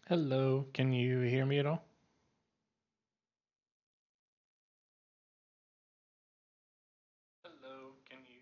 Hello, can you hear me at all? Hello, can you?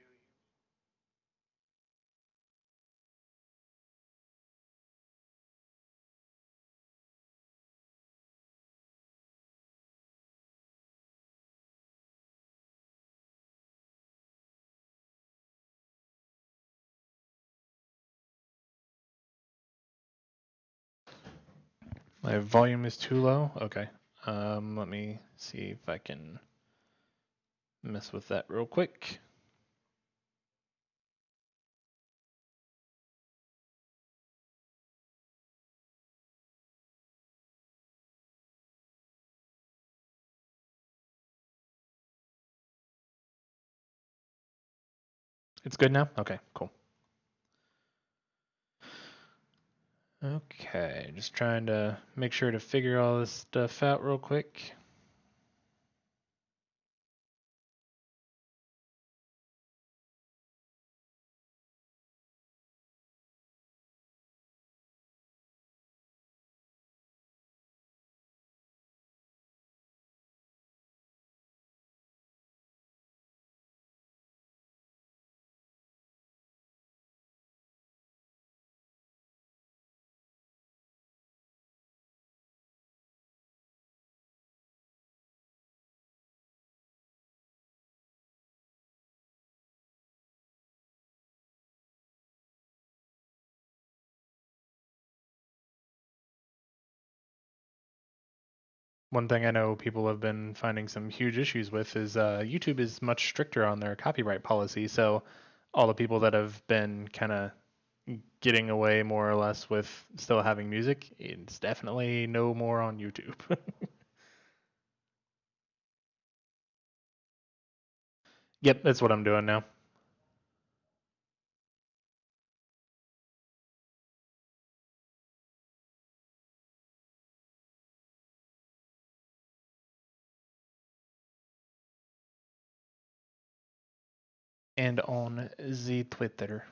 My volume is too low. Okay. Let me see if I can mess with that real quick. It's good now? Okay, cool. Okay, just trying to make sure to figure all this stuff out real quick. One thing I know people have been finding some huge issues with is YouTube is much stricter on their copyright policy. So all the people that have been kind of getting away more or less with still having music, it's definitely no more on YouTube. Yep, that's what I'm doing now. And on the Twitter.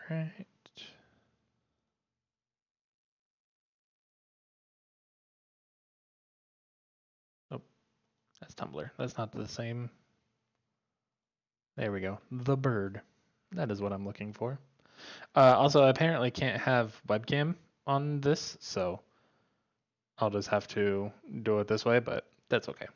Right. Oh, that's Tumblr. That's not the same. There we go. The bird. That is what I'm looking for. Also, I apparently can't have webcam on this, so I'll just have to do it this way, but that's okay.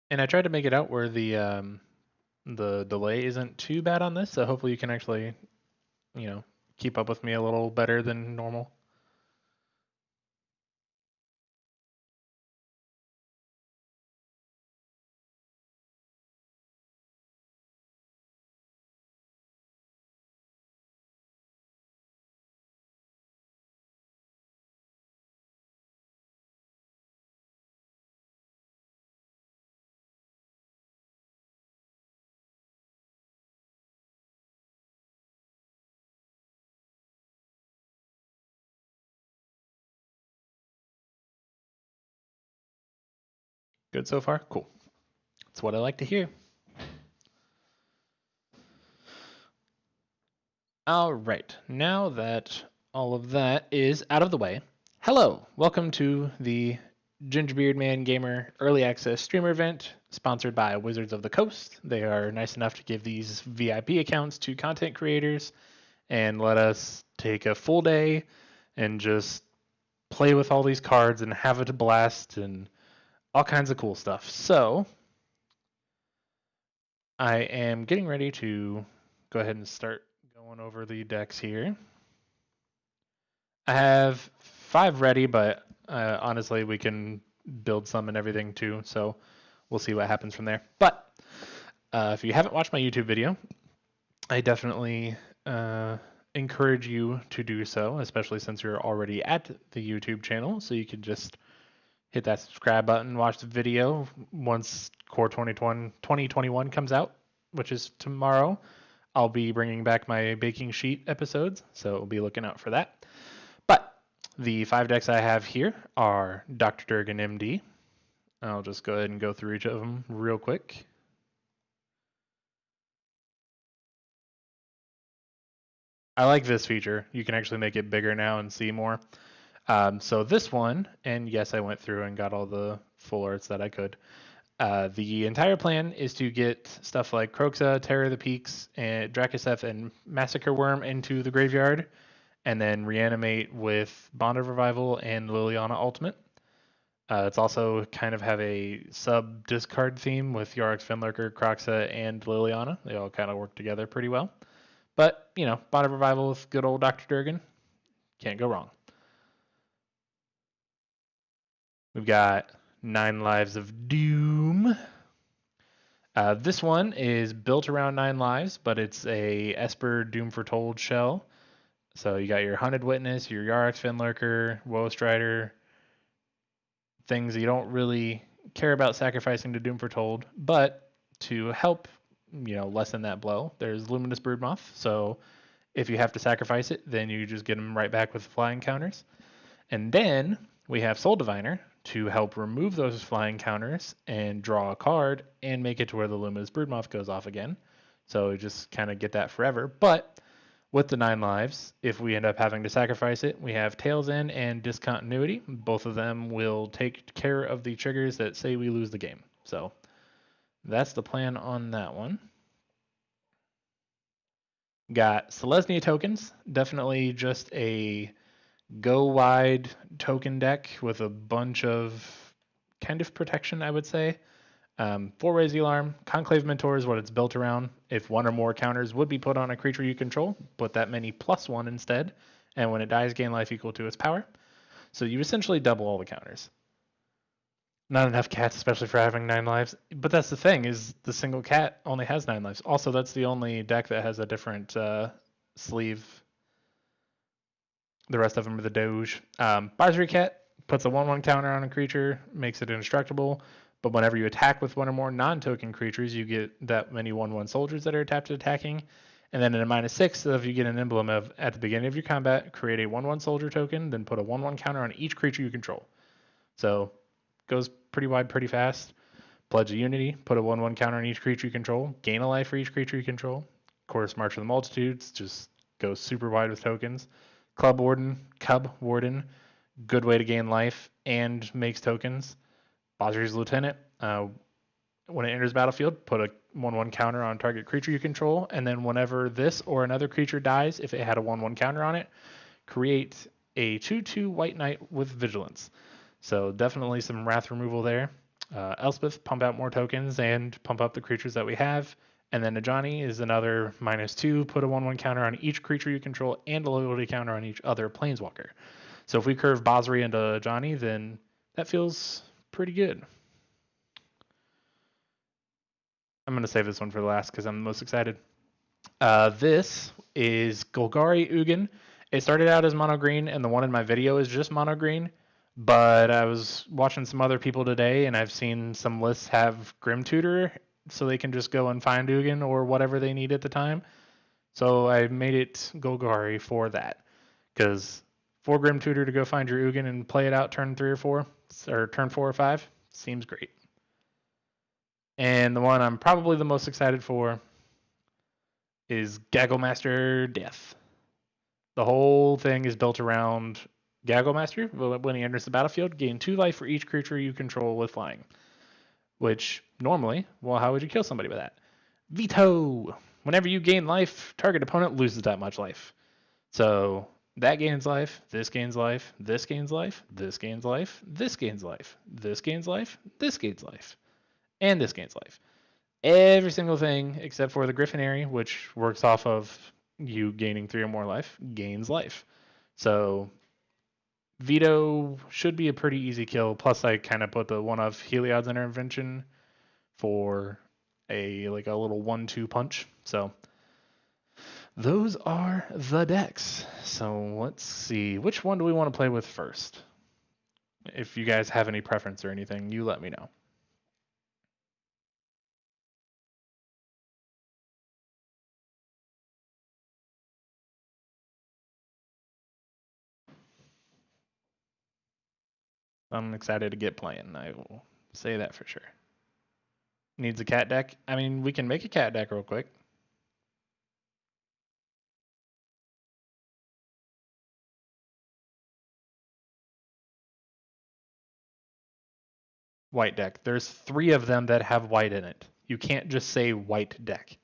And I tried to make it out where the delay isn't too bad on this, so hopefully you can actually, you know, keep up with me a little better than normal. Good so far? Cool. That's what I like to hear. All right, now that all of that is out of the way, hello, welcome to the Gingerbeard Man Gamer Early Access Streamer event sponsored by Wizards of the Coast. They are nice enough to give these VIP accounts to content creators and let us take a full day and just play with all these cards and have a blast and all kinds of cool stuff. So, I am getting ready to go ahead and start going over the decks here. I have 5 ready, but honestly, we can build some and everything too. So we'll see what happens from there. But if you haven't watched my YouTube video, I definitely encourage you to do so, especially since you're already at the YouTube channel. So you can just hit that subscribe button, watch the video once Core 2021 comes out, which is tomorrow. I'll be bringing back my baking sheet episodes, so be looking out for that. But the 5 decks I have here are Dr. Durgan MD. I'll just go ahead and go through each of them real quick. I like this feature. You can actually make it bigger now and see more. So this one, and yes, I went through and got all the full arts that I could. The entire plan is to get stuff like Kroxa, Terror of the Peaks, and Drakuseth and Massacre Worm into the graveyard, and then reanimate with Bond of Revival and Liliana Ultimate. It's also kind of have a sub discard theme with Yorick's Finlurker, Kroxa, and Liliana. They all kind of work together pretty well. But, you know, Bond of Revival with good old Dr. Durgan. Can't go wrong. We've got 9 Lives of Doom. This one is built around 9 lives, but it's a Esper Doom Foretold shell. So you got your Hunted Witness, your Yorick's Finlurker, Woe Strider, things you don't really care about sacrificing to Doom Foretold, but to help, you know, lessen that blow, there's Luminous Broodmoth. So if you have to sacrifice it, then you just get them right back with flying counters. And then we have Soul Diviner to help remove those flying counters and draw a card and make it to where the Luminous Broodmoth goes off again. So just kind of get that forever. But with the 9 lives, if we end up having to sacrifice it, we have Tails End and Discontinuity. Both of them will take care of the triggers that say we lose the game. So that's the plan on that one. Got Selesnya tokens. Definitely just a go wide token deck with a bunch of kind of protection, I would say. 4-way Alarm, Conclave Mentor is what it's built around. If one or more counters would be put on a creature you control, put that many +1 instead, and when it dies, gain life equal to its power. So you essentially double all the counters. Not enough cats, especially for having 9 lives. But that's the thing, is the single cat only has 9 lives. Also, that's the only deck that has a different sleeve. The rest of them are the Doge. Basri Cat puts a 1/1 counter on a creature, makes it indestructible. But whenever you attack with one or more non-token creatures, you get that many 1/1 soldiers that are tapped to attacking. And then in a -6, if you get an emblem of at the beginning of your combat, create a 1/1 soldier token, then put a 1/1 counter on each creature you control. So goes pretty wide, pretty fast. Pledge of Unity, put a 1/1 counter on each creature you control, gain a life for each creature you control. Of course, March of the Multitudes just goes super wide with tokens. Cub Warden, good way to gain life and makes tokens. Basri's Lieutenant, when it enters battlefield, put a 1/1 counter on target creature you control, and then whenever this or another creature dies, if it had a 1/1 counter on it, create a 2/2 White Knight with Vigilance. So definitely some wrath removal there. Elspeth, pump out more tokens and pump up the creatures that we have. And then Ajani is another -2, put a 1/1 counter on each creature you control and a loyalty counter on each other planeswalker. So if we curve Basri into Ajani, then that feels pretty good. I'm going to save this one for the last because I'm the most excited. This is Golgari Ugin. It started out as mono green, and the one in my video is just mono green. But I was watching some other people today, and I've seen some lists have Grim Tutor, so they can just go and find Ugin or whatever they need at the time. So I made it Golgari for that. Because for Grim Tutor to go find your Ugin and play it out turn 3 or 4, or turn 4 or 5, seems great. And the one I'm probably the most excited for is Gagglemaster Death. The whole thing is built around Gagglemaster. When he enters the battlefield, gain 2 life for each creature you control with flying. Which, normally, well, how would you kill somebody with that? Veto! Whenever you gain life, target opponent loses that much life. So that gains life, this gains life, this gains life, this gains life, this gains life, this gains life, this gains life, and this gains life. Every single thing except for the Griffinary, which works off of you gaining 3 or more life, gains life. So Veto should be a pretty easy kill. Plus, I kind of put the one of Heliod's Intervention for a little 1-2 punch. So those are the decks. So let's see, which one do we want to play with first? If you guys have any preference or anything, you let me know. I'm excited to get playing. I will say that for sure. Needs a cat deck? I mean, we can make a cat deck real quick. White deck. There's 3 of them that have white in it. You can't just say white deck.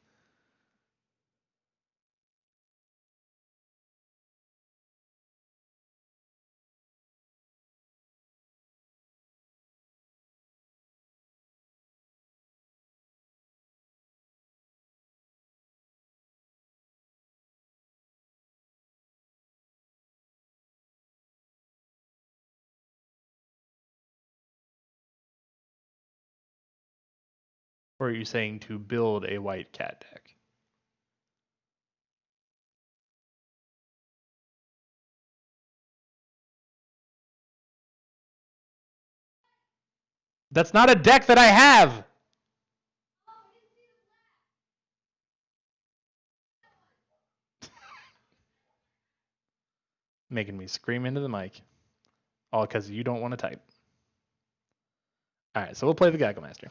Or are you saying to build a white cat deck? That's not a deck that I have! Making me scream into the mic. All because you don't want to type. Alright, so we'll play the Gaggle Master.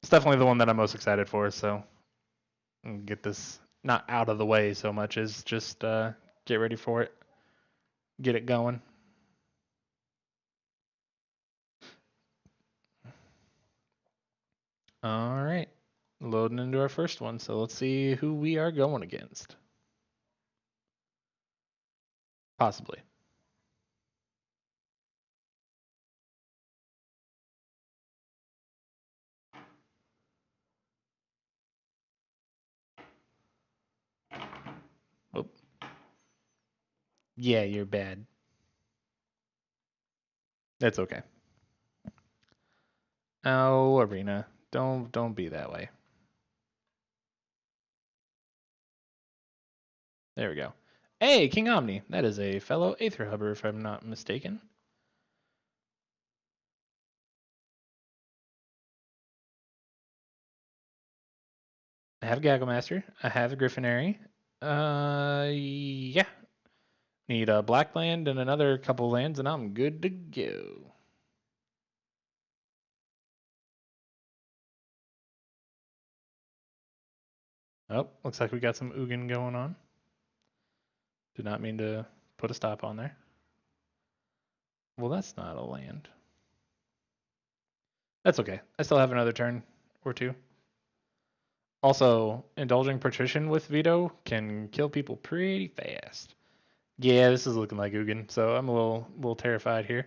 It's definitely the one that I'm most excited for, so get this not out of the way so much as just get ready for it. Get it going. Alright. Loading into our first one, so let's see who we are going against. Possibly. Oh. Yeah, you're bad. That's okay. Oh, Arena. Don't be that way. There we go. Hey, King Omni. That is a fellow Aether Hubber, if I'm not mistaken. I have a Gaggle Master. I have a Griffinary. Yeah. Need a black land and another couple lands, and I'm good to go. Oh, looks like we got some Ugin going on. Did not mean to put a stop on there. Well, that's not a land. That's okay. I still have another turn or 2. Also, indulging patrician with veto can kill people pretty fast. Yeah, this is looking like Ugin, so I'm a little terrified here.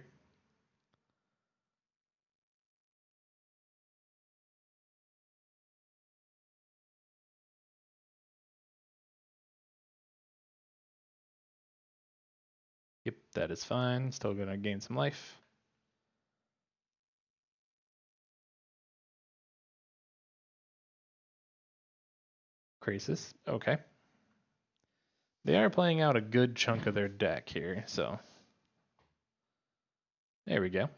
Yep, that is fine. Still gonna gain some life. Krasis, okay. They are playing out a good chunk of their deck here, so there we go.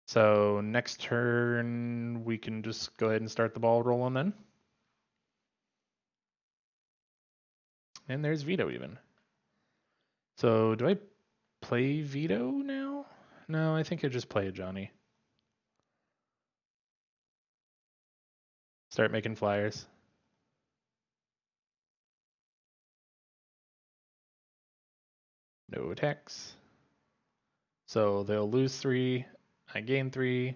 So next turn, we can just go ahead and start the ball rolling then. And there's Veto even. So do I play Veto now? No, I think I just play a Johnny. Start making flyers. No attacks. So they'll lose 3. I gain 3.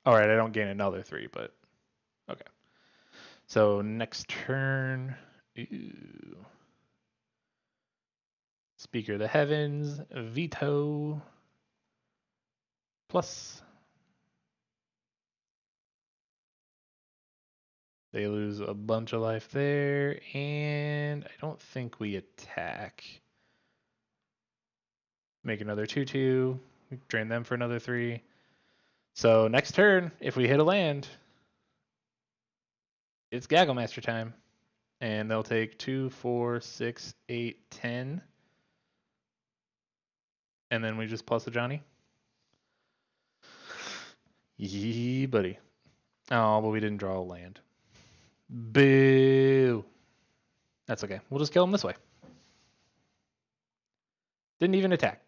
Alright, I don't gain another 3, but okay. So next turn. Ooh. Speaker of the Heavens, Veto, plus. They lose a bunch of life there, and I don't think we attack. Make another 2/2, drain them for another 3. So next turn, if we hit a land, it's Gagglemaster time. And they'll take 2, 4, 6, 8, 10. And then we just plus a Johnny. Yee, buddy. Oh, but we didn't draw a land. Boo. That's okay. We'll just kill him this way. Didn't even attack.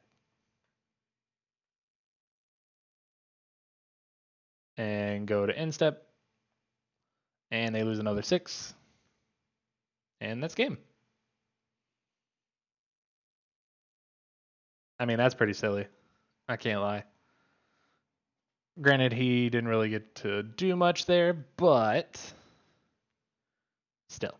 And go to end step. And they lose another 6. And that's game. I mean, that's pretty silly. I can't lie. Granted, he didn't really get to do much there, but still.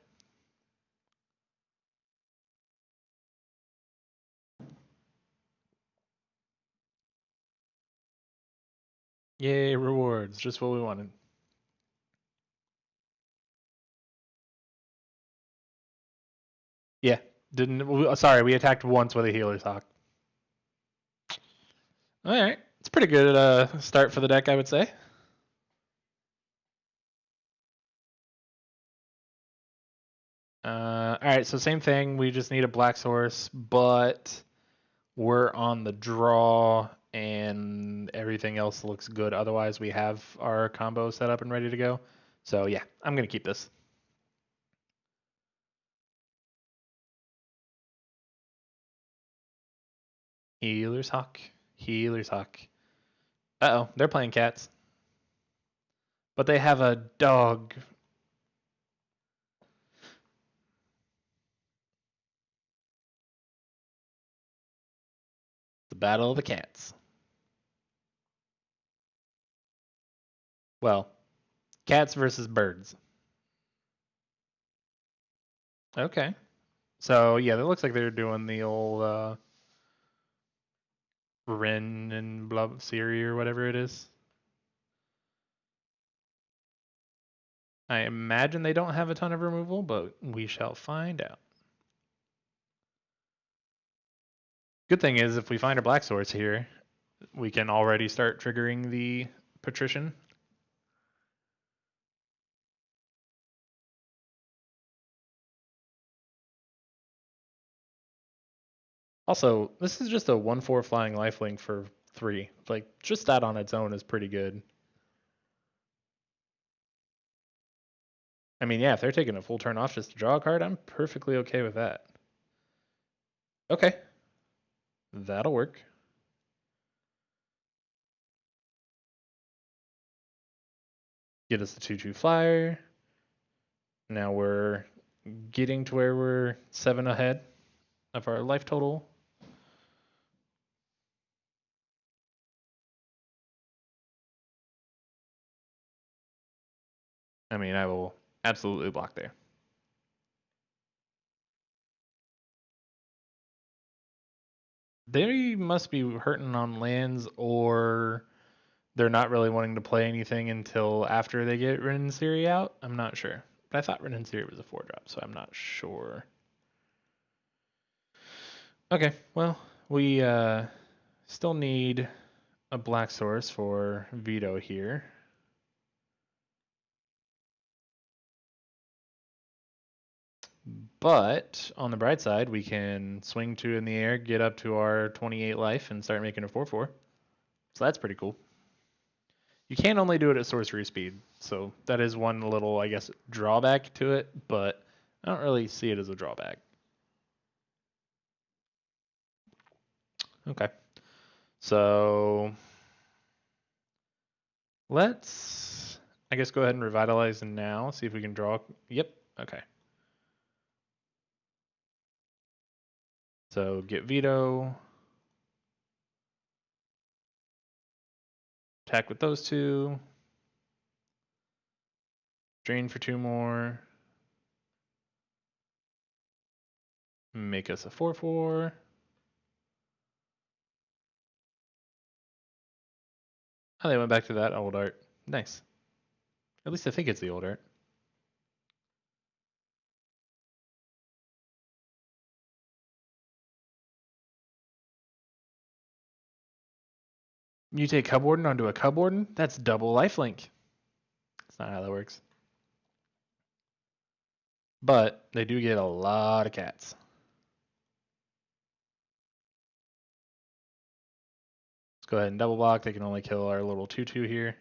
Yay, rewards. Just what we wanted. Yeah. Sorry, we attacked once with a Healer's Hawk. Alright. It's pretty good start for the deck, I would say. Alright, so same thing. We just need a black source, but we're on the draw and everything else looks good. Otherwise, we have our combo set up and ready to go. So yeah, I'm going to keep this. Healer's Hawk. Healer's Hawk. Uh-oh, they're playing cats. But they have a dog. The Battle of the Cats. Well, cats versus birds. Okay. So yeah, that looks like they're doing the old Ren and blah Siri or whatever it is. I imagine they don't have a ton of removal, but we shall find out. Good thing is, if we find a black source here, we can already start triggering the Patrician. Also, this is just a 1/4 flying lifelink for 3. Like, just that on its own is pretty good. I mean, yeah, if they're taking a full turn off just to draw a card, I'm perfectly okay with that. Okay. That'll work. Get us the 2/2 flyer. Now we're getting to where we're 7 ahead of our life total. I mean, I will absolutely block there. They must be hurting on lands, or they're not really wanting to play anything until after they get Ren and Siri out. I'm not sure. But I thought Ren and Siri was a 4-drop, so I'm not sure. Okay, well, we still need a black source for Vito here. But on the bright side, we can swing 2 in the air, get up to our 28 life, and start making a 4/4. So that's pretty cool. You can only do it at sorcery speed, so that is one little, I guess, drawback to it, but I don't really see it as a drawback. Okay. So let's, I guess, go ahead and revitalize now, see if we can draw. Yep, okay. So get Vito. Attack with those 2. Drain for 2 more. Make us a 4/4. Oh, they went back to that old art. Nice. At least I think it's the old art. Mutate Cub Warden onto a Cub Warden? That's double lifelink. That's not how that works. But they do get a lot of cats. Let's go ahead and double block. They can only kill our little 2/2 here.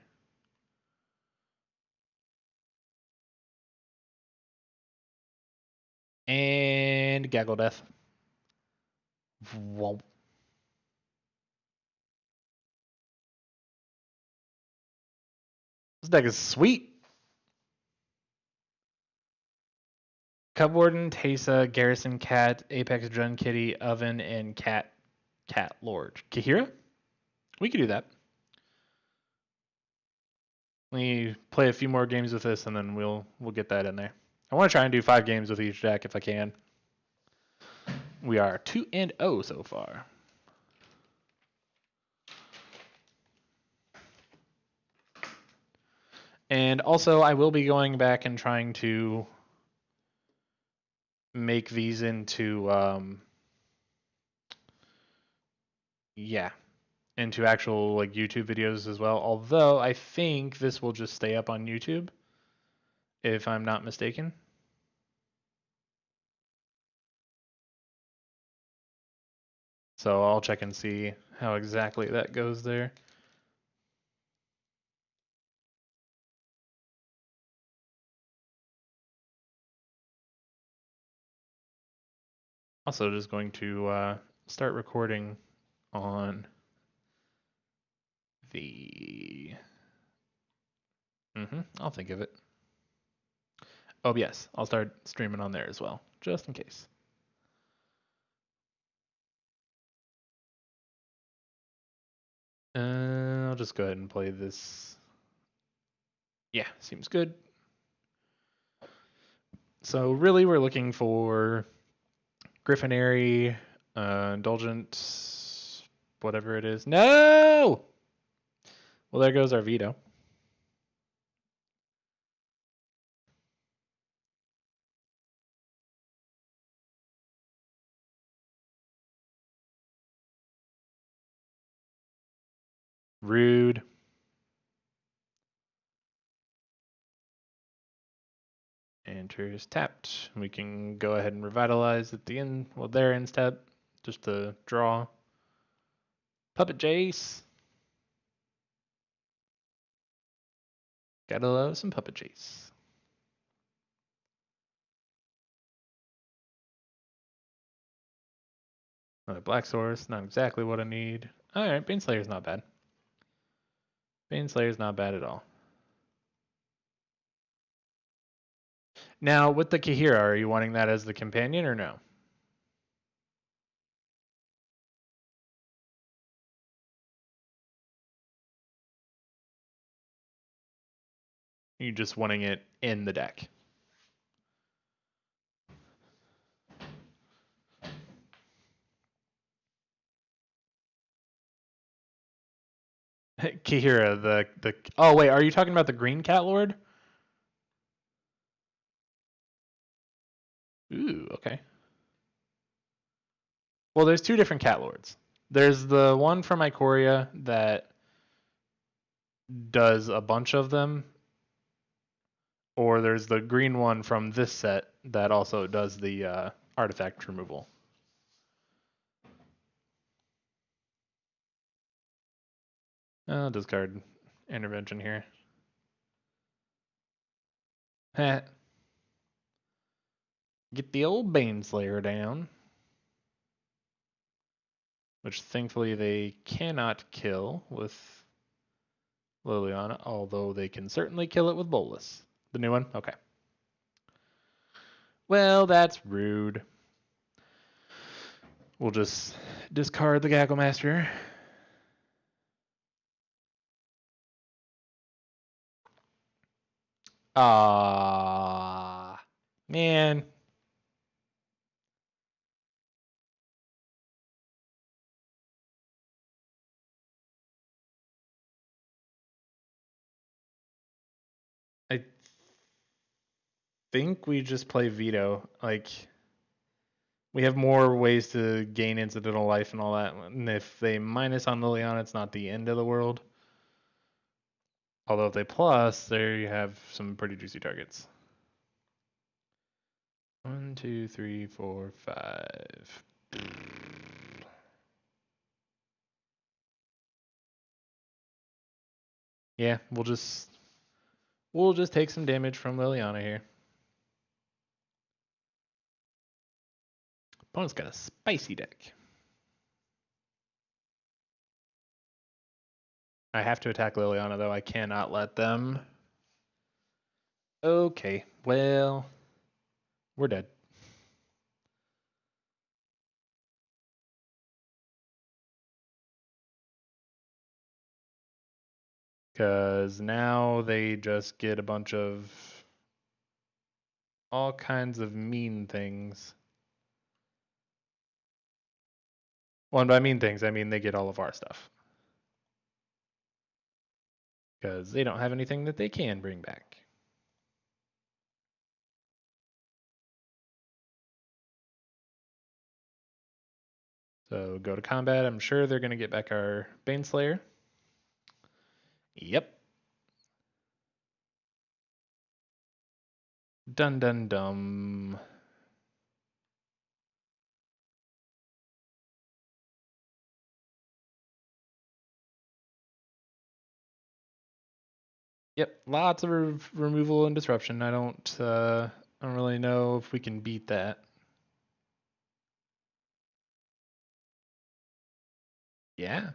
And Gaggle Death. Whoa. This deck is sweet. Cub Warden, Teysa, Garrison Cat, Apex Jun Kitty, Oven, and Cat Lord. Kahira? We could do that. Let me play a few more games with this, and then we'll get that in there. I want to try and do 5 games with each deck if I can. We are 2-0 so far. And also, I will be going back and trying to make these into into actual like YouTube videos as well. Although I think this will just stay up on YouTube, if I'm not mistaken. So I'll check and see how exactly that goes there. Also, just going to start recording on the. I'll think of it. OBS. I'll start streaming on there as well, just in case. I'll just go ahead and play this. Yeah, seems good. So really, we're looking for Griffinary, Indulgent, whatever it is. No! Well, there goes our veto. Rude. Enters tapped. We can go ahead and revitalize at the end. Well, there ends step. Just to draw. Puppet Jace. Gotta love some Puppet Jace. Another Black Source. Not exactly what I need. Alright, Baneslayer's not bad. Baneslayer's not bad at all. Now, with the Kahira, are you wanting that as the companion or no? You're just wanting it in the deck. Kahira, the oh wait, are you talking about the green cat lord? Ooh, okay. Well, there's 2 different cat lords. There's the one from Ikoria that does a bunch of them, or there's the green one from this set that also does the artifact removal. I'll discard intervention here. Get the old Baneslayer down. Which thankfully they cannot kill with Liliana, although they can certainly kill it with Bolas. The new one? Okay. Well, that's rude. We'll just discard the Gaggle Master. Ah, man. I think we just play veto. Like, We have more ways to gain incidental life and all that. And if they minus on Liliana, it's not the end of the world. Although if they plus, there you have some pretty juicy targets. 1, 2, 3, 4, 5. Yeah, we'll just take some damage from Liliana here. Opponent's got a spicy deck. I have to attack Liliana though. I cannot let them. Okay, well, we're dead. Because now they just get a bunch of all kinds of mean things. Well, and by mean things, I mean they get all of our stuff. Because they don't have anything that they can bring back. So go to combat. I'm sure they're going to get back our Baneslayer. Yep. Dun dun dum. Yep, lots of removal and disruption. I don't really know if we can beat that. Yeah.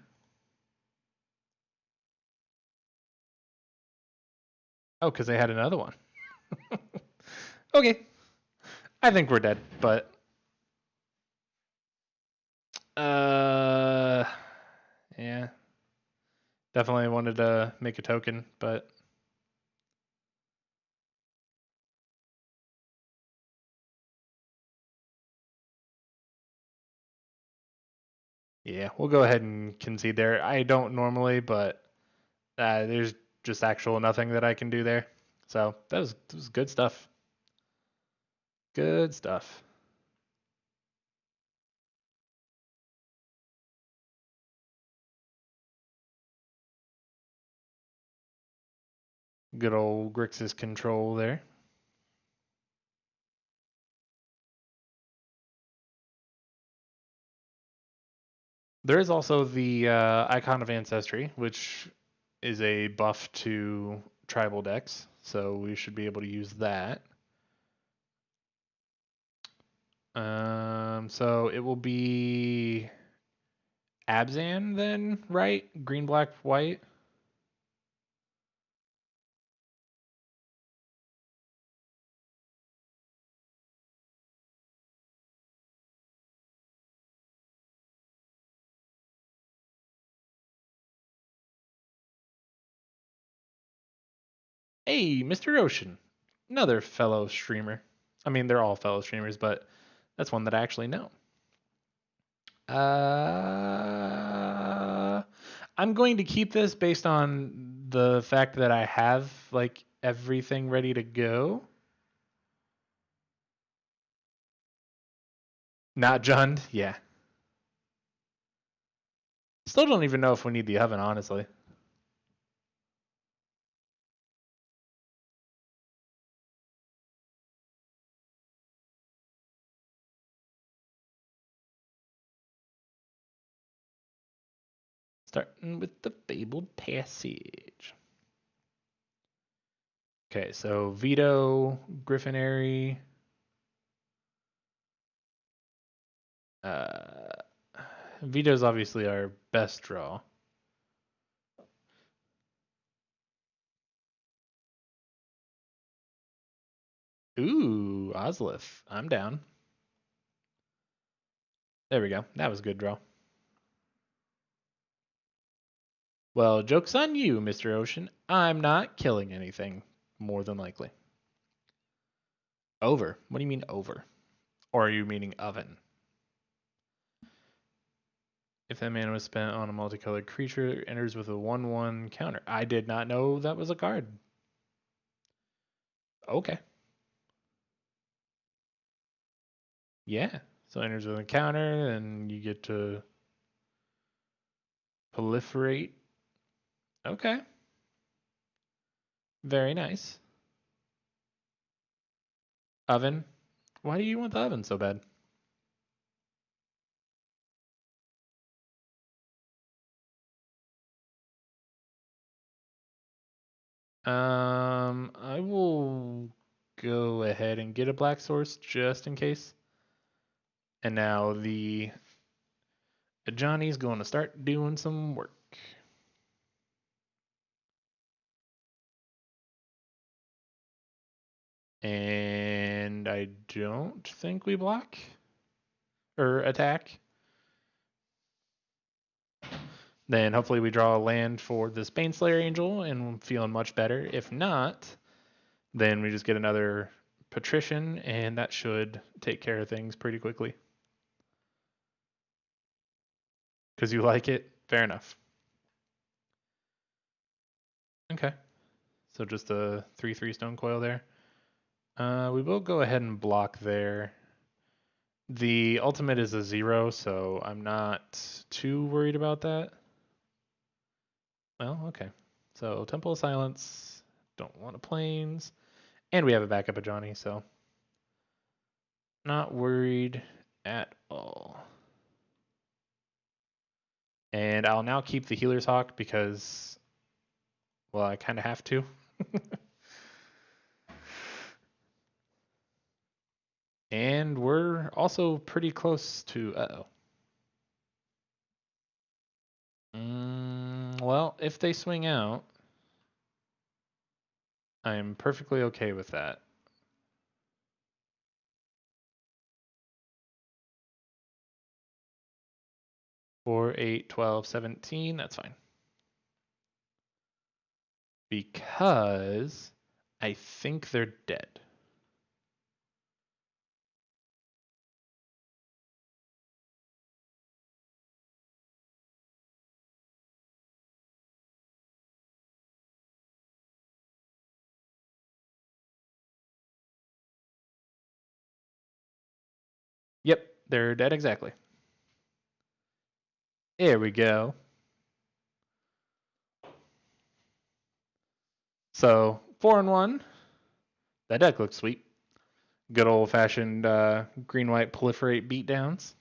Oh, because they had another one. Okay. I think we're dead, but yeah. Definitely wanted to make a token, but yeah, we'll go ahead and concede there. I don't normally, but there's just actual nothing that I can do there. So that was good stuff. Good stuff. Good old Grixis control there. There is also the Icon of Ancestry, which is a buff to tribal decks, so we should be able to use that. So it will be Abzan then, right? Green, black, white. Hey, Mr. Ocean, another fellow streamer. I mean, they're all fellow streamers, but that's one that I actually know. I'm going to keep this based on the fact that I have like everything ready to go. Not Jund, yeah. Still don't even know if we need the oven, honestly. Starting with the Fabled Passage. Okay, so Vito, Griffinary. Vito's obviously our best draw. Ooh, Ozlith. I'm down. There we go. That was a good draw. Well, joke's on you, Mr. Ocean. I'm not killing anything, more than likely. Over? What do you mean over? Or are you meaning oven? If that mana was spent on a multicolored creature, it enters with a 1/1 counter. I did not know that was a card. Okay. Yeah. So enters with an encounter, and you get to proliferate. Okay. Very nice. Oven. Why do you want the oven so bad? I will go ahead and get a black source just in case. And now the Johnny's going to start doing some work. And I don't think we block or attack. Then hopefully we draw a land for this Baneslayer Angel and I'm feeling much better. If not, then we just get another Patrician and that should take care of things pretty quickly. Because you like it? Fair enough. Okay. So just a 3/3 stone coil there. We will go ahead and block there. The ultimate is a 0, so I'm not too worried about that. Well, okay. So Temple of Silence, don't want a Plains, and we have a backup of Johnny, so not worried at all. And I'll now keep the Healer's Hawk because, well, I kind of have to. And we're also pretty close to, uh-oh. Well, if they swing out, I'm perfectly okay with that. 4, 8, 12, 17, that's fine. Because I think they're dead. Yep, they're dead exactly. There we go. So 4-1. That deck looks sweet. Good old fashioned green-white proliferate beatdowns.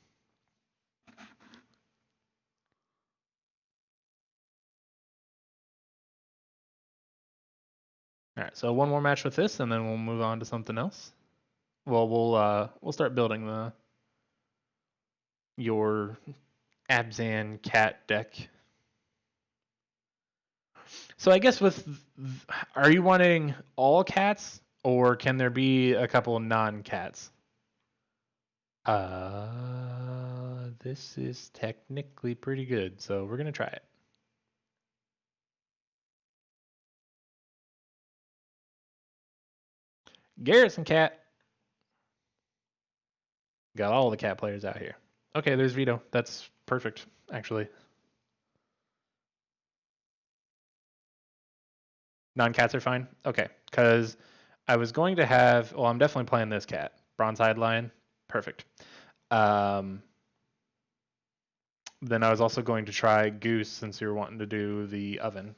All right, so one more match with this, and then we'll move on to something else. Well, we'll start building your Abzan cat deck. So I guess are you wanting all cats, or can there be a couple non-cats? This is technically pretty good, so we're gonna try it. Garrison cat. Got all the cat players out here. Okay, there's Vito. That's perfect, actually. Non-cats are fine? Okay, because I was going to have, well, I'm definitely playing this cat. Bronze-eyed lion. Perfect. Then I was also going to try goose since you're wanting to do the oven.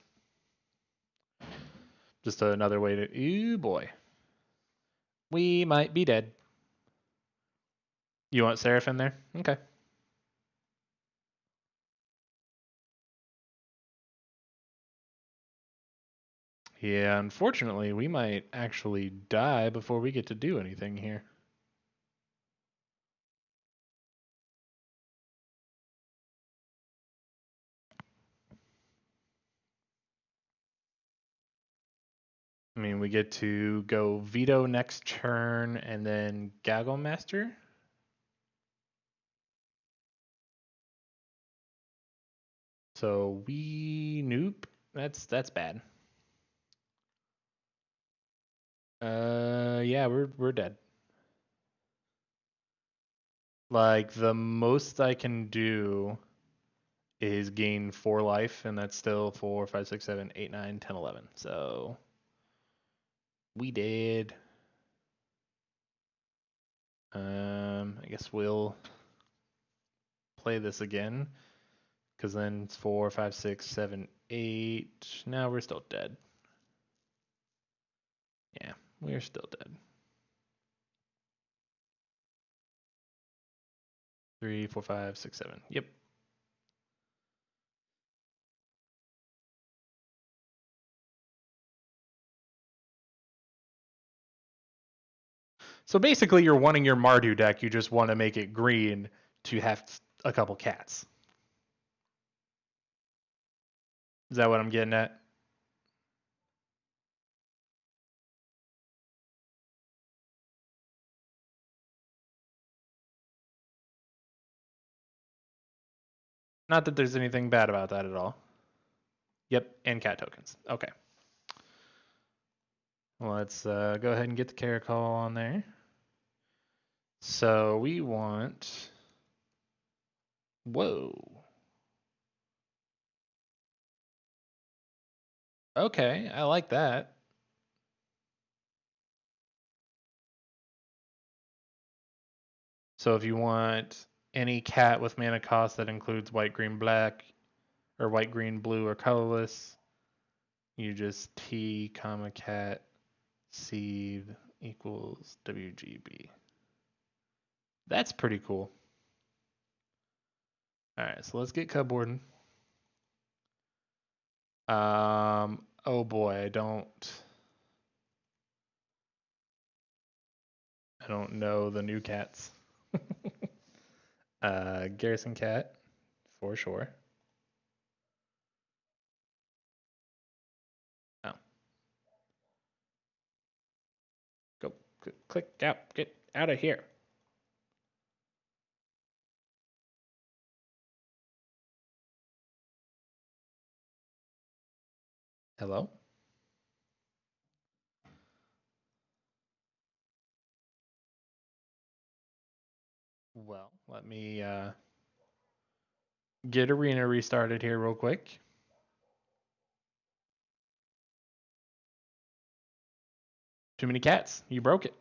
Just another way to, ooh boy. We might be dead. You want Seraph in there? Okay. Yeah, unfortunately, we might actually die before we get to do anything here. I mean, we get to go Veto next turn and then Gaggle Master. So nope. That's bad. Yeah, we're dead. Like the most I can do is gain 4 life, and that's still 4, 5, 6, 7, 8, 9, 10, 11. So we did. I guess we'll play this again. Because then it's 4, 5, 6, 7, 8. Now we're still dead. Yeah, we're still dead. 3, 4, 5, 6, 7. Yep. So basically, you're wanting your Mardu deck. You just want to make it green to have a couple cats. Is that what I'm getting at? Not that there's anything bad about that at all. Yep, and cat tokens. Okay. Well, let's go ahead and get the Caracol on there. So we want. Whoa. Okay, I like that. So if you want any cat with mana cost that includes white, green, black, or white, green, blue, or colorless, you just T comma cat seed equals WGB. That's pretty cool. All right, so let's get cupboarding. Oh boy, I don't know the new cats. Garrison cat for sure. Oh, go click out, get out of here. Hello. Well, let me get arena restarted here real quick. Too many cats. You broke it.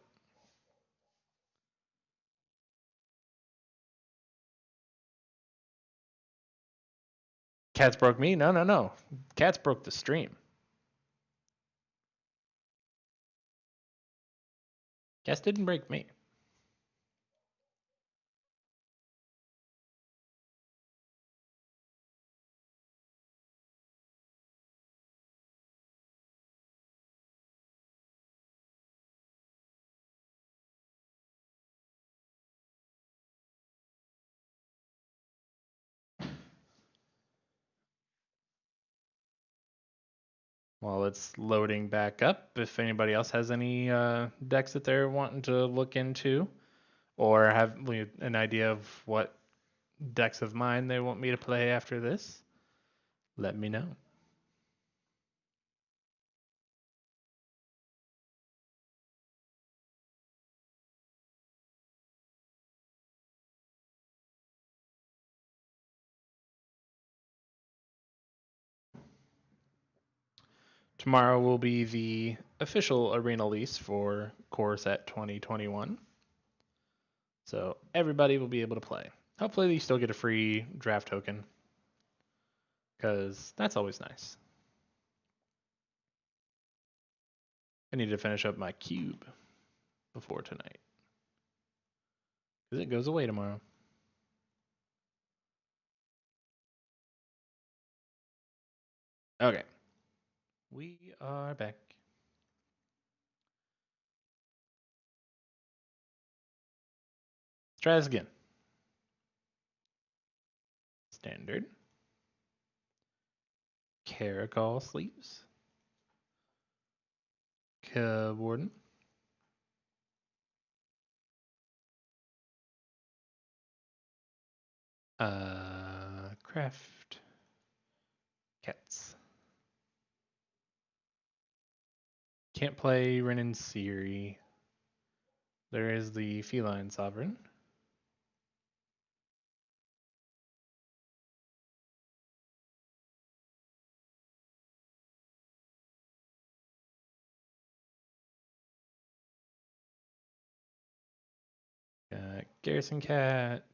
Cats broke me? No, no, no. Cats broke the stream. Cats didn't break me. While it's loading back up, if anybody else has any decks that they're wanting to look into, or have an idea of what decks of mine they want me to play after this, let me know. Tomorrow will be the official arena release for Core Set 2021. So everybody will be able to play. Hopefully you still get a free draft token, because that's always nice. I need to finish up my cube before tonight, because it goes away tomorrow. Okay. We are back. Let's try this again. Standard. Caracol sleeves. Warden. Craft. Cats. Can't play Renin Siri. There is the Feline Sovereign. Garrison Cat.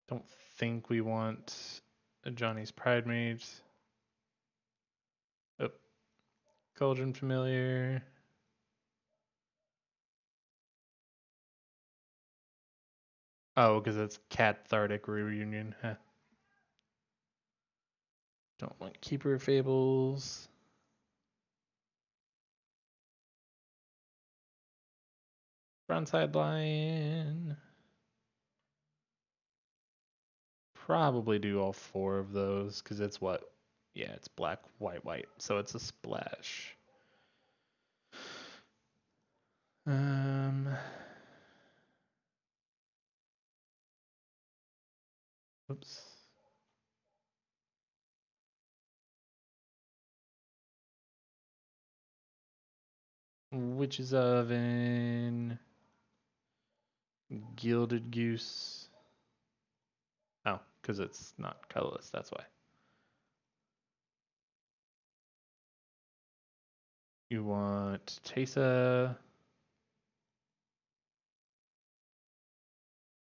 Don't think we want a Johnny's Pridemate. Oh, Cauldron Familiar. Oh, because it's Cathartic Reunion. Huh. Don't want Keeper of Fables. Frontside Lion. Probably do all 4 of those because it's what? Yeah, it's black, white, white. So it's a splash. Oops. Witch's Oven. Gilded Goose. Oh, because it's not colorless, that's why. You want Tesa.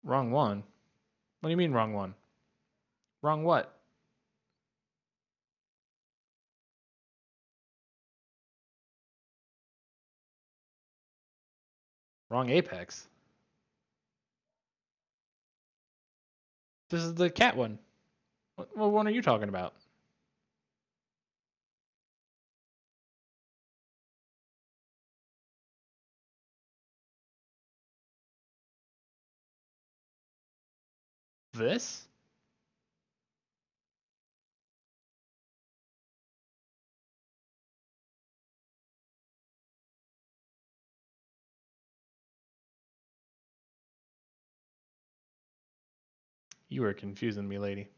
Wrong one. What do you mean wrong one? Wrong what? Wrong Apex. This is the cat one. What one are you talking about? This? You are confusing me, lady.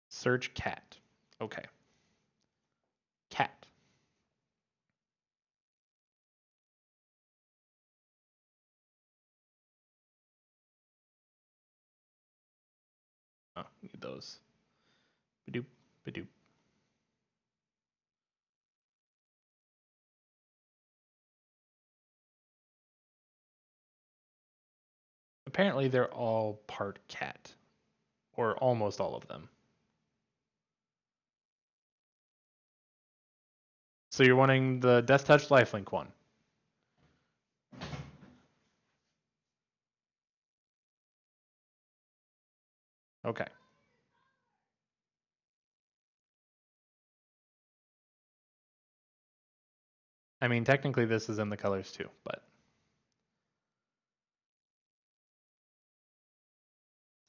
Search cat. Okay. Cat. Oh, need those. Badoop, badoop. Apparently they're all part cat. Or almost all of them. So you're wanting the Death Touch Lifelink one. Okay. I mean, technically this is in the colors too, but.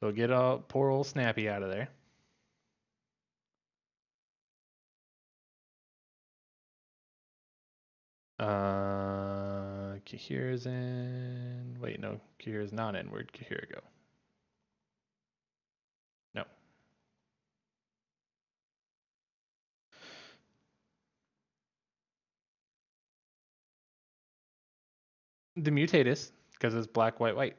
So get poor old Snappy out of there. Kahira's in. Wait, no. Kahira's not in. Where'd Kahira go? No. The Mutatus, because it's black, white, white.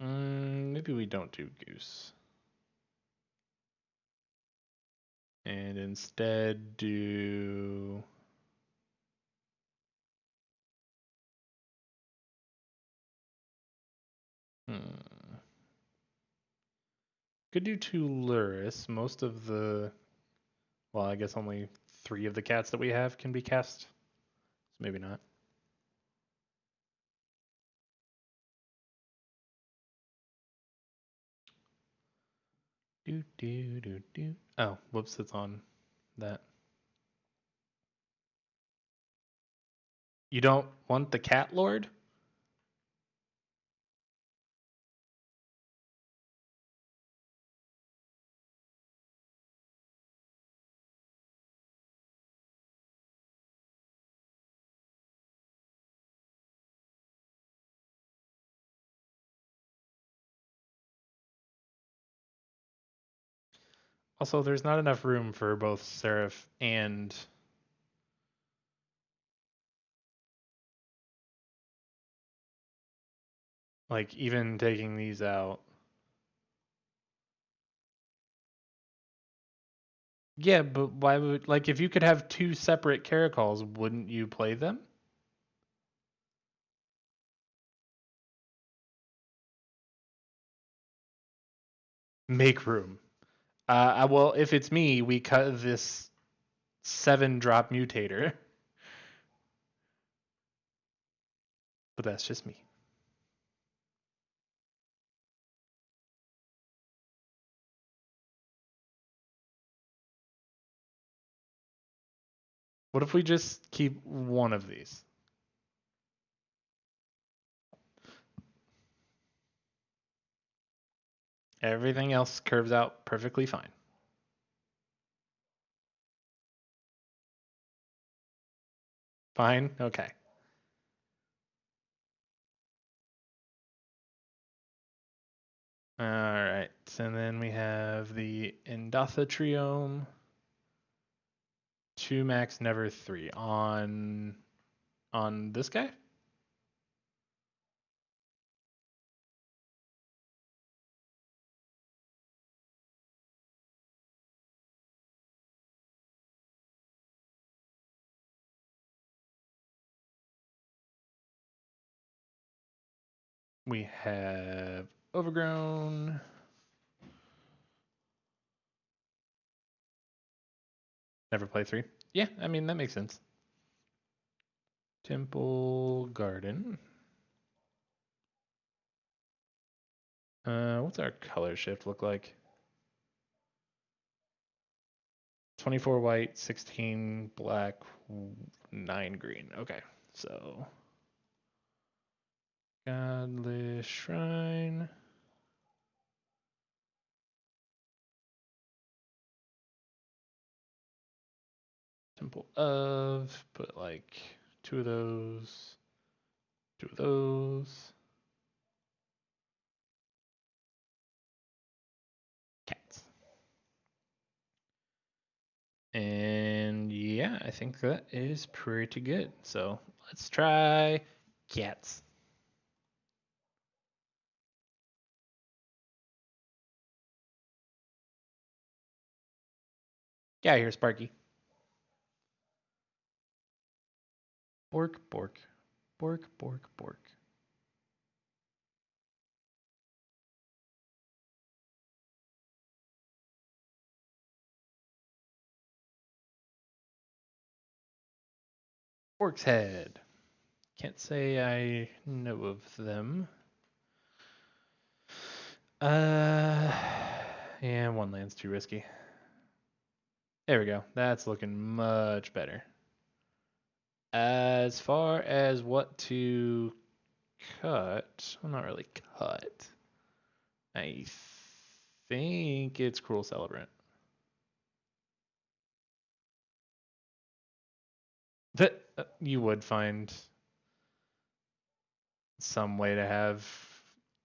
Maybe we don't do Goose. And instead do. Could do 2 Luris. Most of the. Well, I guess only 3 of the cats that we have can be cast. So maybe not. Do. Oh, whoops, it's on that. You don't want the Cat Lord? Also, there's not enough room for both Seraph and. Like, even taking these out. Yeah, but why would, like, if you could have two separate caracols, wouldn't you play them? Make room. Well, if it's me, we cut this 7-drop mutator, but that's just me. What if we just keep one of these? Everything else curves out perfectly fine. Fine? Okay. All right. And then we have the Endothotriome. 2 max, never 3. On this guy? We have Overgrown. Never play 3. Yeah, I mean, that makes sense. Temple Garden. What's our color shift look like? 24 white, 16 black, 9 green. Okay, so Godless Shrine. Temple of, put like 2 of those, 2 of those. Cats. And yeah, I think that is pretty good. So let's try cats. Get out of here, Sparky. Bork, bork, bork, bork, bork. Bork's head. Can't say I know of them. Yeah, 1 land's too risky. There we go. That's looking much better. As far as what to cut, well, not really cut. I think it's Cruel Celebrant. That you would find some way to have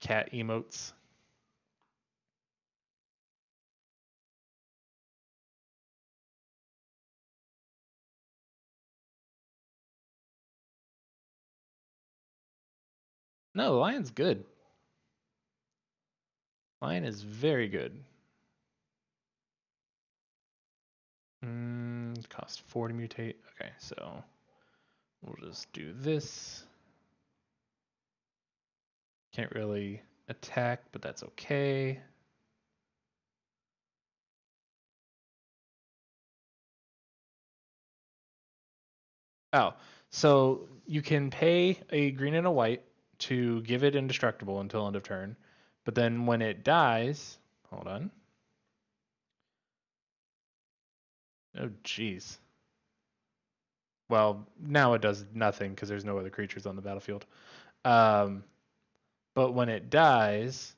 cat emotes. No, Lion's good. Lion is very good. Cost 4 to mutate. Okay, so we'll just do this. Can't really attack, but that's okay. Oh, so you can pay a green and a white to give it indestructible until end of turn, but then when it dies, hold on. Oh, jeez. Well, now it does nothing because there's no other creatures on the battlefield. Um, but when it dies,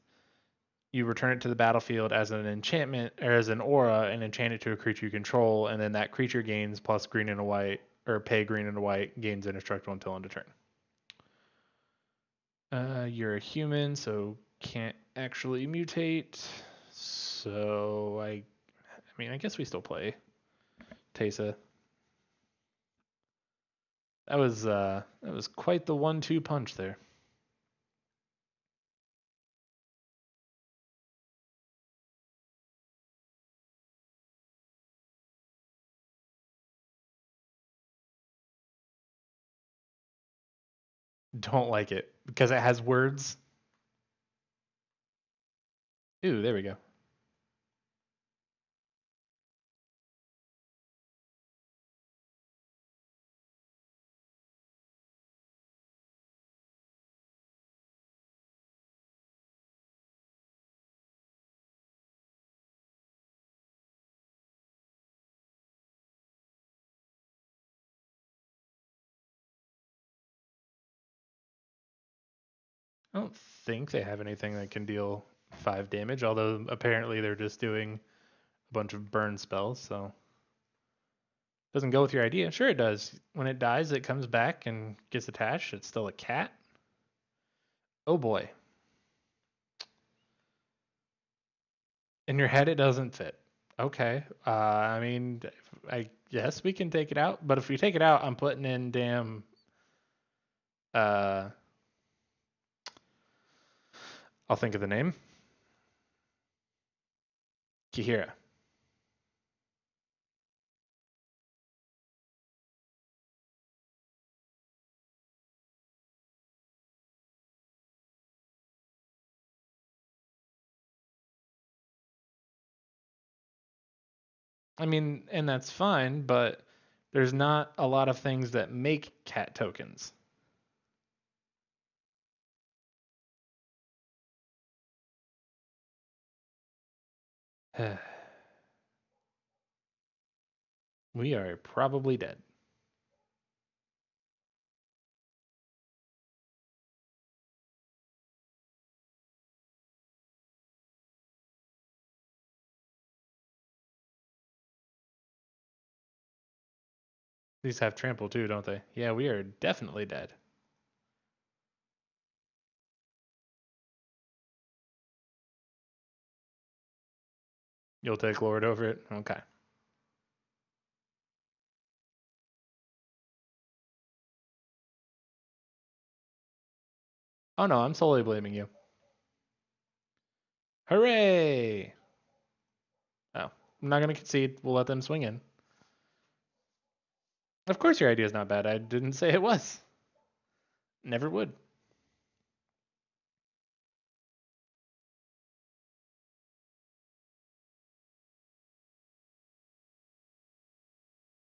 you return it to the battlefield as an enchantment or as an aura and enchant it to a creature you control, and then that creature gains plus green and a white, or pay green and a white, gains indestructible until end of turn. You're a human, so can't actually mutate. So I mean, I guess we still play Teysa. That was quite the 1-2 punch there. Don't like it because it has words. Ooh, there we go. I don't think they have anything that can deal 5 damage, although apparently they're just doing a bunch of burn spells, so doesn't go with your idea. Sure it does. When it dies, it comes back and gets attached. It's still a cat. Oh boy. In your head, it doesn't fit. Okay. I mean, I guess we can take it out, but if we take it out, I'm putting in damn. Uh, I'll think of the name. Kihira. I mean, and that's fine, but there's not a lot of things that make cat tokens. We are probably dead. These have trample too, don't they? Yeah, we are definitely dead. You'll take Lord over it? Okay. Oh no, I'm solely blaming you. Hooray! Oh, I'm not going to concede. We'll let them swing in. Of course your idea is not bad. I didn't say it was. Never would.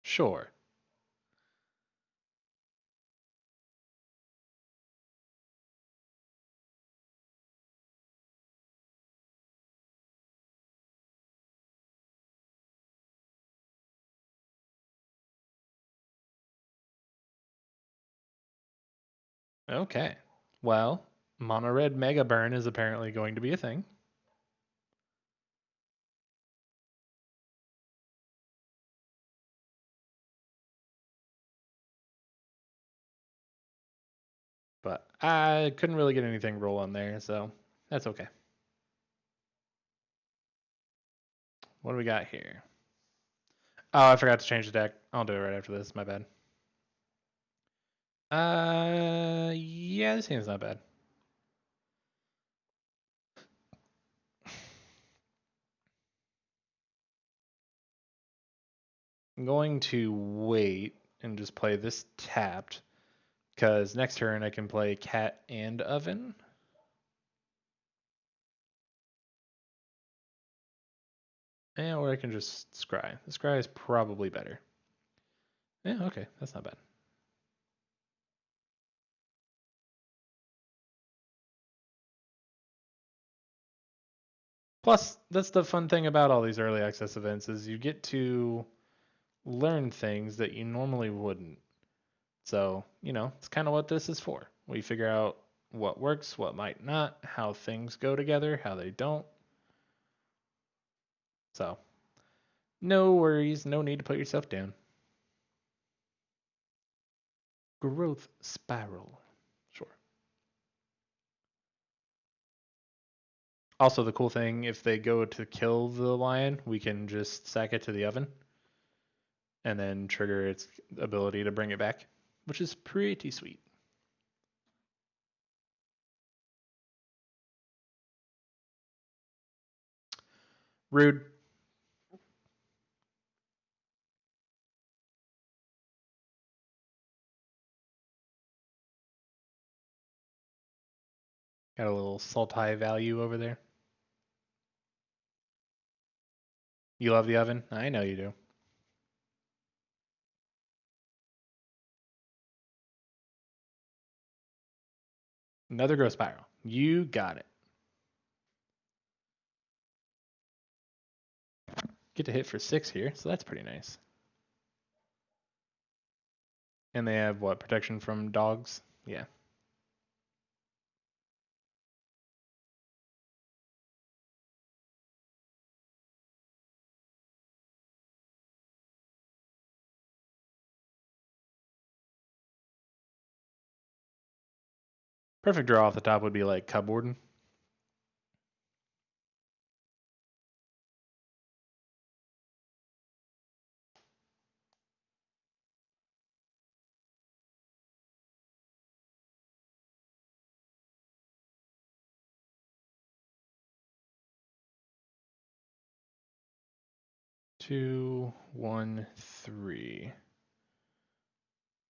Sure. Okay. Well, mono red mega burn is apparently going to be a thing. But I couldn't really get anything roll on there, so that's okay. What do we got here? Oh, I forgot to change the deck. I'll do it right after this. My bad. Yeah, this seems not bad. I'm going to wait and just play this tapped because next turn I can play cat and oven. Yeah, or I can just scry. The scry is probably better. Yeah, okay, that's not bad. Plus, that's the fun thing about all these early access events is you get to learn things that you normally wouldn't. So, it's kind of what this is for. We figure out what works, what might not, how things go together, how they don't. So, no worries, no need to put yourself down. Growth spiral. Sure. Also, the cool thing, if they go to kill the lion, we can just sack it to the oven and then trigger its ability to bring it back, which is pretty sweet. Rude. Got a little salt-high value over there. You love the oven? I know you do. Another growth spiral. You got it. Get to hit for 6 here, so that's pretty nice. And they have what? Protection from dogs? Yeah. Perfect draw off the top would be like Cub Warden. Two, one, three.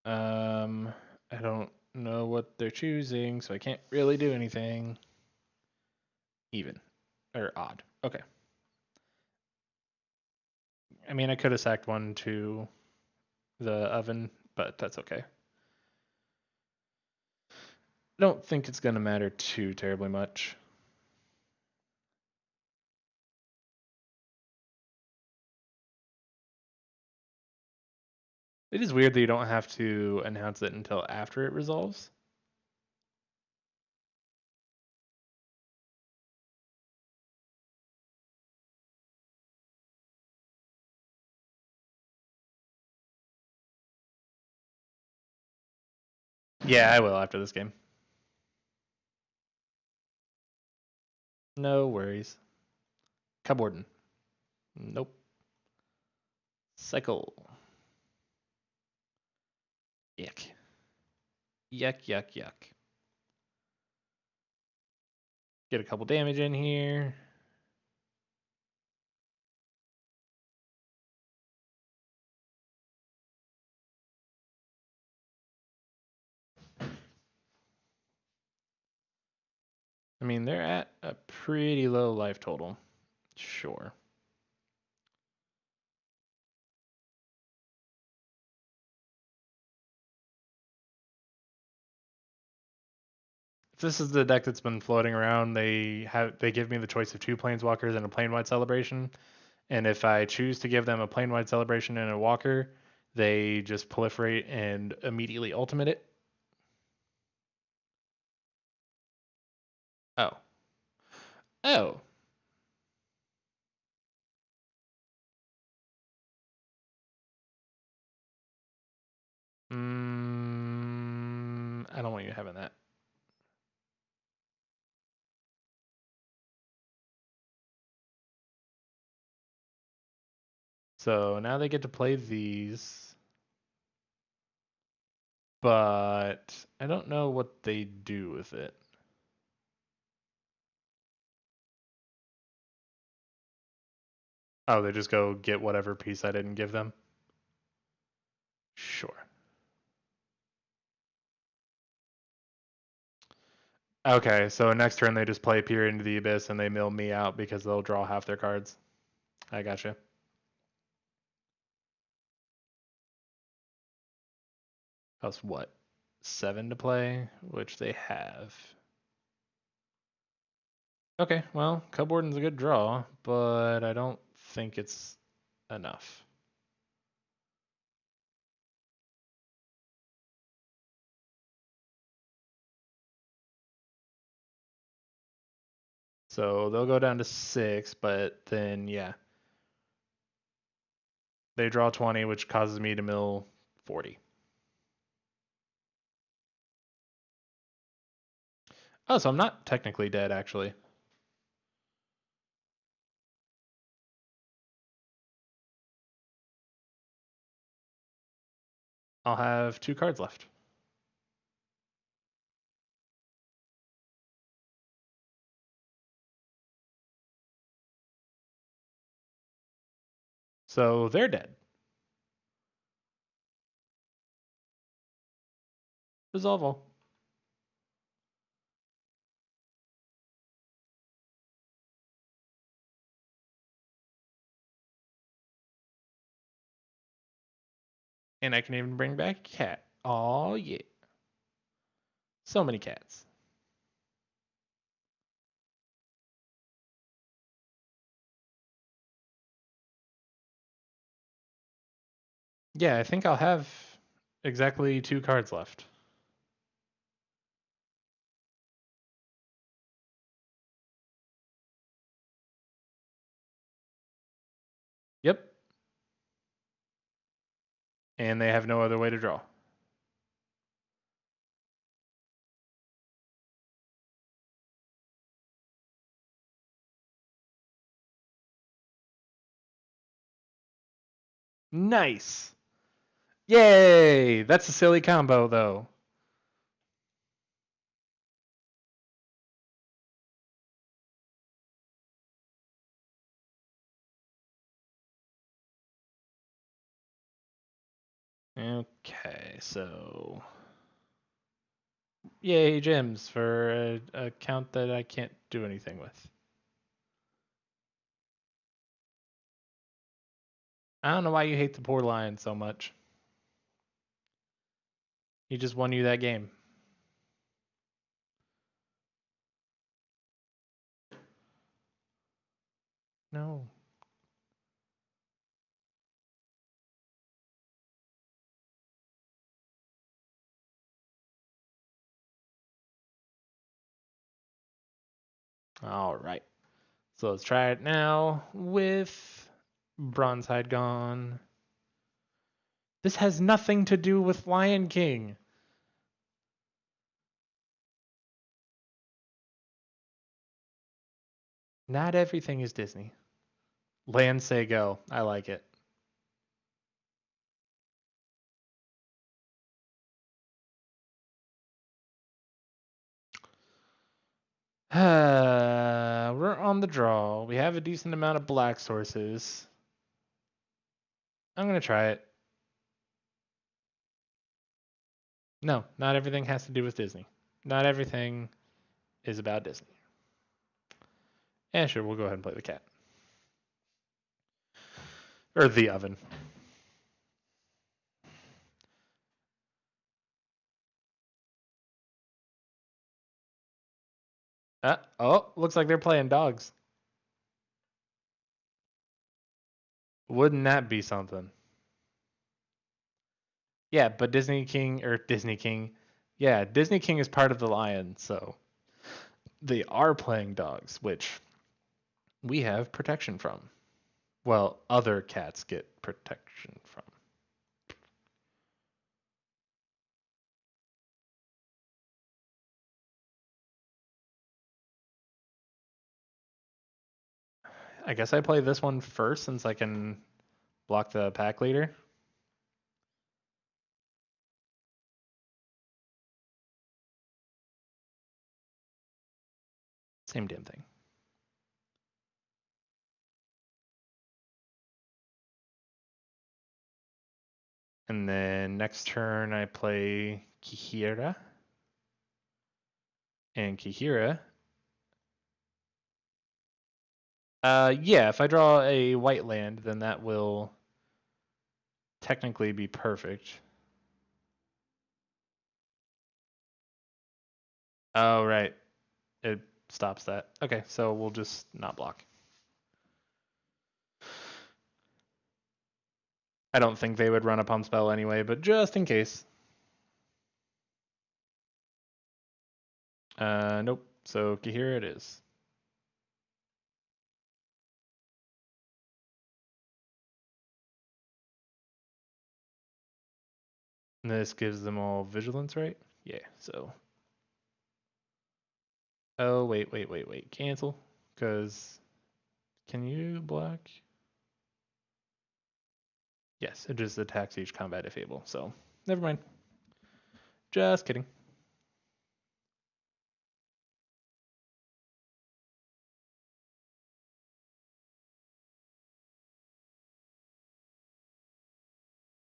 I don't know what they're choosing, so I can't really do anything. Even. Or odd. Okay. I mean, I could have sacked one to the oven, but that's okay. I don't think it's going to matter too terribly much. It is weird that you don't have to announce it until after it resolves. Yeah, I will after this game. No worries. Cub Warden. Nope. Cycle. Yuck. Yuck, yuck, yuck. Get a couple damage in here. I mean, they're at a pretty low life total. Sure. If this is the deck that's been floating around, they give me the choice of 2 planeswalkers and a plane-wide celebration. And if I choose to give them a plane-wide celebration and a walker, they just proliferate and immediately ultimate it. Oh. Oh. I don't want you having that. So now they get to play these. But I don't know what they do with it. Oh, they just go get whatever piece I didn't give them? Sure. Okay, so next turn they just play Peer into the Abyss and they mill me out because they'll draw half their cards. I gotcha. That's what? 7 to play, which they have. Okay, well, Cub Warden's a good draw, but I don't think it's enough. So they'll go down to 6, but then, yeah. They draw 20, which causes me to mill 40. Oh, so I'm not technically dead, actually. I'll have 2 cards left. So they're dead. Resolve all. And I can even bring back a cat. Oh, yeah. So many cats. Yeah, I think I'll have exactly 2 cards left. Yep. And they have no other way to draw. Nice. Yay! That's a silly combo, though. Okay, so yay gems for a count that I can't do anything with. I don't know why you hate the poor lion so much. He just won you that game. No. All right. So let's try it now with Bronzehide gone. This has nothing to do with Lion King. Not everything is Disney. Land say go. I like it. We're on the draw. We have a decent amount of black sources. I'm going to try it. No, not everything has to do with Disney. Not everything is about Disney. Yeah, sure, we'll go ahead and play the cat. Or the oven. Oh, looks like they're playing dogs. Wouldn't that be something? Yeah, but Disney King or Disney King. Yeah, Disney King is part of the lion, so they are playing dogs, which we have protection from. Well, other cats get protection from. I guess I play this one first since I can block the pack leader. Same damn thing. And then next turn I play Kihira. And Kihira. Yeah, if I draw a white land, then that will technically be perfect. Oh, right. It stops that. Okay, so we'll just not block. I don't think they would run a pump spell anyway, but just in case. Nope. So Kihira it is. And this gives them all vigilance, right? Yeah, so. Oh, wait. Cancel. Because can you block? Yes, it just attacks each combat if able. So, never mind. Just kidding.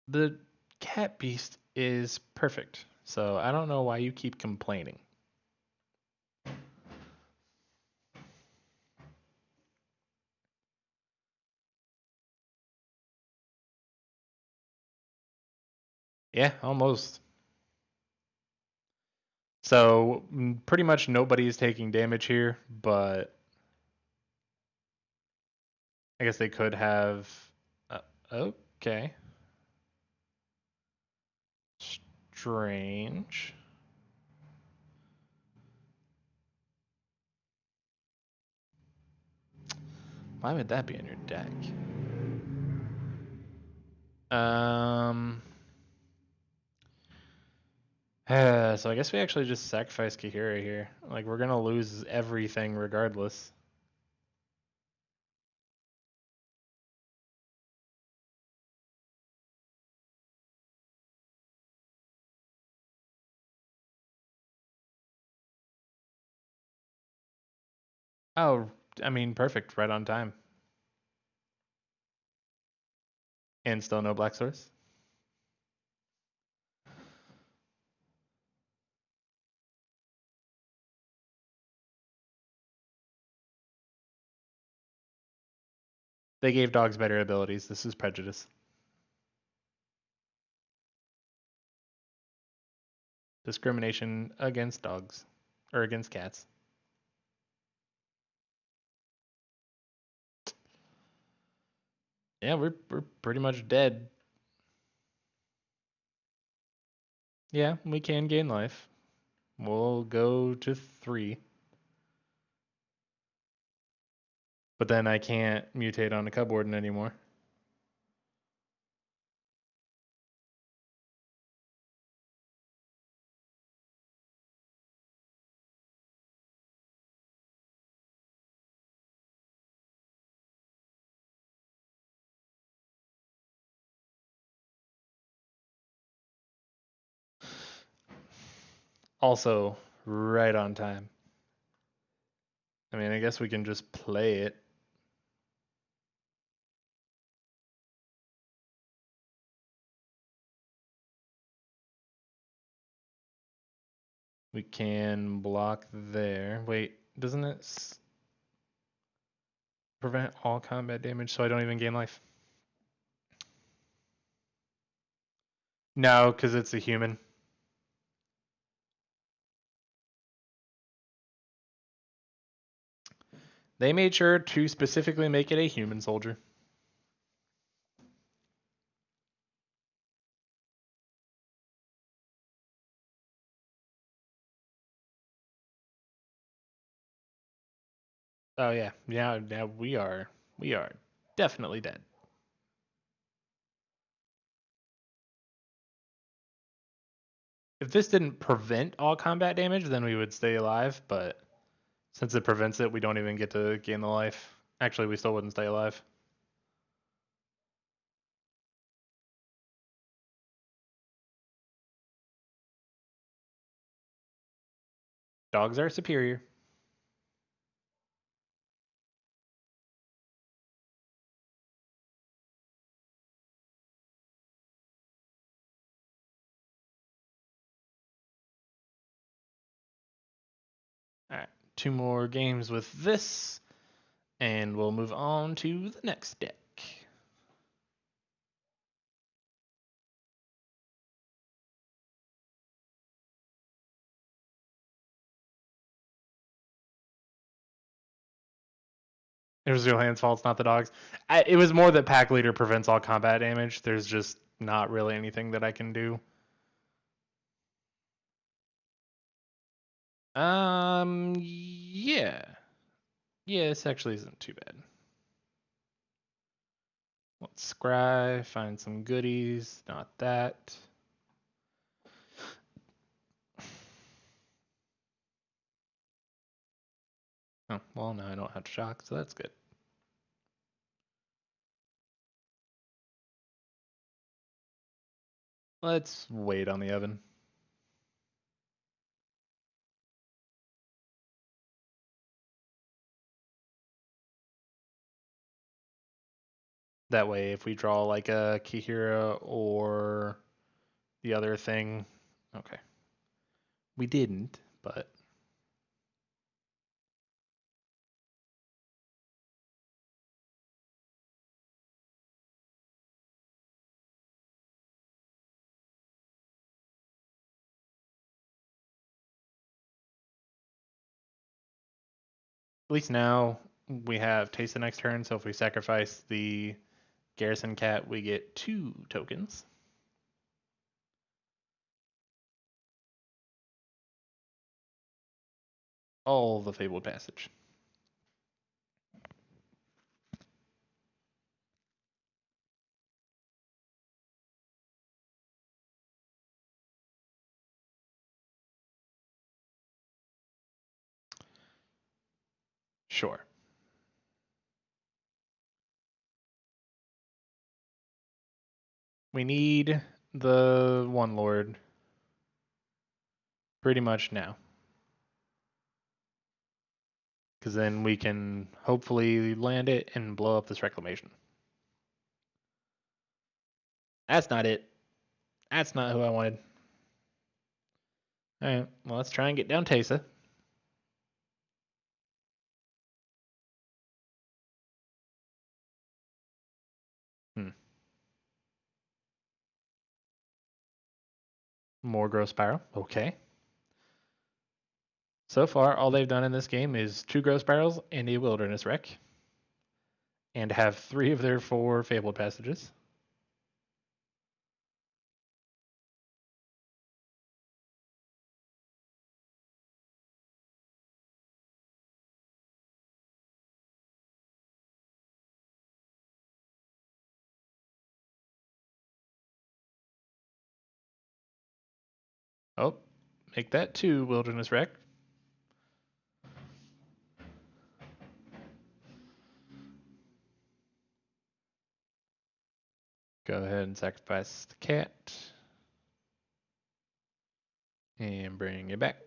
The cat beast is perfect. So, I don't know why you keep complaining. Yeah, almost. So pretty much nobody is taking damage here, but I guess they could have. Uh, okay. Strange. Why would that be in your deck? Um. So I guess we actually just sacrifice Kahira here. Like we're gonna lose everything regardless. Oh, I mean, perfect, right on time. And still no black source. They gave dogs better abilities. This is prejudice. Discrimination against dogs. Or against cats. Yeah, we're pretty much dead. Yeah, we can gain life. We'll go to 3. But then I can't mutate on a Cub Warden anymore. Also, right on time. I mean, I guess we can just play it. We can block there. Wait, doesn't it prevent all combat damage so I don't even gain life? No, because it's a human. They made sure to specifically make it a human soldier. Oh yeah, now we are definitely dead. If this didn't prevent all combat damage, then we would stay alive, but since it prevents it, we don't even get to gain the life. Actually, we still wouldn't stay alive. Dogs are superior. All right, 2 more games with this, and we'll move on to the next deck. It was Zohan's fault, it's not the dogs. It was more that Pack Leader prevents all combat damage. There's just not really anything that I can do. Yeah. Yeah, this actually isn't too bad. Let's scry, find some goodies. Not that. Oh, well, now I don't have to shock, so that's good. Let's wait on the oven. That way, if we draw like a Kihira or the other thing, okay. We didn't, but At least now we have Taste the next turn, so if we sacrifice the Garrison Cat, we get 2 tokens. All the Fabled Passage. Sure. We need the One Lord pretty much now. Because then we can hopefully land it and blow up this reclamation. That's not it. That's not who I wanted. Alright, well, let's try and get down Teysa. More Growth Spiral. Okay. So far, all they've done in this game is 2 Growth Spirals and a Wilderness Wreck. And have 3 of their 4 Fabled Passages. Oh, make that 2 Wilderness Wreck. Go ahead and sacrifice the cat. And bring it back.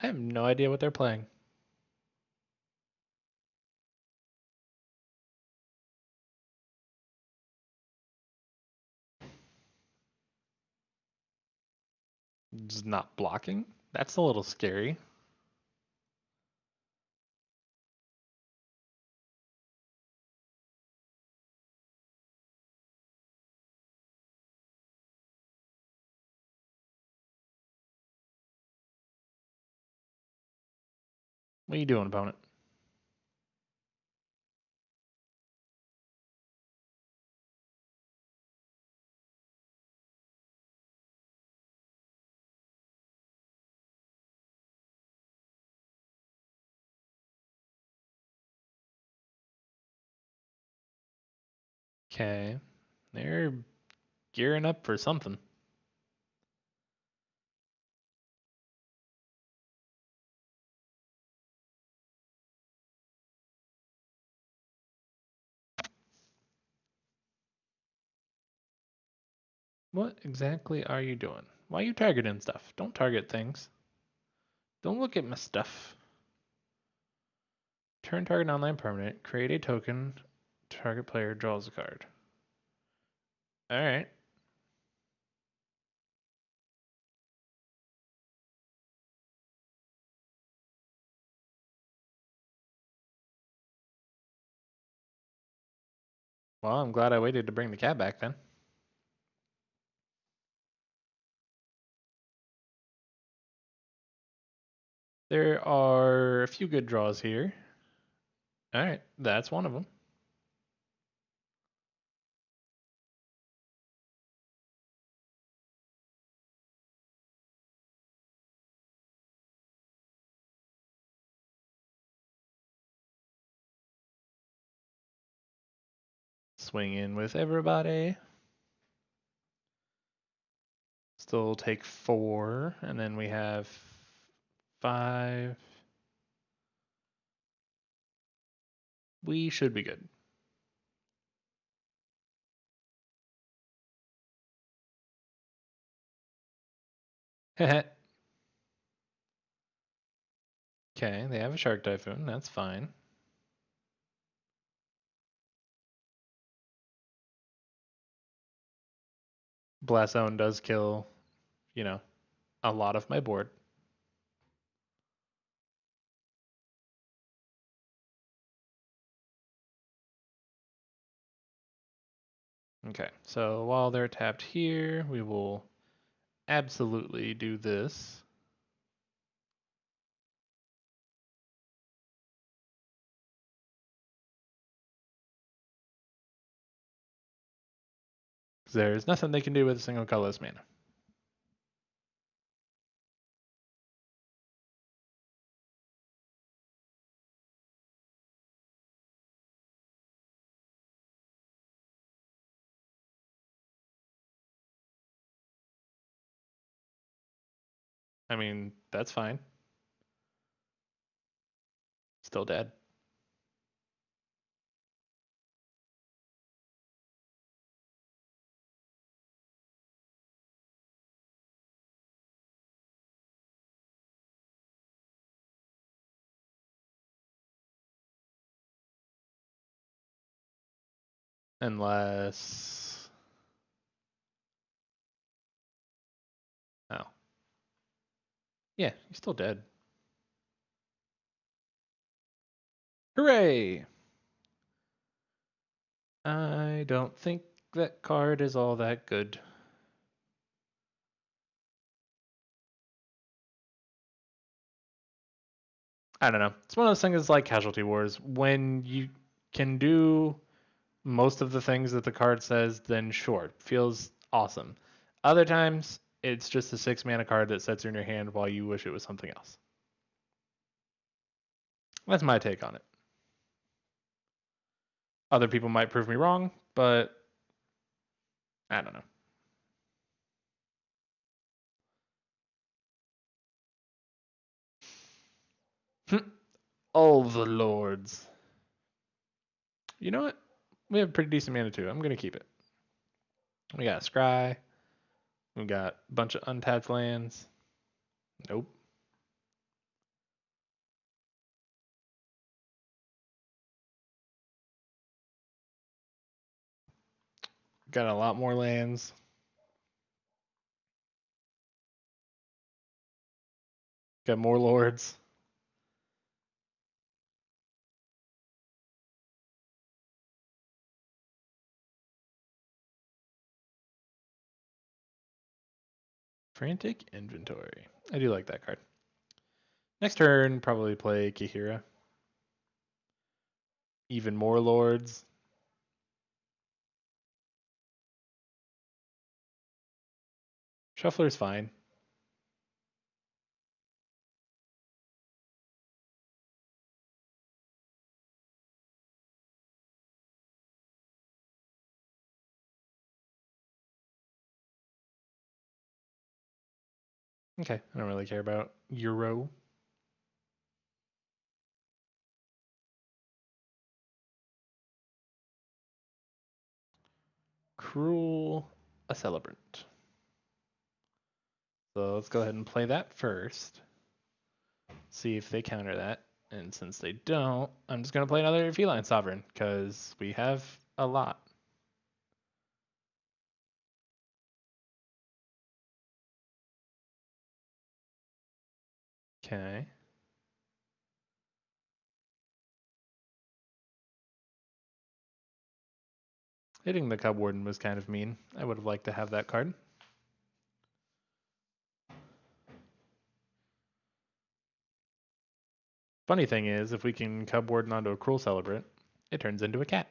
I have no idea what they're playing. Just not blocking? That's a little scary. What are you doing, opponent? Okay. They're gearing up for something. What exactly are you doing? Why are you targeting stuff? Don't target things. Don't look at my stuff. Turn target online permanent. Create a token. Target player draws a card. Alright. Well, I'm glad I waited to bring the cat back then. There are a few good draws here. Alright, that's one of them. Swing in with everybody. Still take 4, and then we have 5. We should be good. Okay, they have a Shark Typhoon. That's fine. Blast Zone does kill, you know, a lot of my board. Okay, so while they're tapped here, we will absolutely do this. There's nothing they can do with a single colorless mana. I mean, that's fine. Still dead. Unless... Oh. Yeah, he's still dead. Hooray! I don't think that card is all that good. I don't know. It's one of those things like Casualty Wars. When you can do most of the things that the card says, then sure, feels awesome. Other times, it's just a 6 mana card that sits in your hand while you wish it was something else. That's my take on it. Other people might prove me wrong, but I don't know. All the lords. You know what? We have pretty decent mana too. I'm going to keep it. We got Scry. We got a bunch of untapped lands. Nope. Got a lot more lands. Got more lords. Frantic Inventory. I do like that card. Next turn, probably play Kihira. Even more lords. Shuffler's fine. Okay, I don't really care about Euro. Cruel, a Celebrant. So let's go ahead and play that first. See if they counter that. And since they don't, I'm just going to play another Feline Sovereign because we have a lot. Okay. Hitting the Cub Warden was kind of mean. I would have liked to have that card. Funny thing is, if we can Cub Warden onto a Cruel Celebrant, it turns into a cat.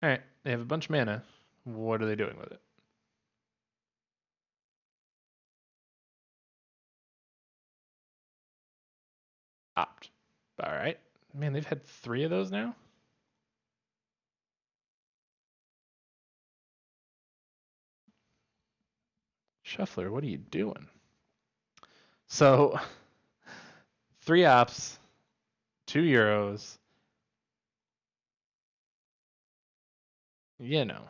Alright, they have a bunch of mana. What are they doing with it? Opt. Alright. Man, they've had 3 of those now? Shuffler, what are you doing? So, 3 ops, 2 euros. You know.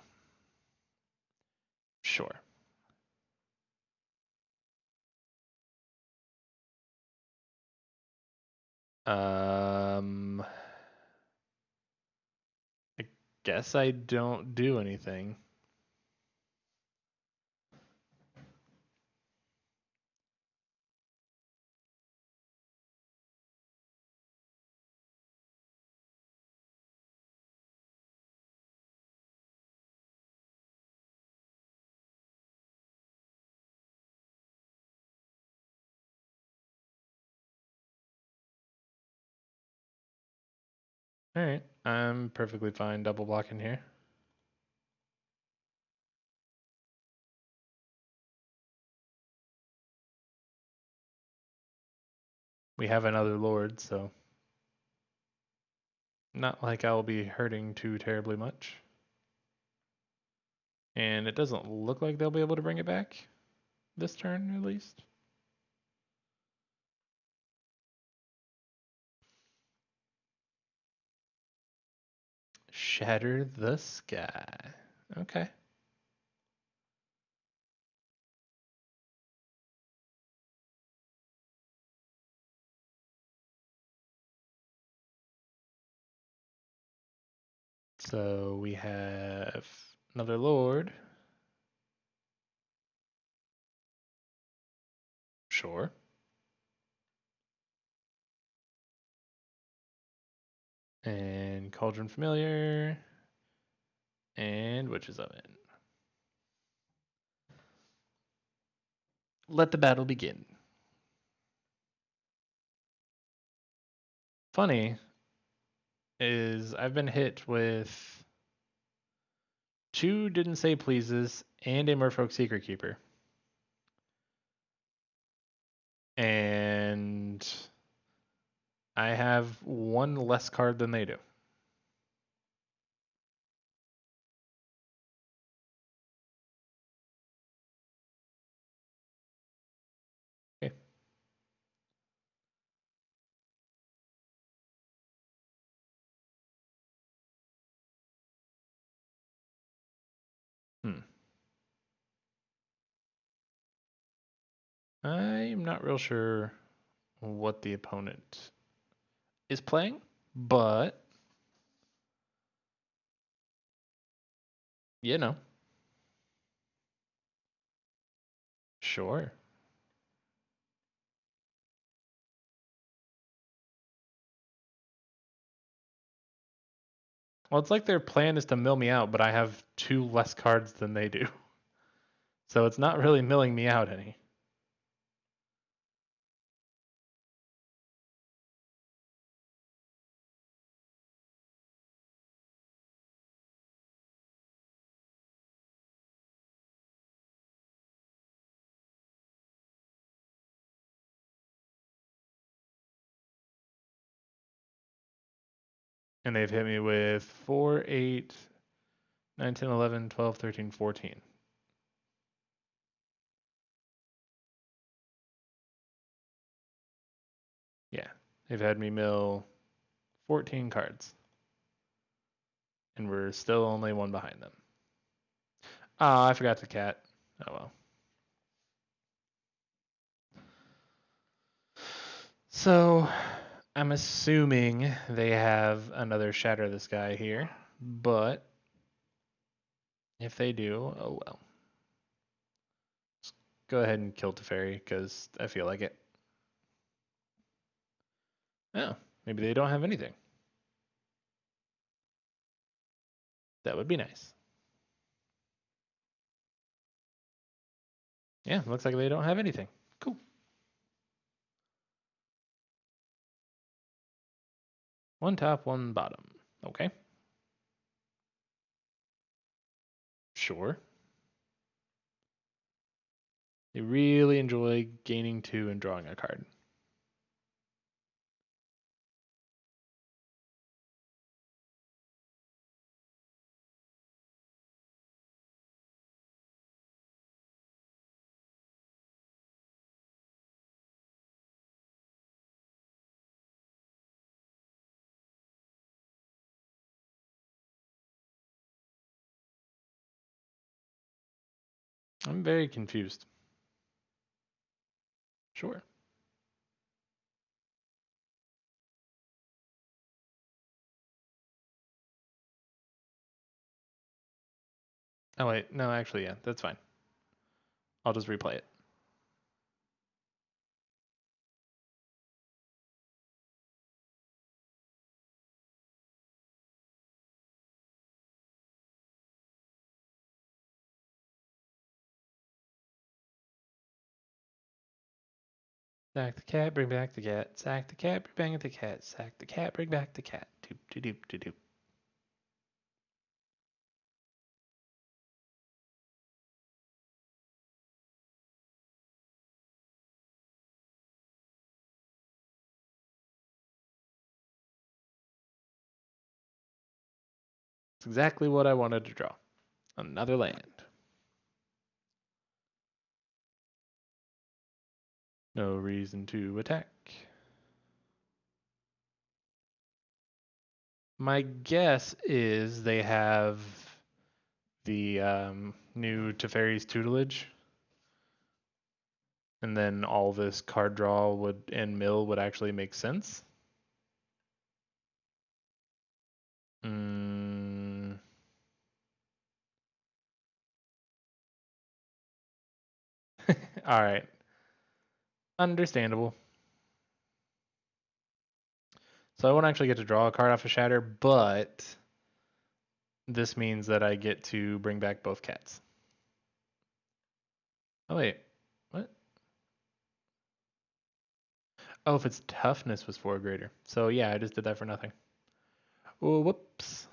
Sure. Um, guess I don't do anything. All right, I'm perfectly fine double blocking here. We have another lord, so not like I'll be hurting too terribly much. And it doesn't look like they'll be able to bring it back this turn, at least. Shatter the sky. Okay. So we have another lord. Sure. And Cauldron Familiar. And Witch's Oven. Let the battle begin. Funny is I've been hit with 2 Didn't Say Pleases and a Merfolk Secret Keeper. And I have 1 less card than they do. Okay. I'm not real sure what the opponent is playing, but you know, sure. Well, it's like their plan is to mill me out, but I have 2 less cards than they do. So it's not really milling me out any. And they've hit me with 4, 8, 9, 10, 11, 12, 13, 14. Yeah, they've had me mill 14 cards. And we're still only 1 behind them. Ah, I forgot the cat. Oh well. So I'm assuming they have another Shatter the Sky here, but if they do, oh well. Let's go ahead and kill Teferi because I feel like it. Oh, maybe they don't have anything. That would be nice. Yeah, looks like they don't have anything. Cool. 1 top, 1 bottom. Okay. Sure. They really enjoy gaining 2 and drawing a card. I'm very confused. Sure. Oh wait, no, actually, yeah, that's fine. I'll just replay it. Sack the cat, bring back the cat. Sack the cat, bring back the cat. Sack the cat, bring back the cat. Doop doop doop doop doop. It's exactly what I wanted to draw. Another land. No reason to attack. My guess is they have the new Teferi's tutelage, and then all this card draw would and mill would actually make sense. Mm. All right, understandable. So I won't actually get to draw a card off of Shatter, but this means that I get to bring back both cats. Oh wait, what? Oh, if its toughness was 4 greater. So yeah, I just did that for nothing. Oh, whoops.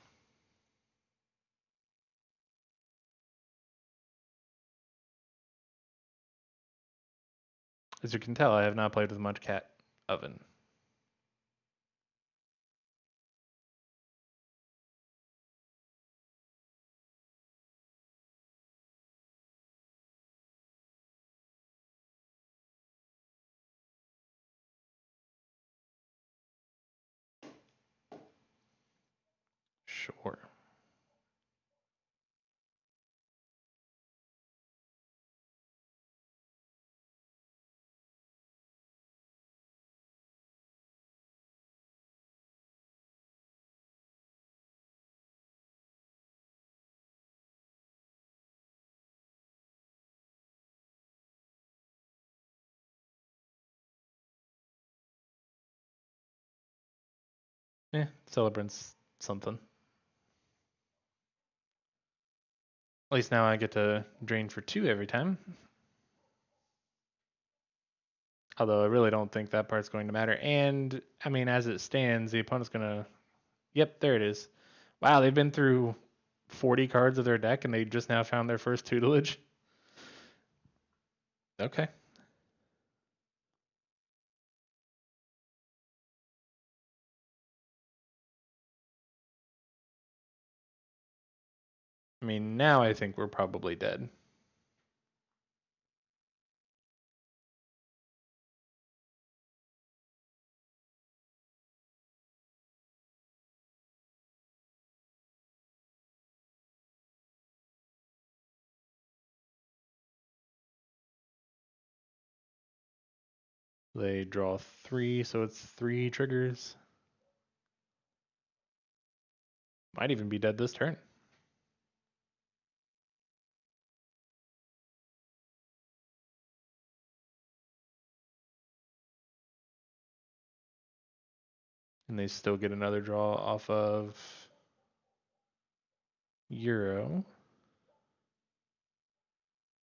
As you can tell, I have not played with much cat oven. Sure. Celebrant's something. At least now I get to drain for 2 every time. Although I really don't think that part's going to matter. And, I mean, as it stands, the opponent's going to... Yep, there it is. Wow, they've been through 40 cards of their deck and they just now found their first tutelage. Okay. I mean, now I think we're probably dead. They draw 3, so it's 3 triggers. Might even be dead this turn. And they still get another draw off of Euro.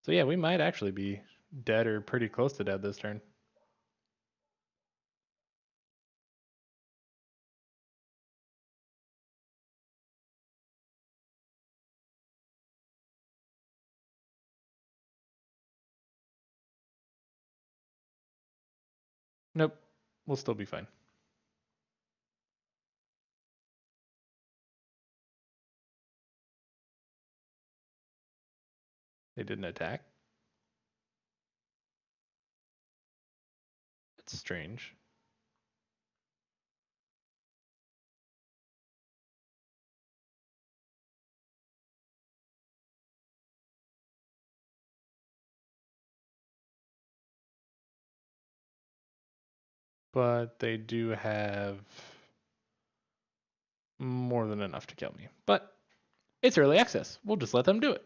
So yeah, we might actually be dead or pretty close to dead this turn. Nope, we'll still be fine. They didn't attack. That's strange. But they do have more than enough to kill me. But it's early access. We'll just let them do it.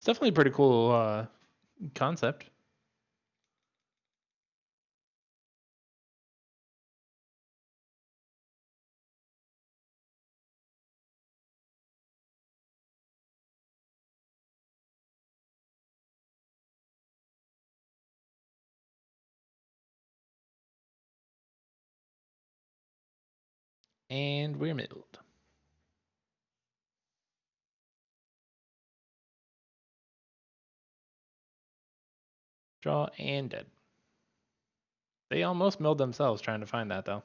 It's definitely a pretty cool concept. And we're milled. Draw and dead. They almost milled themselves trying to find that, though.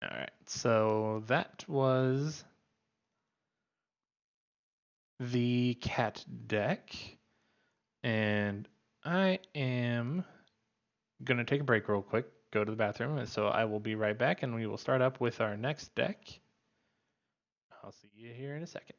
All right, so that was the cat deck. And I am going to take a break real quick, go to the bathroom. And so I will be right back, and we will start up with our next deck. I'll see you here in a second.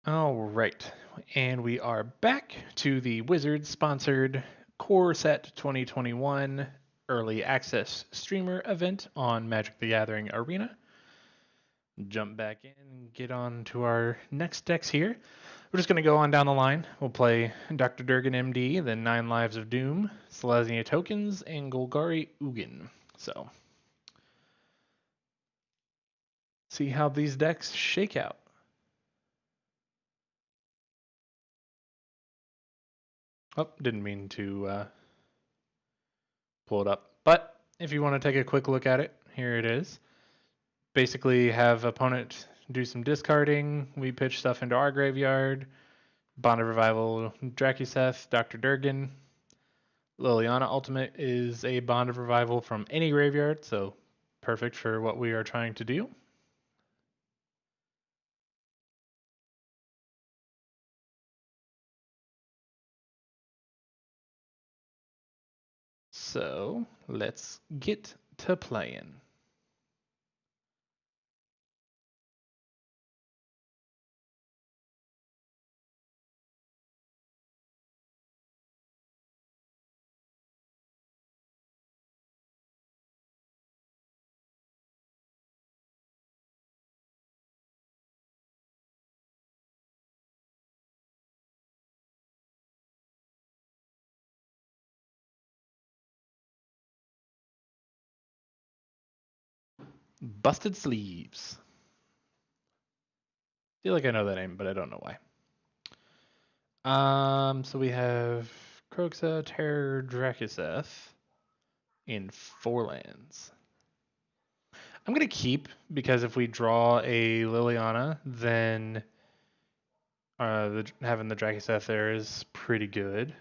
All right, and we are back to the Wizards sponsored Core Set 2021 Early Access Streamer event on Magic the Gathering Arena. Jump back in and get on to our next decks here. We're just going to go on down the line. We'll play Dr. Durgan MD, then 9 Lives of Doom, Selesnya Tokens, and Golgari Ugin. So, see how these decks shake out. Oh, didn't mean to pull it up. But if you want to take a quick look at it, here it is. Basically, have opponent do some discarding. We pitch stuff into our graveyard. Bond of Revival, Drakuseth, Dr. Durgan. Liliana Ultimate is a Bond of Revival from any graveyard, so perfect for what we are trying to do. So let's get to playing. Busted Sleeves. Feel like I know that name, but I don't know why. So we have Kroxa, Terror, Drakuseth in 4 lands. I'm gonna keep because if we draw a Liliana, then having the Drakuseth there is pretty good.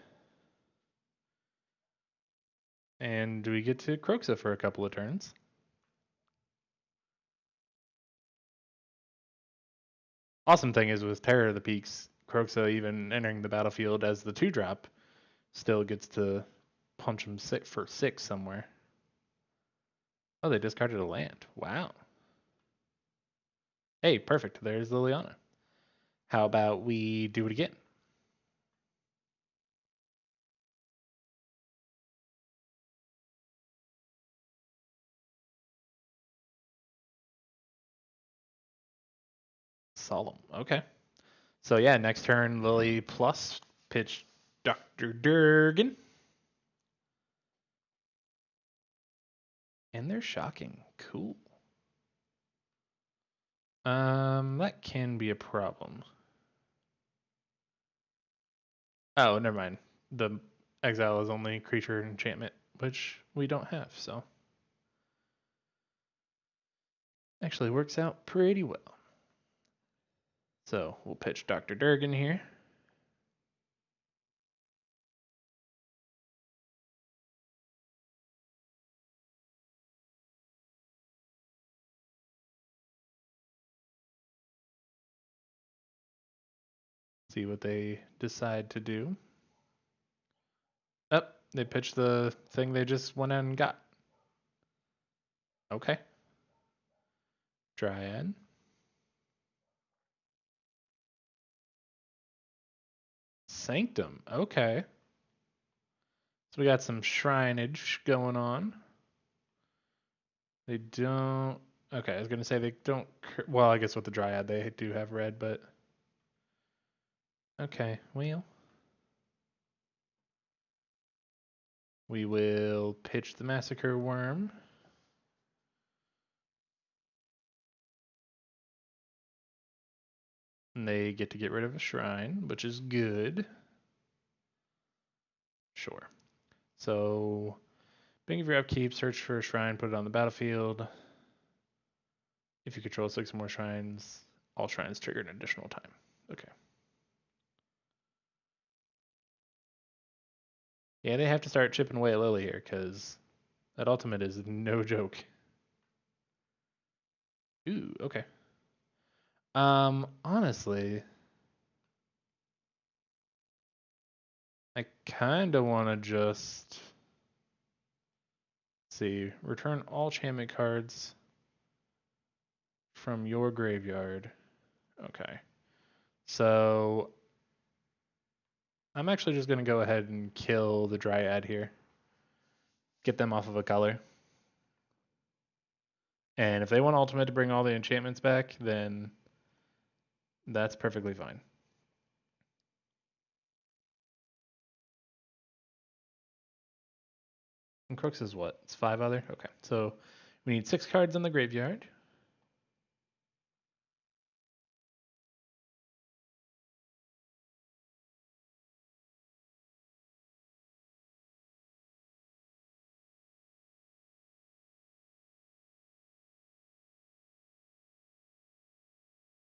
And we get to Kroxa for a couple of turns. Awesome thing is with Terror of the Peaks, Kroxa even entering the battlefield as the 2-drop still gets to punch him for 6 somewhere. Oh, they discarded a land. Wow. Hey, perfect. There's Liliana. How about we do it again? Solemn. Okay. So yeah, next turn, Lily plus pitch Dr. Durgan. And they're shocking. Cool. That can be a problem. Oh, never mind. The exile is only creature enchantment, which we don't have, so actually works out pretty well. So we'll pitch Dr. Durgan here. See what they decide to do. Oh, they pitched the thing they just went out and got. Okay. Dryad. Sanctum. Okay. So we got some shrineage going on. They don't. Okay, I was going to say they don't. Well, I guess with the Dryad they do have red, but. Okay, well. We will pitch the Massacre Worm. And they get to get rid of a shrine, which is good. Sure. So, beginning of your upkeep, search for a shrine, put it on the battlefield. If you control 6 more shrines, all shrines trigger an additional time. Okay. Yeah, they have to start chipping away at Lily here, because that ultimate is no joke. Ooh, okay. Honestly, I kind of want to just see, return all enchantment cards from your graveyard. Okay. So I'm actually just going to go ahead and kill the Dryad here. Get them off of a color. And if they want ultimate to bring all the enchantments back, then that's perfectly fine. And Crooks is what? It's 5 other? Okay. So we need 6 cards in the graveyard.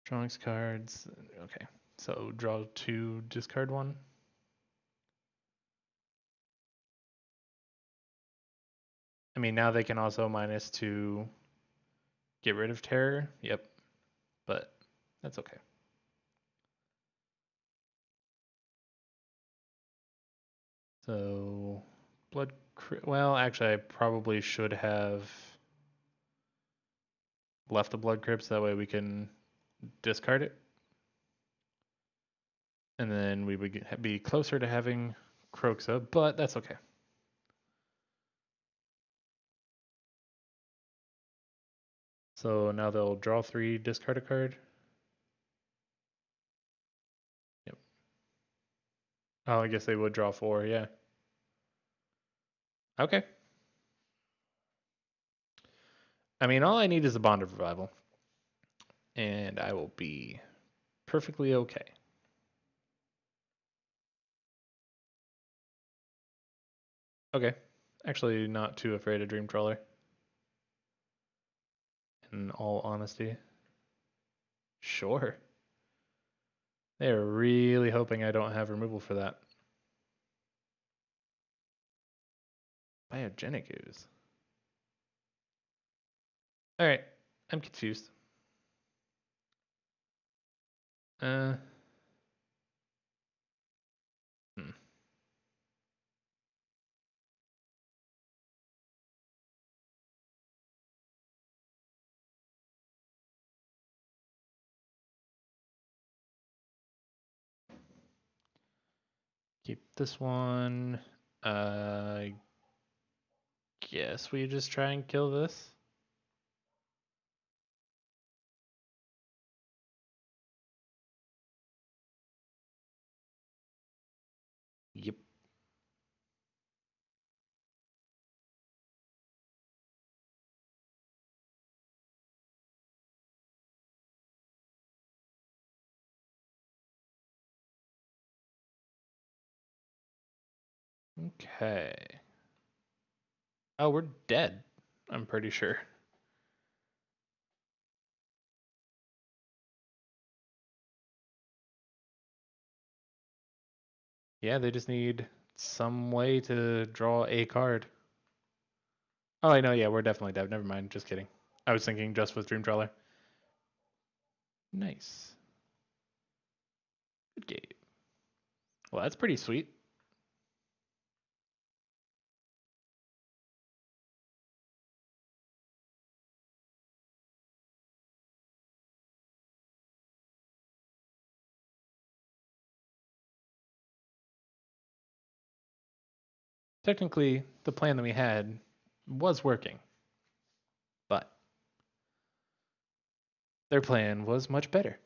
Drawings cards. Okay. So draw 2, discard 1. I mean, now they can also -2 get rid of terror. Yep. But that's okay. So blood well, actually I probably should have left the blood crypt so that way we can discard it. And then we would be closer to having Kroxa, but that's okay. So now they'll draw 3, discard a card. Yep. Oh, I guess they would draw 4, yeah. Okay. I mean, all I need is a Bond of Revival. And I will be perfectly okay. Okay. Actually, not too afraid of Dream Trawler. In all honesty. Sure. They're really hoping I don't have removal for that. Biogenic ooze. Alright, I'm confused. Uh. Hmm. Keep this one. I guess we just try and kill this. Yep. Okay. Oh, we're dead. I'm pretty sure. Yeah, they just need some way to draw a card. Oh, I know. Yeah, we're definitely dead. Never mind. Just kidding. I was thinking just with Dream Trawler. Nice. Good game. Well, that's pretty sweet. Technically, the plan that we had was working, but their plan was much better.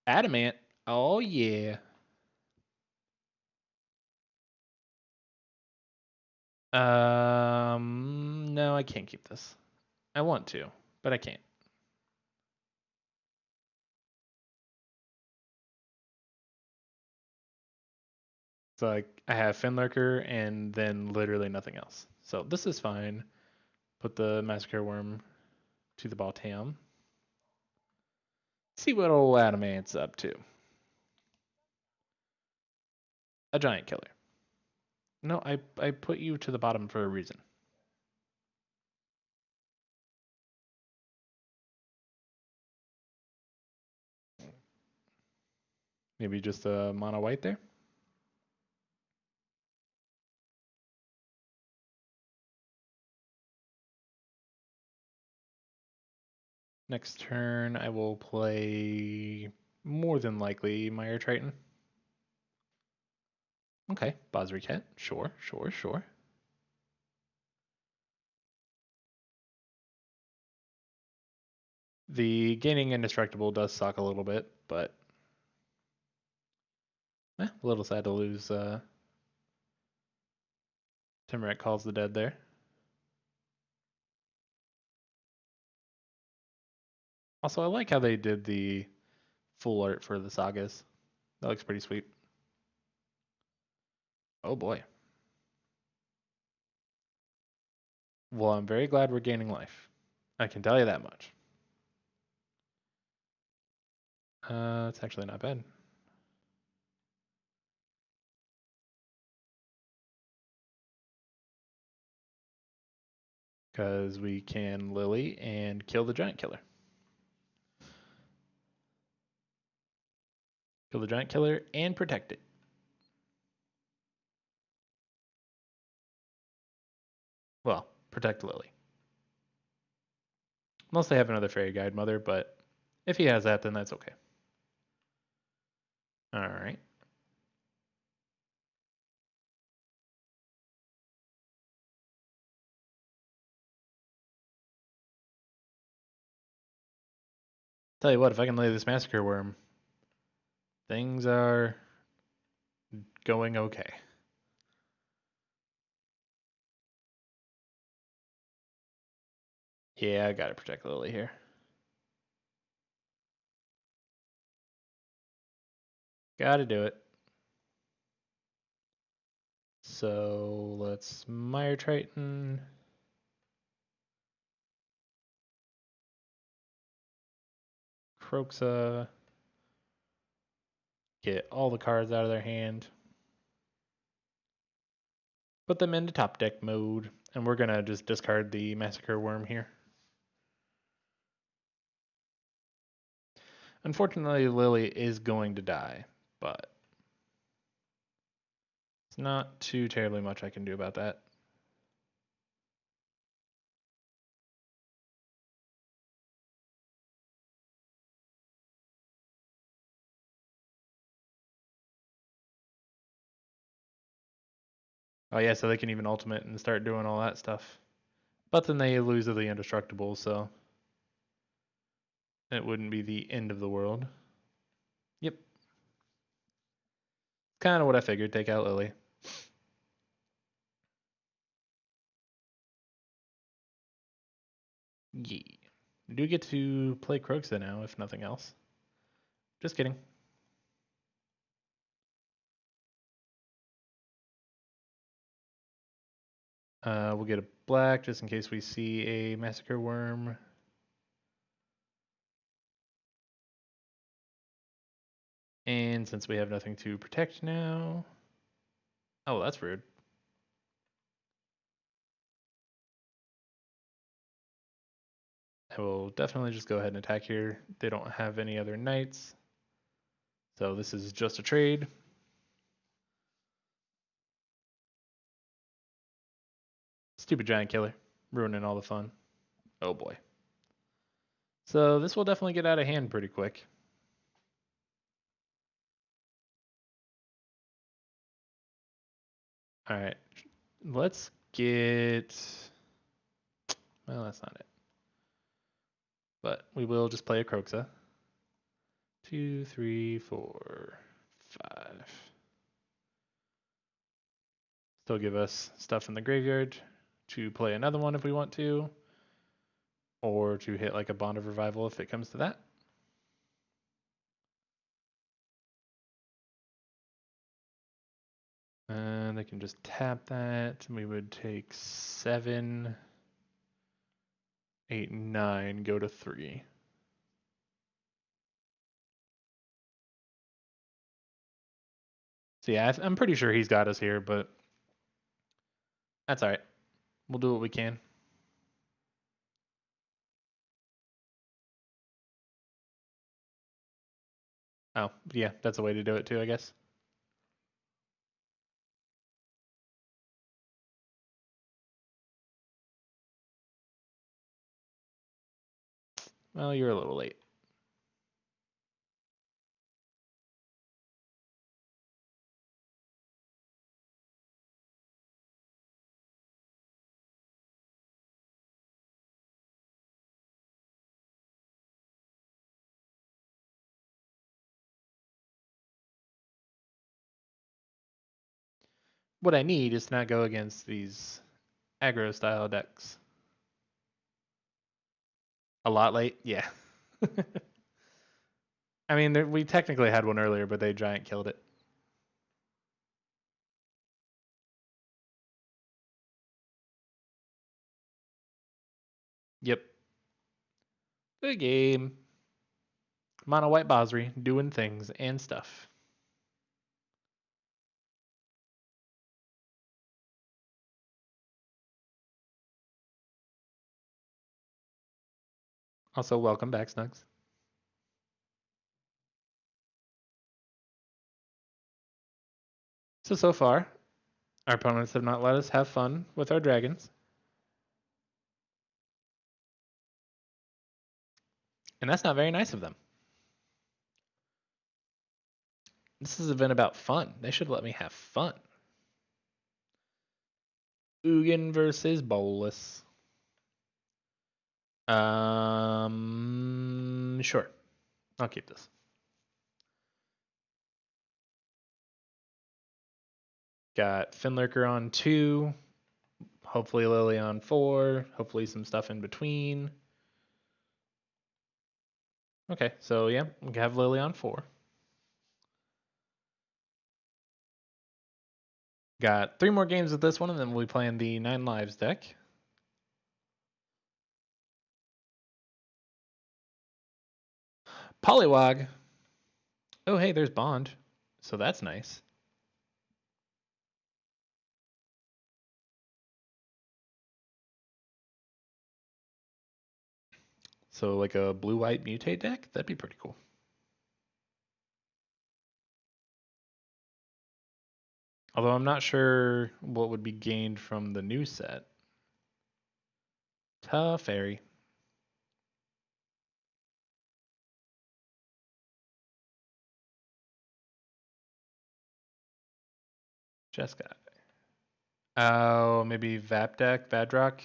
Adamant. Oh, yeah. No, I can't keep this. I want to, but I can't. So I have Finlurker and then literally nothing else. So this is fine. Put the Massacre Worm to the bottom. See what old Adamant's up to. A giant killer. No, I put you to the bottom for a reason. Maybe just a mono white there. Next turn, I will play more than likely Mire Triton. Okay, Bosricat. Sure, sure, sure. The gaining indestructible does suck a little bit, but a little sad to lose Timuret calls the dead there. Also, I like how they did the full art for the sagas. That looks pretty sweet. Oh boy. Well, I'm very glad we're gaining life. I can tell you that much. It's actually not bad. Because we can Lily and kill the giant killer. Kill the giant killer and protect it. Well, protect Lily. Unless they have another fairy guide mother, but if he has that, then that's okay. Alright. Tell you what, if I can lay this massacre worm, things are going okay. Yeah, I gotta protect Lily here. Gotta do it. So let's Mire Triton. Kroxa. Get all the cards out of their hand. Put them into top deck mode. And we're gonna just discard the Massacre Worm here. Unfortunately, Lily is going to die, but it's not too terribly much I can do about that. Oh yeah, so they can even ultimate and start doing all that stuff. But then they lose to the indestructible, so it wouldn't be the end of the world. Yep. Kind of what I figured. Take out Lily. Yeah. You do get to play Kroxa now, if nothing else. Just kidding. We'll get a black just in case we see a Massacre Worm. And since we have nothing to protect now... Oh, that's rude. I will definitely just go ahead and attack here. They don't have any other knights. So this is just a trade. Stupid giant killer. Ruining all the fun. Oh boy. So this will definitely get out of hand pretty quick. Alright. Let's get... Well, that's not it. But we will just play a Kroxa. 2, 3, 4, 5. Still give us stuff in the graveyard to play another one if we want to. Or to hit like a Bond of Revival if it comes to that. And they can just tap that. We would take 7, 8, 9, go to 3. So yeah, I'm pretty sure he's got us here, but that's all right. We'll do what we can. Oh, yeah, that's a way to do it too, I guess. Well, you're a little late. what I need is to not go against these aggro style decks. A lot late? Yeah. I mean, we technically had one earlier, but they giant killed it. Yep. The game. Mono White Basri doing things and stuff. Also, welcome back, Snugs. So far, our opponents have not let us have fun with our dragons. And that's not very nice of them. This is an event about fun. They should let me have fun. Ugin versus Bolus. Sure. I'll keep this. Got Finlurker on 2. Hopefully Lily on 4. Hopefully some stuff in between. Okay, so yeah, we have Lily on 4. Got 3 more games with this one, and then we'll be playing the 9 Lives deck. Poliwag. Oh, hey, there's Bond. So that's nice. So like a blue-white mutate deck? That'd be pretty cool. Although I'm not sure what would be gained from the new set. Teferi. Just got it. Oh, maybe Vapdeck, Vadrock.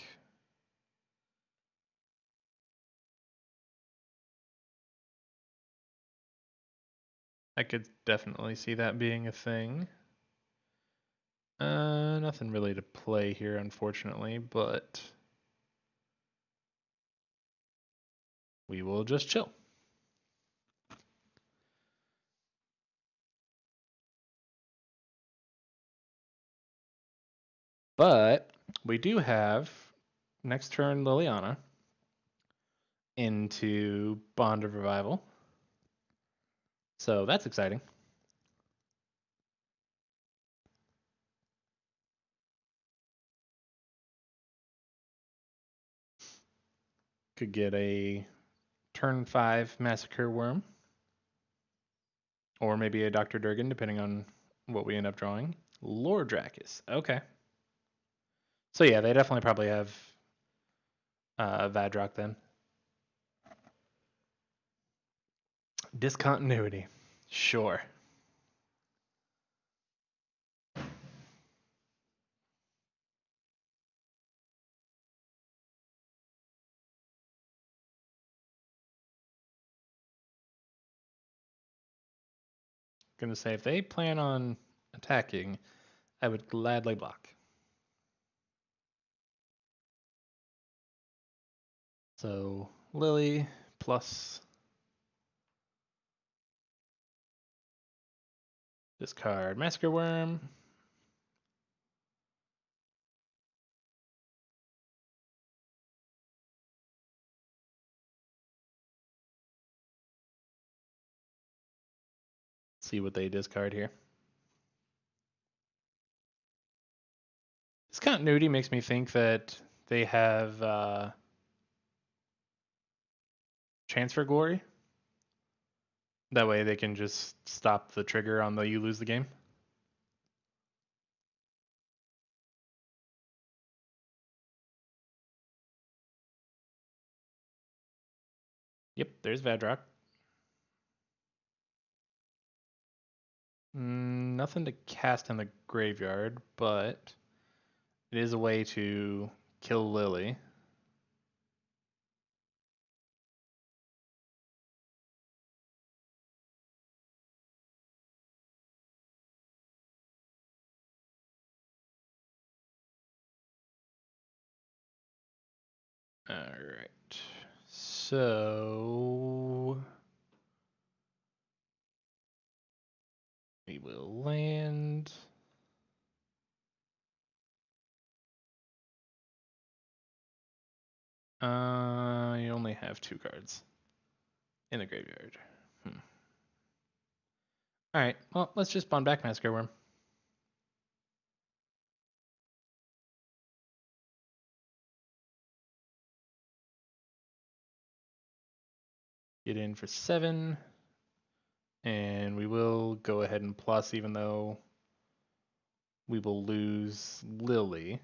I could definitely see that being a thing. Nothing really to play here, unfortunately, but we will just chill. But we do have next turn Liliana into Bond of Revival. So that's exciting. Could get a turn 5 Massacre Worm. Or maybe a Dr. Durgan, depending on what we end up drawing. Lord Dracus. Okay. So yeah, they definitely probably have Vadrock then. Discontinuity. Sure. Gonna say if they plan on attacking, I would gladly block. So Lily plus discard Massacre Worm. See what they discard here. This continuity makes me think that they have Transfer Glory. That way they can just stop the trigger on the you lose the game. Yep, there's Vadrock. Nothing to cast in the graveyard, but it is a way to kill Lily. All right. So we will land. You only have 2 cards in the graveyard. All right. Well, let's just bond back Massacre Worm. Get in for 7. And we will go ahead and plus, even though we will lose Lily.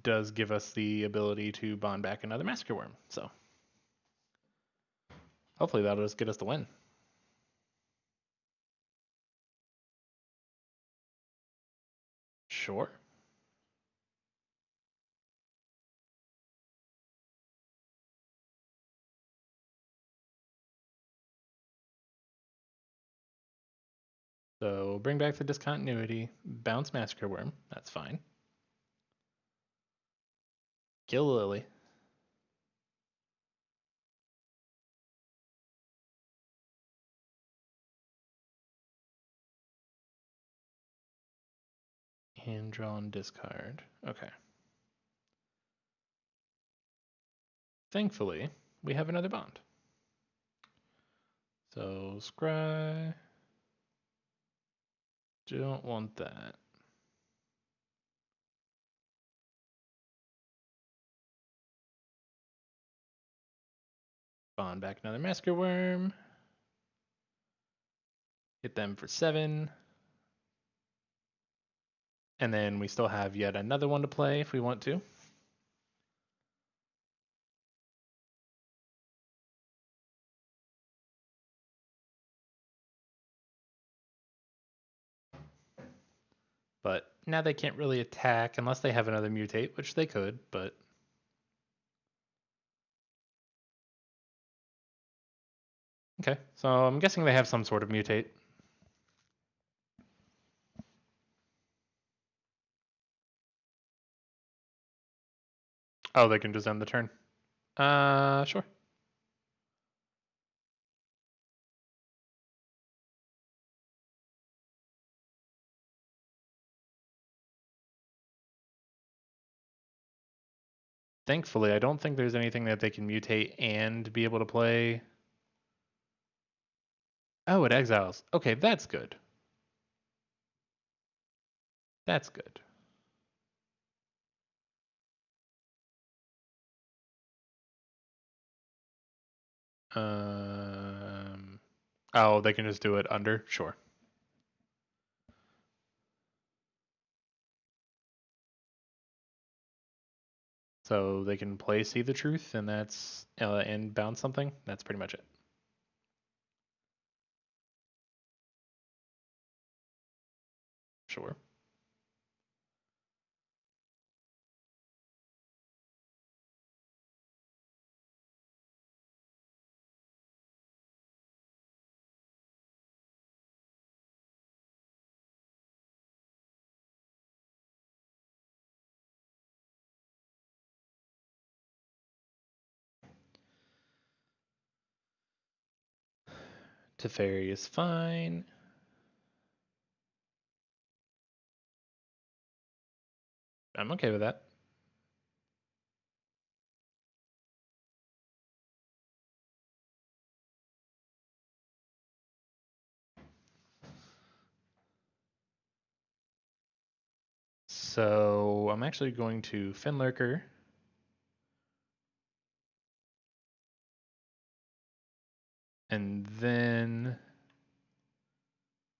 Does give us the ability to bond back another Massacre Worm. So hopefully that'll just get us the win. Sure. So bring back the discontinuity, bounce Massacre Worm. That's fine. Kill Lily. And draw and discard. Okay. Thankfully, we have another bond. So scry. Don't want that. Bond back another Massacre Worm. Hit them for 7. And then we still have yet another one to play if we want to. But now they can't really attack unless they have another mutate, which they could, but okay. So I'm guessing they have some sort of mutate. Oh, they can just end the turn. Sure. Thankfully, I don't think there's anything that they can mutate and be able to play. Oh, it exiles. Okay, that's good. That's good. Oh, they can just do it under? Sure. So they can play See the Truth, and that's and bounce something. That's pretty much it. Sure. Teferi is fine. I'm okay with that. So I'm actually going to Finlurker. And then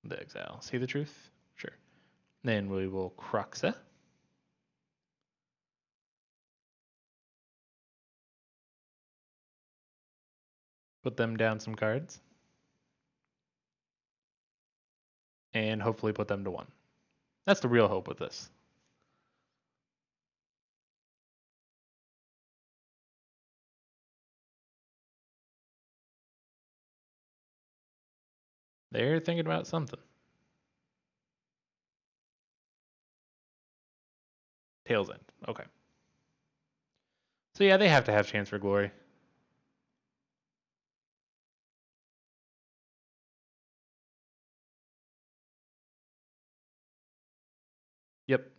the exile. See the truth? Sure. Then we will Croxa. Put them down some cards. And hopefully put them to 1. That's the real hope with this. They're thinking about something. Tails End. Okay. So yeah, they have to have Chance for Glory. Yep.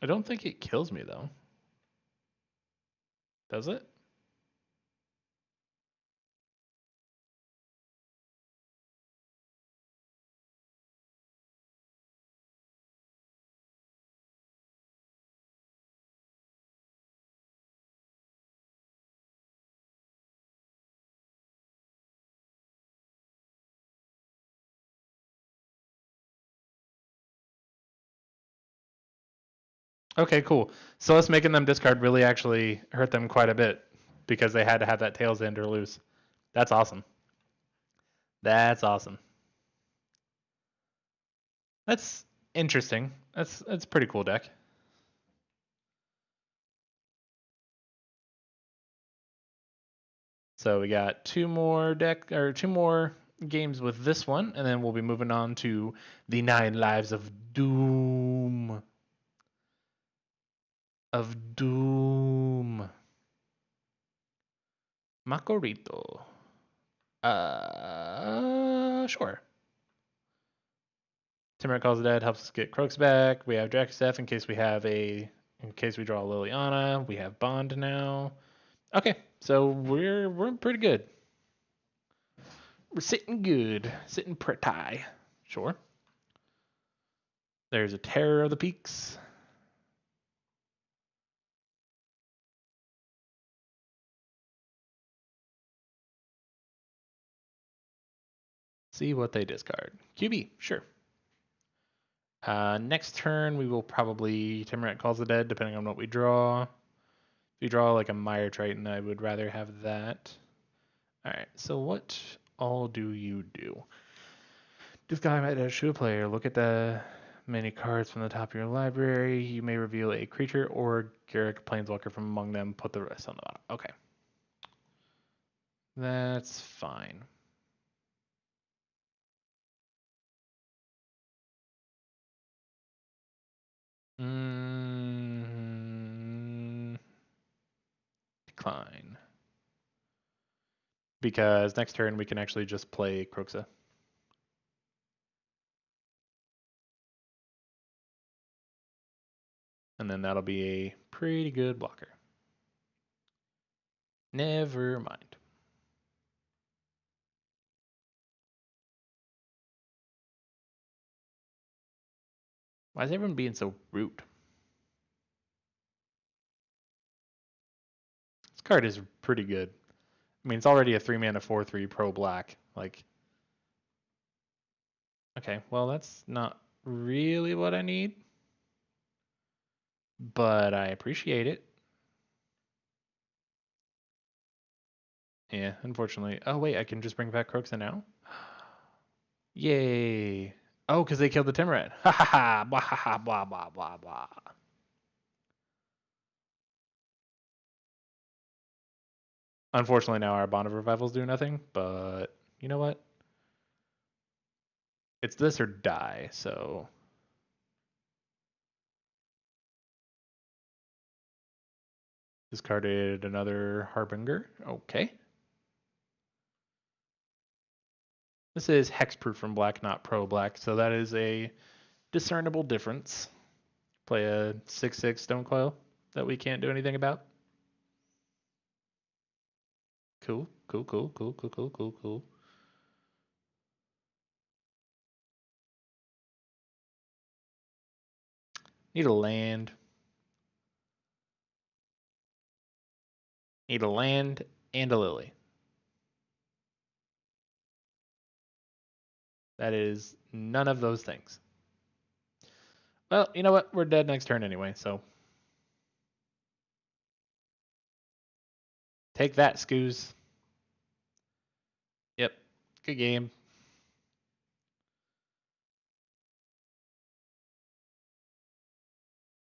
I don't think it kills me though. Does it? Okay, cool. So us making them discard really actually hurt them quite a bit because they had to have that Tails End or lose. That's awesome. That's awesome. That's interesting. That's a pretty cool deck. So we got two more games with this one, and then we'll be moving on to the 9 Lives of Doom. Of Doom. Makorito. Sure. Timur Calls the Dead helps us get Crooks back. We have Drakuseth in case we draw Liliana. We have Bond now. Okay, so we're pretty good. We're sitting good. Sitting pretty. Sure. There's a Terror of the Peaks. See what they discard. QB, sure. Next turn, we will probably Timuret Calls the Dead, depending on what we draw. If you draw like a Mire Triton, I would rather have that. Alright, so what all do you do? This guy might shoot a player. Look at the many cards from the top of your library. You may reveal a creature or Garruk Planeswalker from among them. Put the rest on the bottom. Okay. That's fine. Decline. Because next turn we can actually just play Kroxa. And then that'll be a pretty good blocker. Never mind. Why is everyone being so rude? This card is pretty good. I mean, it's already a 3-mana 4/3 pro black. Like, okay, well, that's not really what I need, but I appreciate it. Yeah, unfortunately. Oh, wait, I can just bring back Kroxa now? Yay. Oh, because they killed the Timuret. Ha ha ha. Blah ha ha. Blah blah blah blah. Unfortunately, now our Bond of Revivals do nothing, but you know what? It's this or die, so. Discarded another Harbinger. Okay. This is hexproof from black, not pro black, so that is a discernible difference. Play a 6/6 Stonecoil that we can't do anything about. Cool, cool, cool, cool, cool, cool, cool, cool. Need a land. Need a land and a lily. That is none of those things. Well, you know what? We're dead next turn anyway, so. Take that, Scoos. Yep. Good game.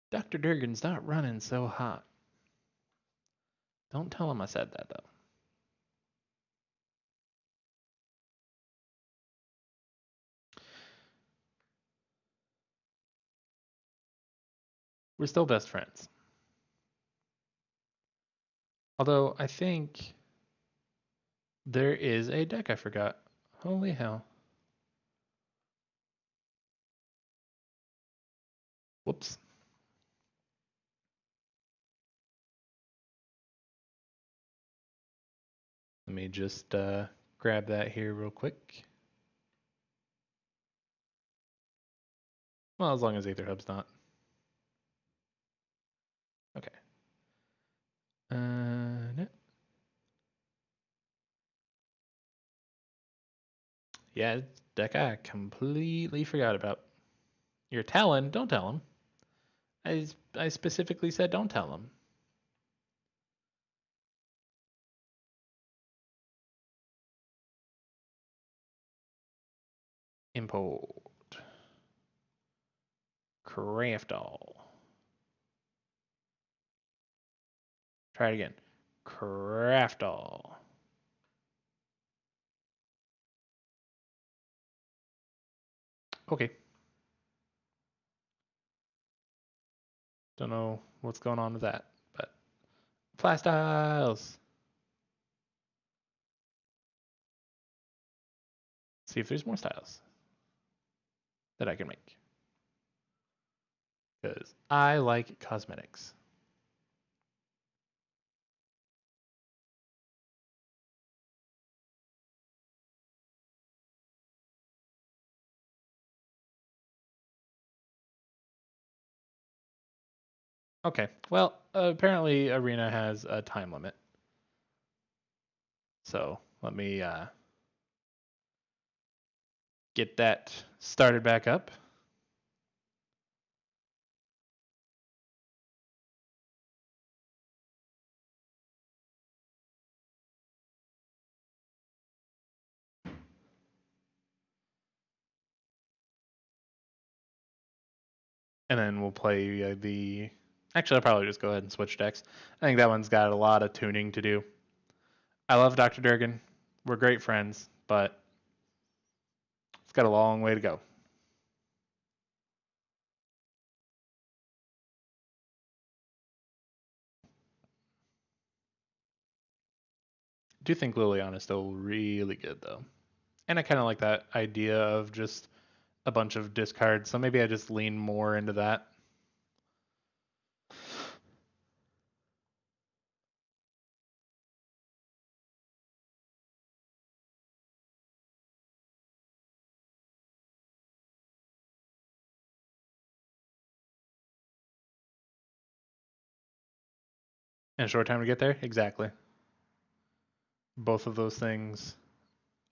Dr. Durgan's not running so hot. Don't tell him I said that, though. We're still best friends. Although I think there is a deck I forgot. Holy hell. Whoops. Let me just grab that here real quick. Well, as long as Aether Hub's not. Okay. No. Yeah, it's deck I completely forgot about. Your Talon, don't tell him. I specifically said don't tell him. Import. Craft all. Try it again. Craft all. Okay. Don't know what's going on with that, but Flastyles. See if there's more styles that I can make. Because I like cosmetics. Okay, well, apparently Arena has a time limit. So let me get that started back up. And then we'll play the... Actually, I'll probably just go ahead and switch decks. I think that one's got a lot of tuning to do. I love Dr. Durgan. We're great friends, but it's got a long way to go. I do think Liliana is still really good, though. And I kind of like that idea of just a bunch of discards, so maybe I just lean more into that. And a short time to get there? Exactly. Both of those things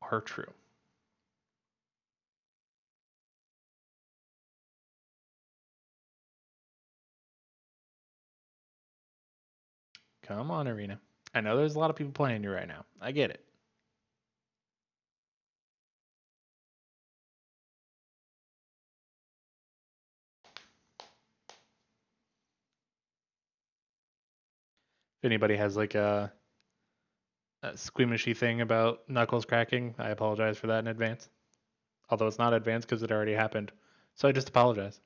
are true. Come on, Arena. I know there's a lot of people playing you right now. I get it. If anybody has like a squeamishy thing about knuckles cracking, I apologize for that in advance. Although it's not advanced because it already happened. So I just apologize.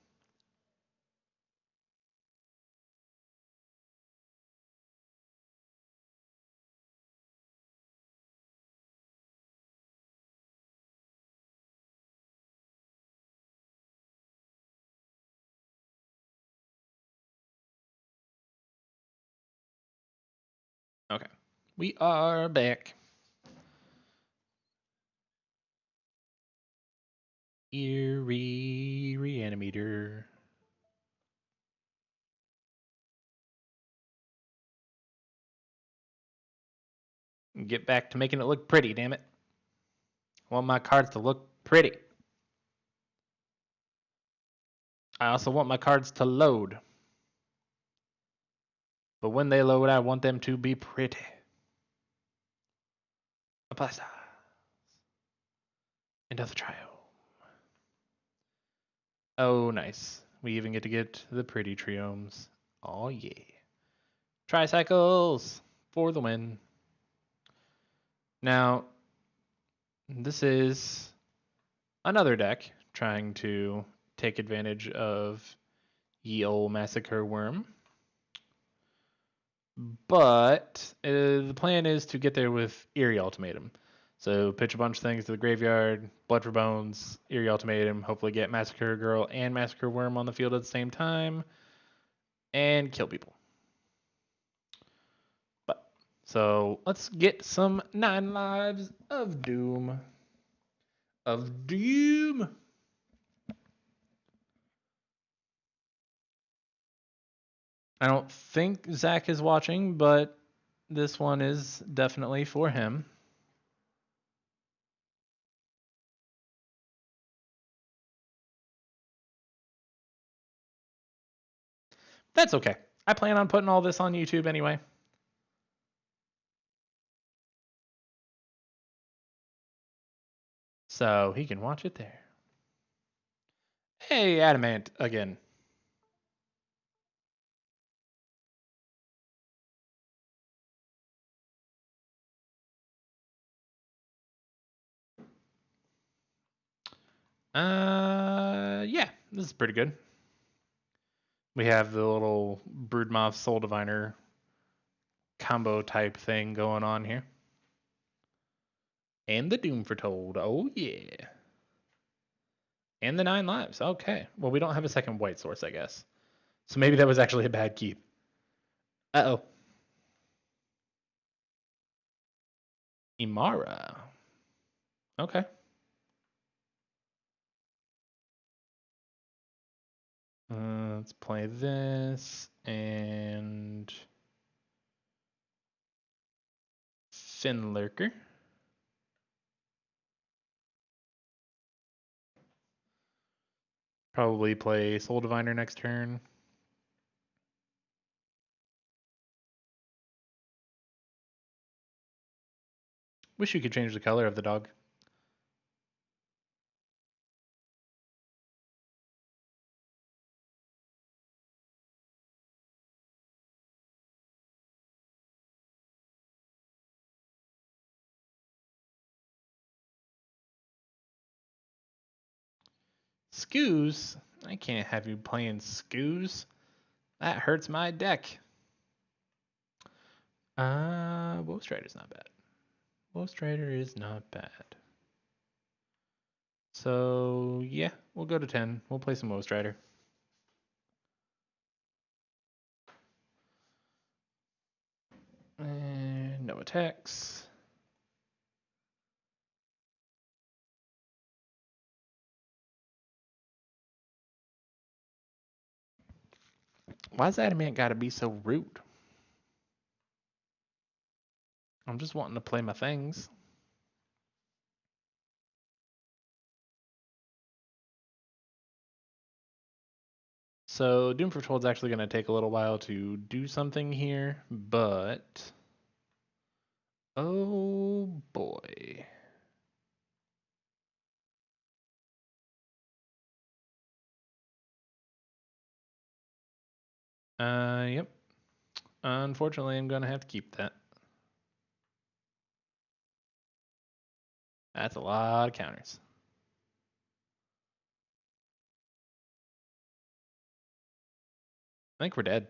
Okay. We are back. Eerie Reanimator. Get back to making it look pretty, damn it. I want my cards to look pretty. I also want my cards to load. But when they load, I want them to be pretty. Apply styles. Into the trio. Oh, nice. We even get to get the pretty triomes. Oh, yeah. Tricycles for the win. Now, this is another deck trying to take advantage of Ye old massacre worm. But the plan is to get there with Eerie Ultimatum. So pitch a bunch of things to the graveyard, Blood for Bones, Eerie Ultimatum, hopefully get Massacre Girl and Massacre Worm on the field at the same time, and kill people. But so let's get some 9 Lives of Doom. Of Doom. I don't think Zach is watching, but this one is definitely for him. That's okay. I plan on putting all this on YouTube anyway. So he can watch it there. Hey, Adamant again. Yeah, this is pretty good. We have the little Broodmoth Soul Diviner combo type thing going on here. And the Doom Foretold. Oh, yeah. And the 9 lives. Okay. Well, we don't have a second white source, I guess. So maybe that was actually a bad keep. Uh-oh. Imara. Okay. Let's play this and Finlurker. Probably play Soul Diviner next turn. Wish you could change the color of the dog. Scoos? I can't have you playing Scoos. That hurts my deck. Woe Strider's not bad. Woe Strider is not bad. So, yeah, we'll go to 10. We'll play some Woe Strider. And no attacks. Why's Adamant gotta be so rude? I'm just wanting to play my things. So Doom Foretold's actually going to take a little while to do something here, but oh boy. Yep. Unfortunately, I'm going to have to keep that. That's a lot of counters. I think we're dead.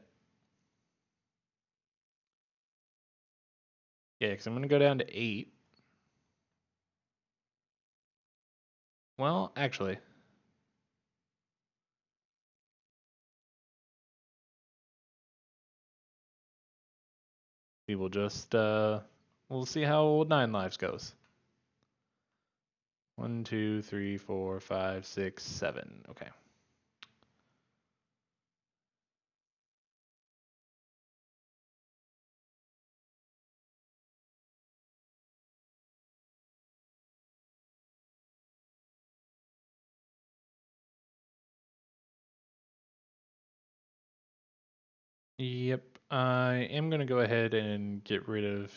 Yeah, because I'm going to go down to 8. Well, actually, we will just, we'll see how old 9 lives goes. 1, 2, 3, 4, 5, 6, 7. Okay. Yep, I am going to go ahead and get rid of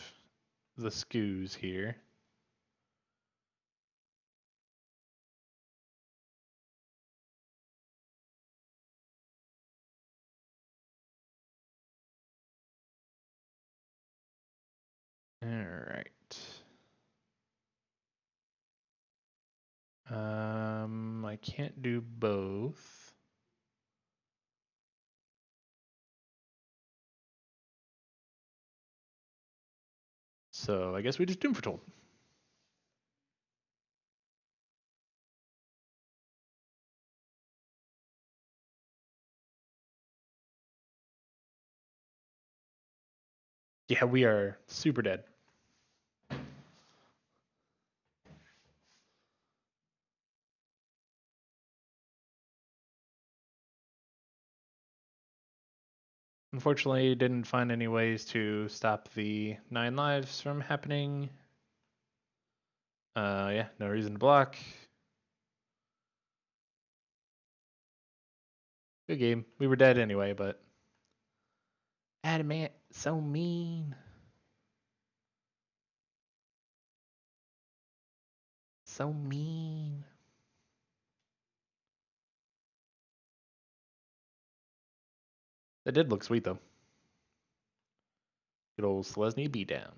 the scoos here. All right. I can't do both. So I guess we just Doom Foretold. Yeah, we are super dead. Unfortunately, didn't find any ways to stop the 9 lives from happening. Yeah, no reason to block. Good game. We were dead anyway, but Adamant, so mean. So mean. That did look sweet though. Good old Selesny beatdown.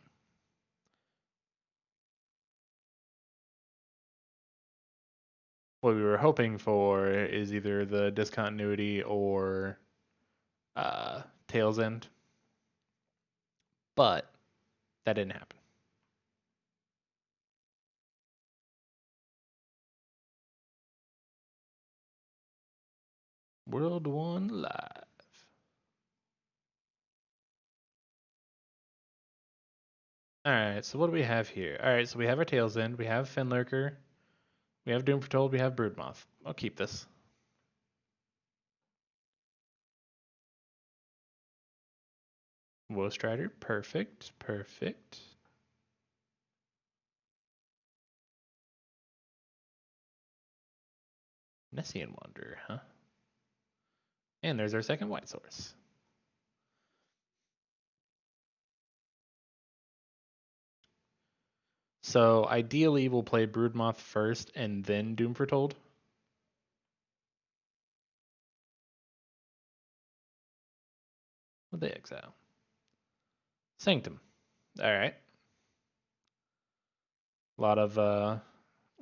What we were hoping for is either the discontinuity or Tails End, but that didn't happen. World 1 live. Alright, so what do we have here? Alright, so we have our Tails End, we have Finlurker, we have Doom Foretold, we have Broodmoth. I'll keep this. Woe Strider, perfect, perfect. Nessian Wanderer, huh? And there's our second white source. So ideally we'll play Broodmoth first and then Doom Foretold. What they exile? Sanctum. Alright. A lot of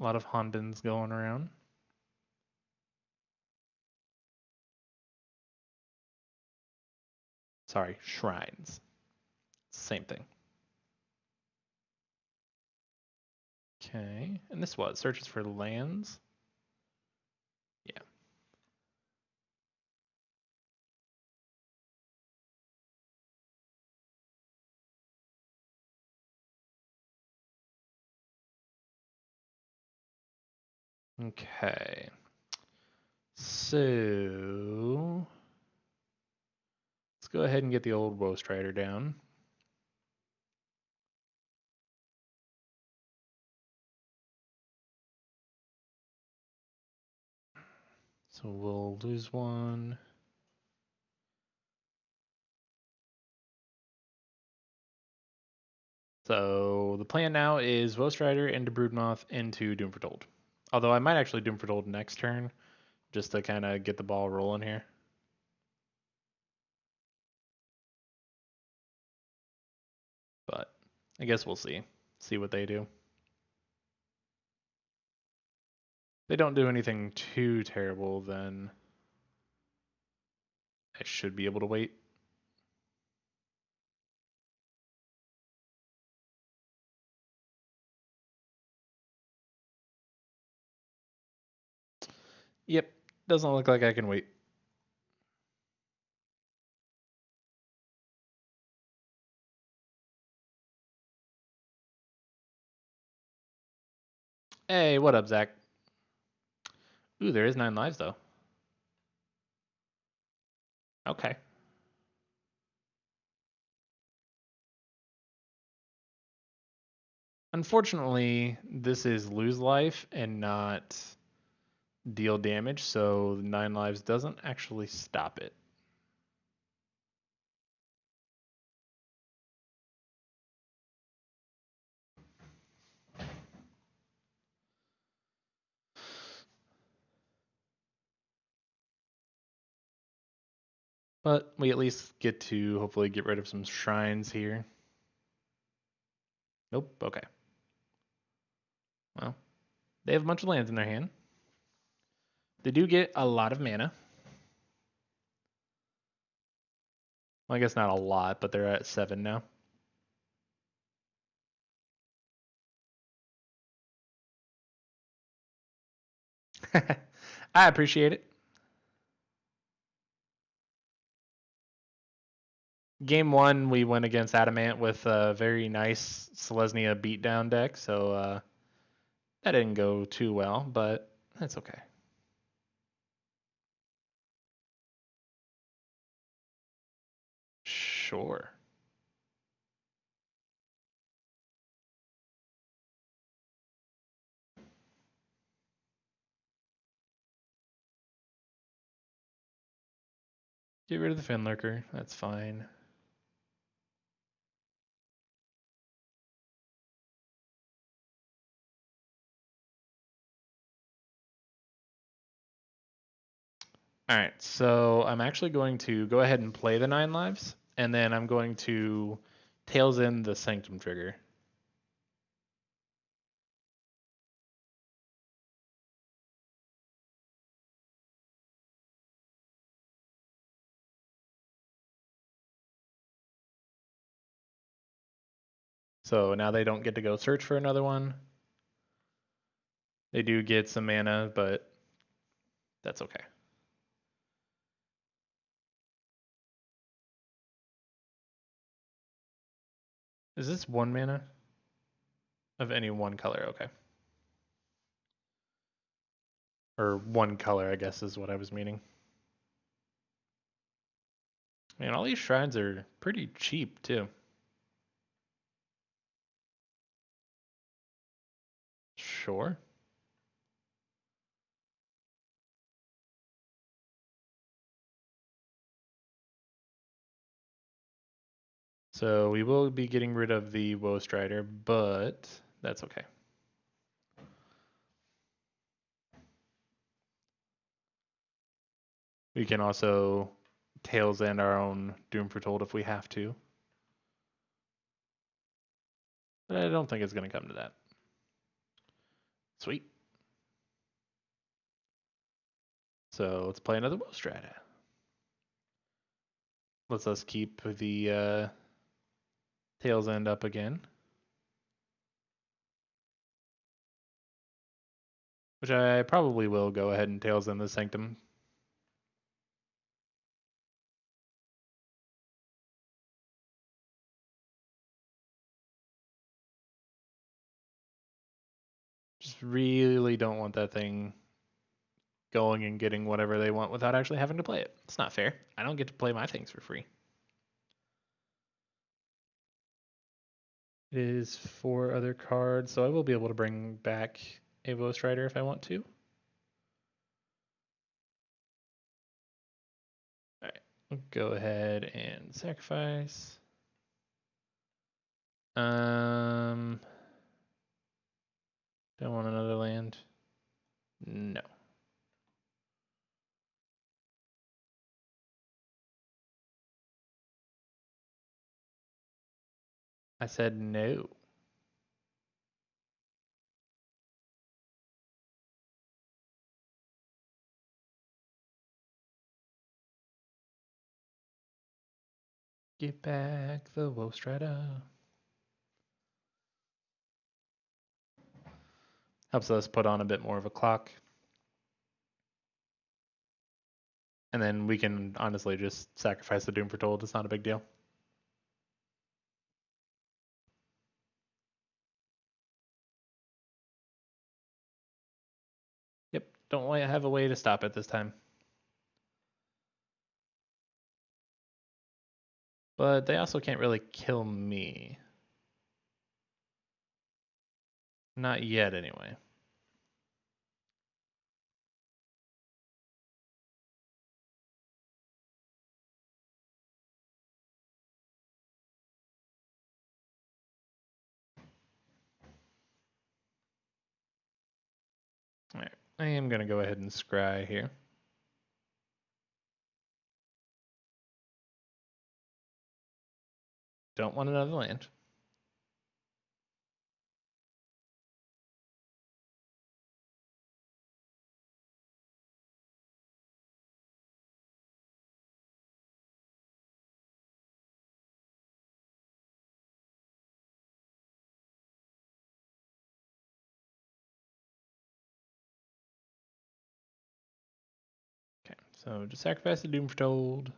Honbins going around. Sorry, shrines. Same thing. Okay, and this what? Searches for lands? Yeah. Okay. So let's go ahead and get the old Woe Strider down. So we'll lose one. So the plan now is Woe Strider into Broodmoth into Doom Foretold. Although I might actually Doom Foretold next turn just to kind of get the ball rolling here. But I guess we'll see. See what they do. If they don't do anything too terrible, then I should be able to wait. Yep, doesn't look like I can wait. Hey, what up, Zach? Ooh, there is 9 lives, though. Okay. Unfortunately, this is lose life and not deal damage, so 9 lives doesn't actually stop it. But we at least get to hopefully get rid of some shrines here. Nope, okay. Well, they have a bunch of lands in their hand. They do get a lot of mana. Well, I guess not a lot, but they're at 7 now. I appreciate it. Game one, we went against Adamant with a very nice Selesnya beatdown deck, so that didn't go too well, but that's okay. Sure. Get rid of the Finlurker. That's fine. All right, so I'm actually going to go ahead and play the 9 lives, and then I'm going to Tails in the Sanctum trigger. So now they don't get to go search for another one. They do get some mana, but that's okay. Is this 1 mana? Of any one color, okay. Or 1 color, I guess is what I was meaning. Man, all these shrines are pretty cheap too. Sure. So we will be getting rid of the Woe Strider, but that's okay. We can also Tails End our own Doom Foretold if we have to. But I don't think it's going to come to that. Sweet. So let's play another Woe Strider. Let's us keep the Tails End up again. Which I probably will go ahead and Tails End the Sanctum. Just really don't want that thing going and getting whatever they want without actually having to play it. It's not fair. I don't get to play my things for free. It is 4 other cards, so I will be able to bring back a Woe Strider if I want to. Alright, we'll go ahead and sacrifice. Don't want another land. No. I said no. Get back the Woe Strider. Helps us put on a bit more of a clock. And then we can honestly just sacrifice the Doom Foretold. It's not a big deal. Yep, don't have a way to stop it this time. But they also can't really kill me. Not yet, anyway. Alright, I am going to go ahead and scry here. Don't want another land. So just sacrifice the Doom Foretold.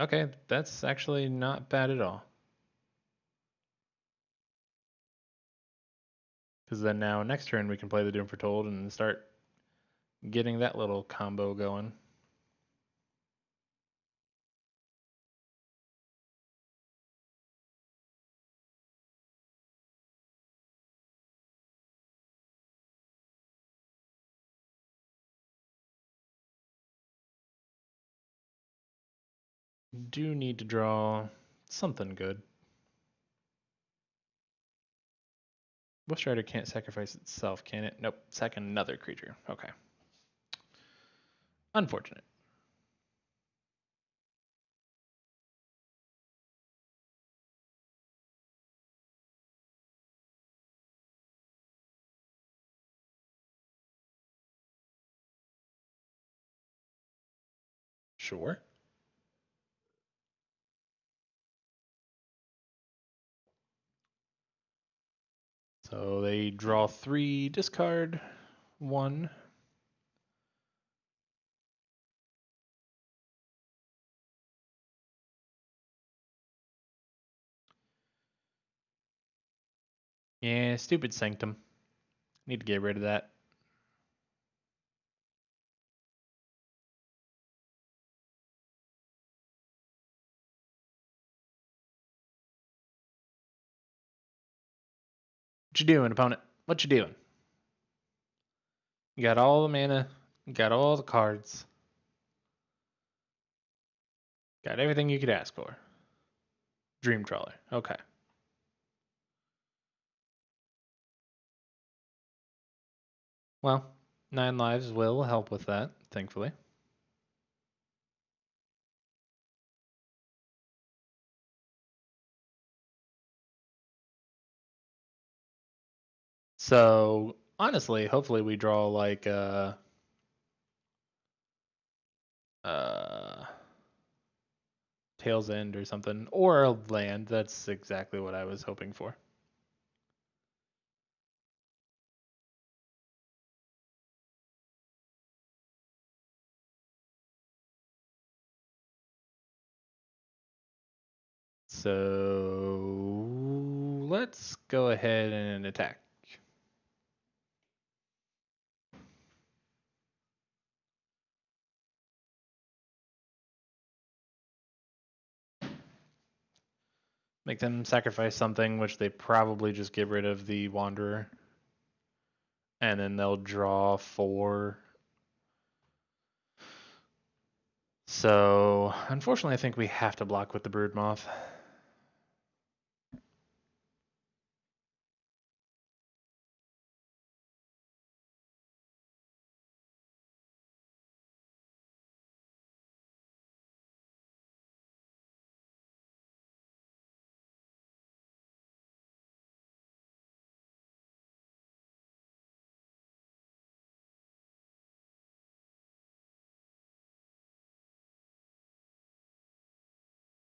Okay, that's actually not bad at all. Because then now next turn we can play the Doom Foretold and start getting that little combo going. Do need to draw something good. Wolf Strider can't sacrifice itself, can it? Nope. Sack another creature. Okay. Unfortunate. Sure. So they draw 3, discard 1. Yeah, stupid Sanctum. Need to get rid of that. What you doing, opponent? What you doing? You got all the mana. You got all the cards. Got everything you could ask for. Dream Trawler. Okay. Well, 9 lives will help with that, thankfully. So, honestly, hopefully we draw like uh Tail's End or something, or a land. That's exactly what I was hoping for. So let's go ahead and attack. Make them sacrifice something, which they probably just get rid of the Wanderer. And then they'll draw 4. So, unfortunately, I think we have to block with the Broodmoth.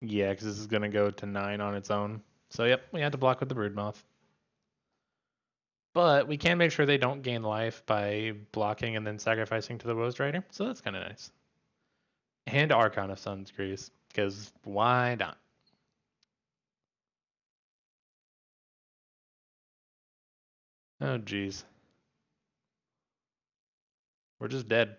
Yeah, because this is going to go to 9 on its own. So, yep, we had to block with the Broodmoth. But we can make sure they don't gain life by blocking and then sacrificing to the Woe Rider. So that's kind of nice. And Archon of Sun's Grease, because why not? Oh, jeez. We're just dead.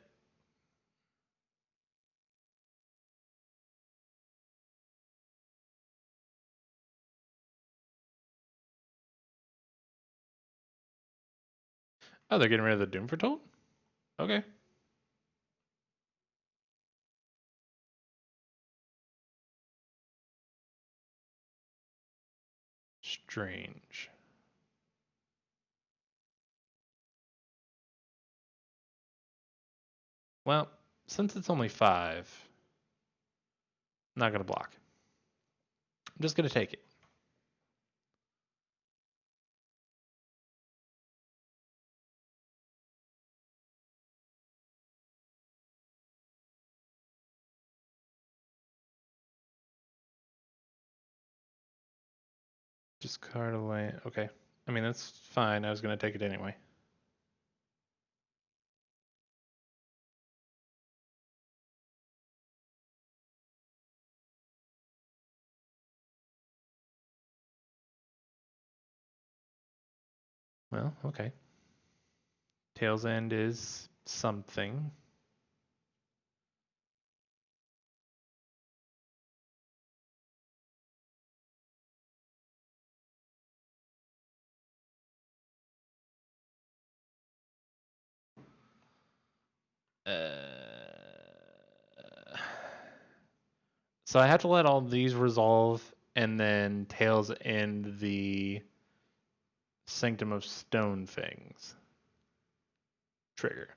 Oh, they're getting rid of the Doom Foretold? Okay. Strange. Well, since it's only 5, I'm not going to block. I'm just going to take it. Discard a land. Okay. I mean, that's fine. I was going to take it anyway. Well, okay. Tail's End is something. So I have to let all these resolve and then Tails End the Sanctum of Stone things trigger.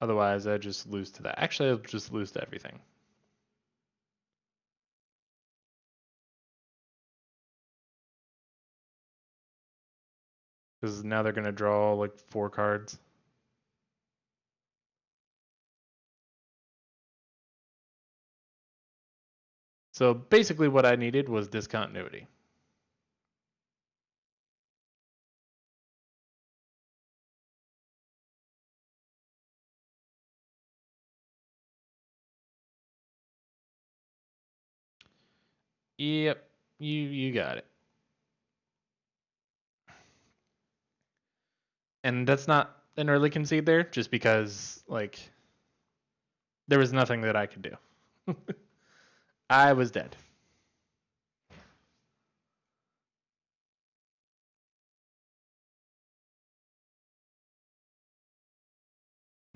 Otherwise, I just lose to that. Actually, I'll just lose to everything. Because now they're going to draw like 4 cards. So basically what I needed was discontinuity. Yep, you got it. And that's not an early concede there, just because like there was nothing that I could do. I was dead.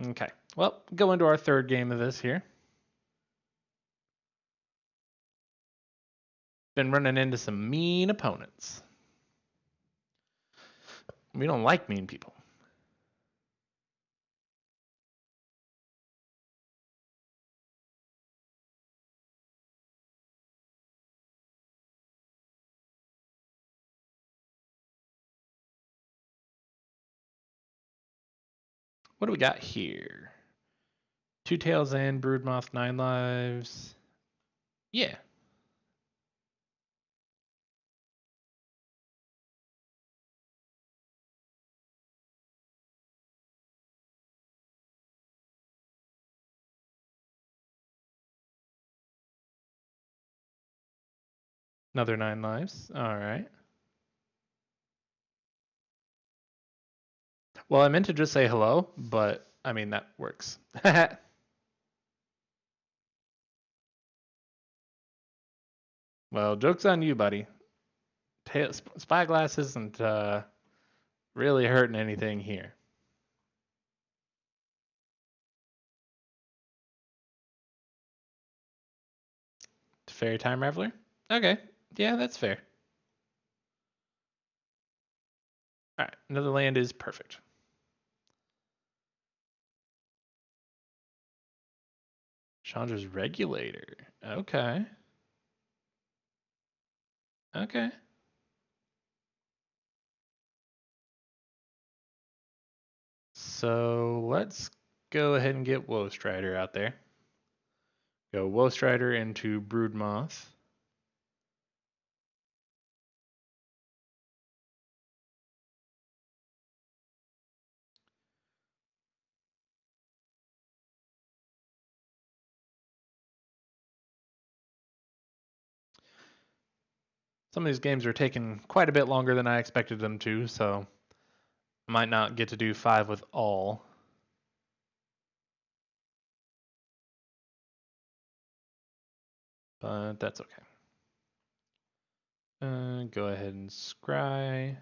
Okay. Well, go into our third game of this here. Been running into some mean opponents. We don't like mean people. What do we got here? 2 Tails End, Broodmoth, 9 lives. Yeah. Another 9 lives. All right. Well, I meant to just say hello, but I mean, that works. Well, joke's on you, buddy. Spyglass isn't really hurting anything here. Fairy Time Reveler? Okay. Yeah, that's fair. All right. Another land is perfect. Chandra's Regulator. Okay. Okay. So let's go ahead and get Woe Strider out there. Go Woe Strider into Broodmoth. Some of these games are taking quite a bit longer than I expected them to, so I might not get to do 5 with all. But that's okay. Go ahead and scry.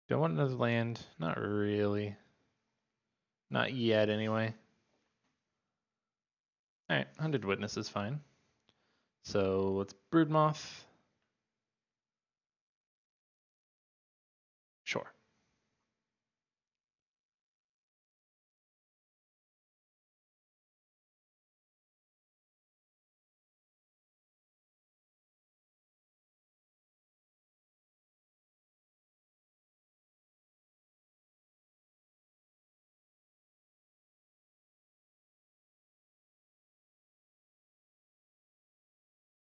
Do I want another land? Not really. Not yet, anyway. Alright, Hunted Witness is fine. So let's Broodmoth. Sure.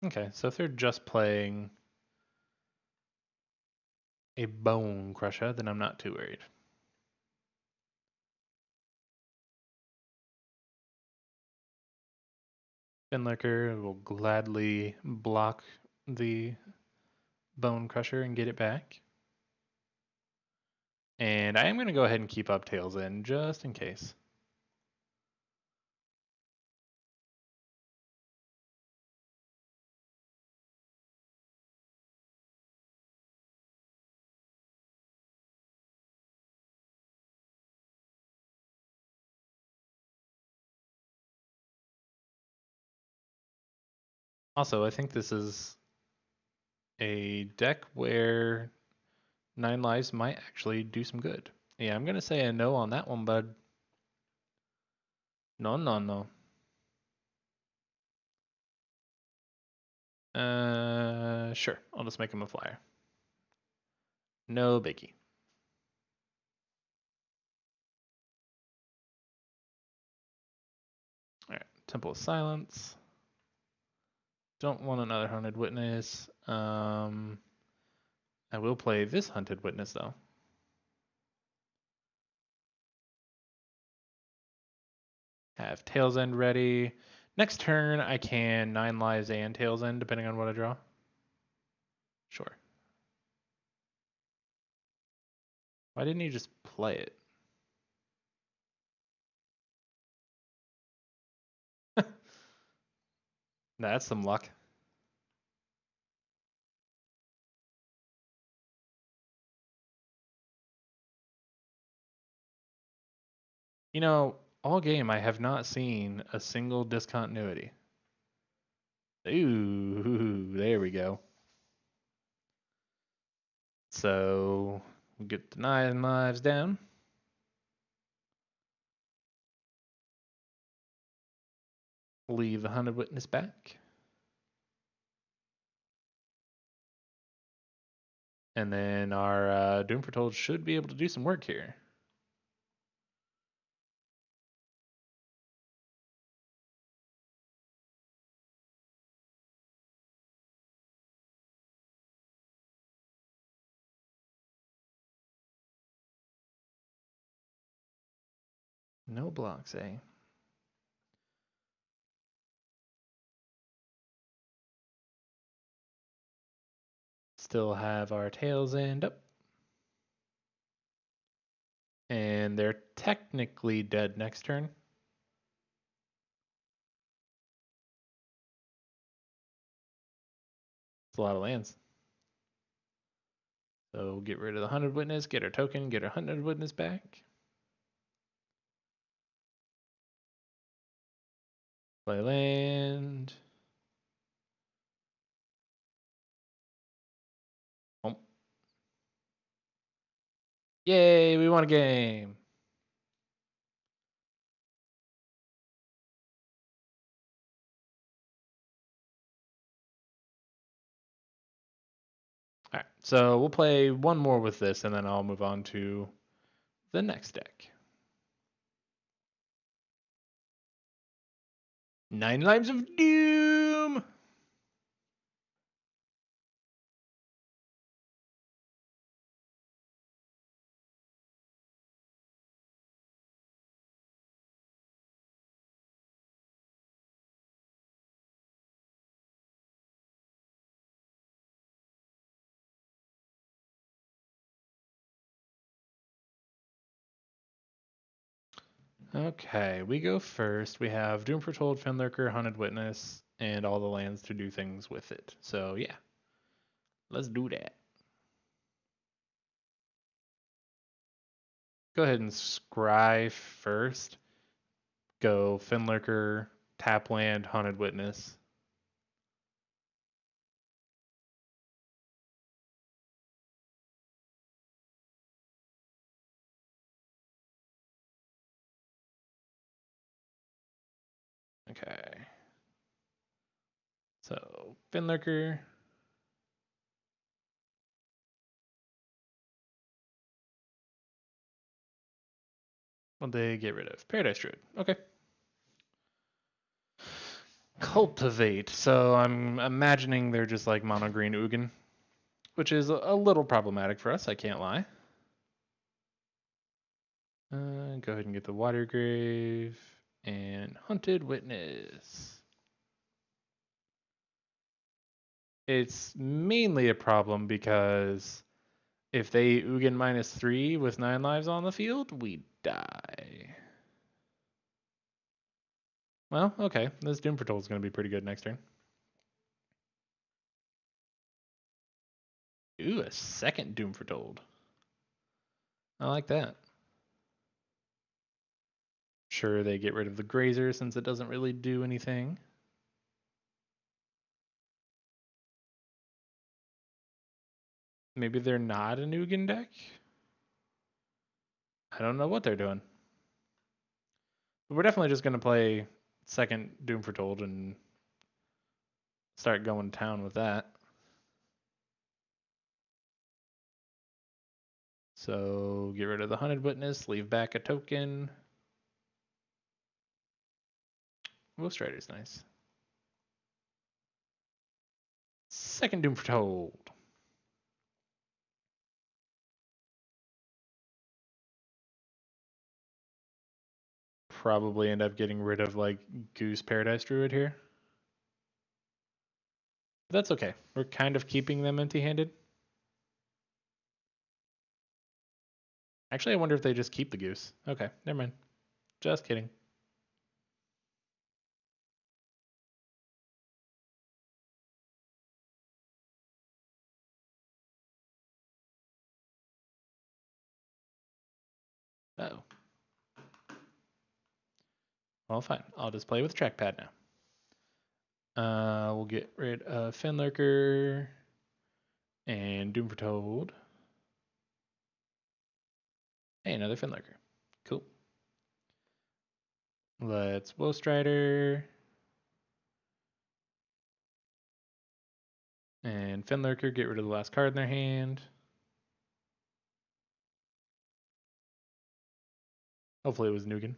Okay, so if they're just playing a Bone Crusher, then I'm not too worried. Finlicker will gladly block the Bone Crusher and get it back. And I am going to go ahead and keep up Tails End just in case. Also, I think this is a deck where 9 lives might actually do some good. Yeah, I'm going to say a no on that one, bud. No, no, no. Sure. I'll just make him a flyer. No biggie. All right. Temple of Silence. Don't want another Hunted Witness. I will play this Hunted Witness, though. Have Tails End ready. Next turn, I can 9 lives and Tails End, depending on what I draw. Sure. Why didn't he just play it? That's some luck. You know, all game I have not seen a single discontinuity. Ooh, there we go. So we get the 9 lives down. Leave the Hunted Witness back. And then our Doom Foretold should be able to do some work here. No blocks, eh? Still have our Tails End up. And they're technically dead next turn. It's a lot of lands. So get rid of the Hunted Witness, get our token, get our Hunted Witness back. Play land. Oh. Yay, we won a game. All right, so we'll play one more with this, and then I'll move on to the next deck. 9 Lives of Doom! Okay, we go first. We have Doom Foretold, Finlurker, Hunted Witness, and all the lands to do things with it. So yeah, let's do that. Go ahead and scry first. Go Finlurker, tap land, Hunted Witness. Okay. So Finlurker. What they get rid of? Paradise Druid. Okay. Cultivate. So I'm imagining they're just like mono green Ugin, which is a little problematic for us, I can't lie. Go ahead and get the Water Grave and Hunted Witness. It's mainly a problem because if they Ugin -3 with 9 lives on the field, we die. Well, okay. This Doom Patrol is going to be pretty good next turn. Ooh, a second Doom Foretold. I like that. Sure, they get rid of the Grazer since it doesn't really do anything. Maybe they're not a Ugin deck? I don't know what they're doing. But we're definitely just going to play second Doom Foretold and start going to town with that. So get rid of the Hunted Witness, leave back a token. Ghost Rider's nice. Second Doom Foretold. Probably end up getting rid of like Goose Paradise Druid here. But that's okay. We're kind of keeping them empty-handed. Actually, I wonder if they just keep the Goose. Okay, never mind. Just kidding. Uh-oh. Well, fine. I'll just play with the trackpad now. We'll get rid of Fenlurker and Doom Foretold. Hey, another Fenlurker. Cool. Let's Woe Strider. And Fenlurker, get rid of the last card in their hand. Hopefully it was Nugan.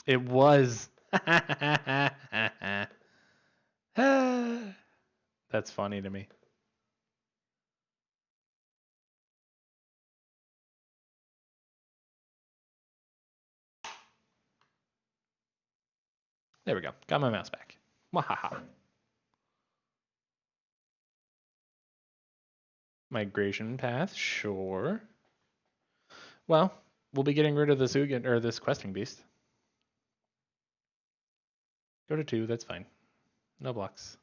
It was. That's funny to me. There we go. Got my mouse back. Wahaha. Migration path, sure. Well, we'll be getting rid of this Ugin or this questing beast. Go to 2, that's fine. No blocks.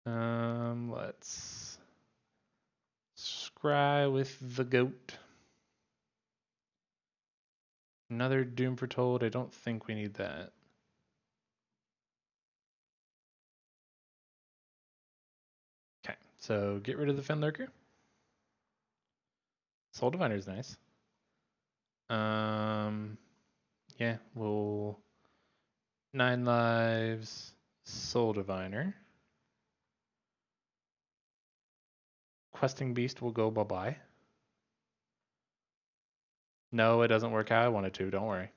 Let's scry with the goat. Another Doom Foretold. I don't think we need that. Okay, so get rid of the Fenlurker. Soul Diviner is nice. Yeah, we'll 9 lives, Soul Diviner. Questing Beast will go bye-bye. No, it doesn't work how I wanted to, don't worry.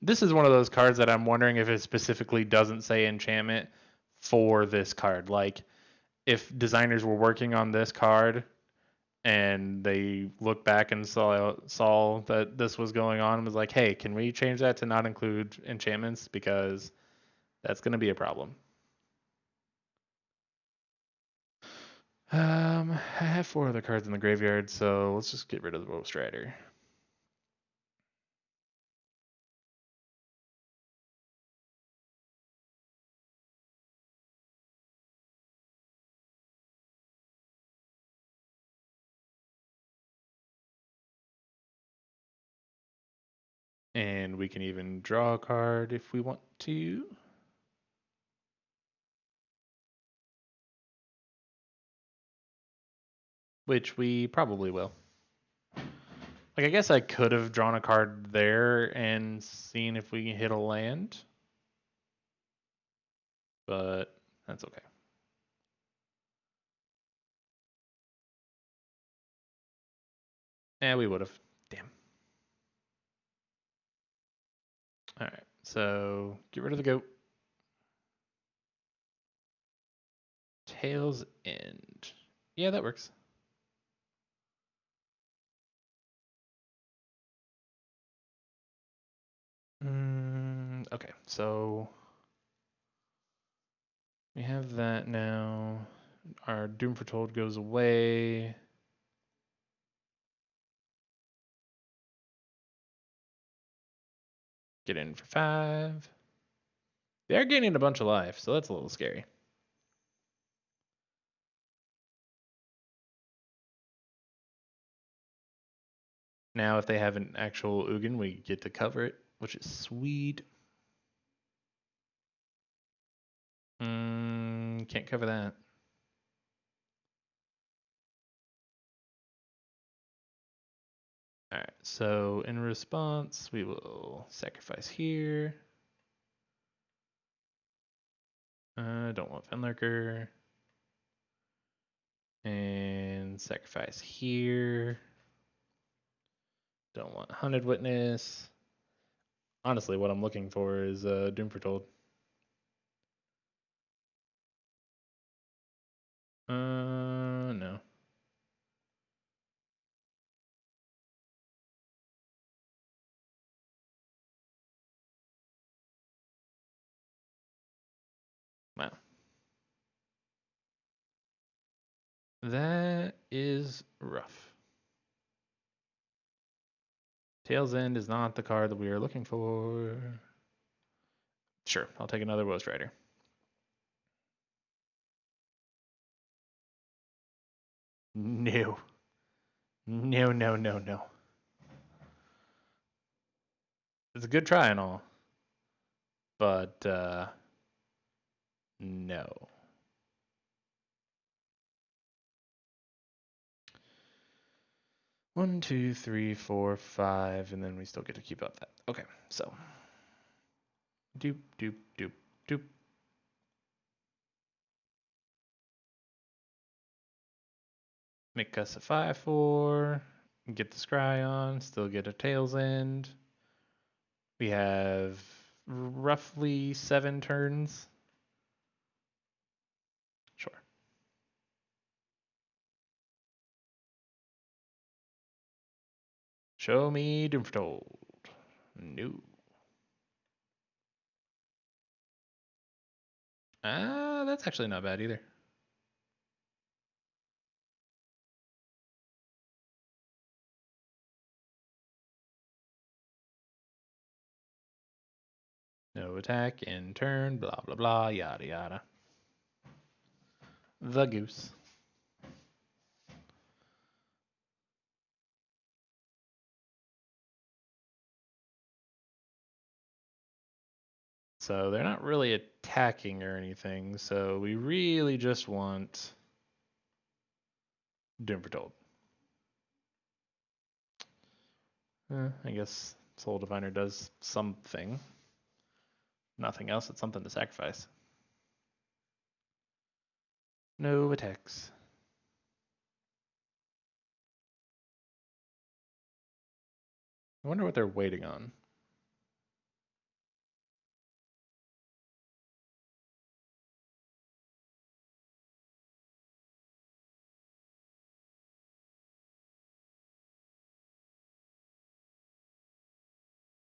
This is one of those cards that I'm wondering if it specifically doesn't say enchantment for this card. Like, if designers were working on this card and they looked back and saw that this was going on and was like, hey, can we change that to not include enchantments? Because that's going to be a problem. I have 4 other cards in the graveyard, so let's just get rid of the Woe Strider. And we can even draw a card if we want to. Which we probably will. Like, I guess I could have drawn a card there and seen if we can hit a land. But that's okay. Yeah, we would have. Damn. Alright, so get rid of the goat. Tails End. Yeah, that works. Okay, so we have that now. Our Doom Foretold goes away. Get in for 5. They are gaining a bunch of life, so that's a little scary. Now, if they have an actual Ugin, we get to cover it, which is sweet. Can't cover that. Alright, so in response, we will sacrifice here. Don't want Fenlurker. And sacrifice here. Don't want Hunted Witness. Honestly, what I'm looking for is Doom Foretold. No. Wow. That is rough. Tail's End is not the card that we are looking for. Sure, I'll take another Ghost Rider. No. No, no, no, no. It's a good try and all. But, no. One, two, three, four, 5, and then we still get to keep up that. Okay, so. Doop, doop, doop, doop. Make us a 5/4. Get the scry on. Still get a Tail's End. We have roughly 7 turns. Sure. Show me Doom Foretold. No. That's actually not bad either. No attack in turn, blah, blah, blah, yada, yada. The goose. So they're not really attacking or anything, so we really just want Doom Foretold. I guess Soul Diviner does something. Nothing else, it's something to sacrifice. No attacks. I wonder what they're waiting on.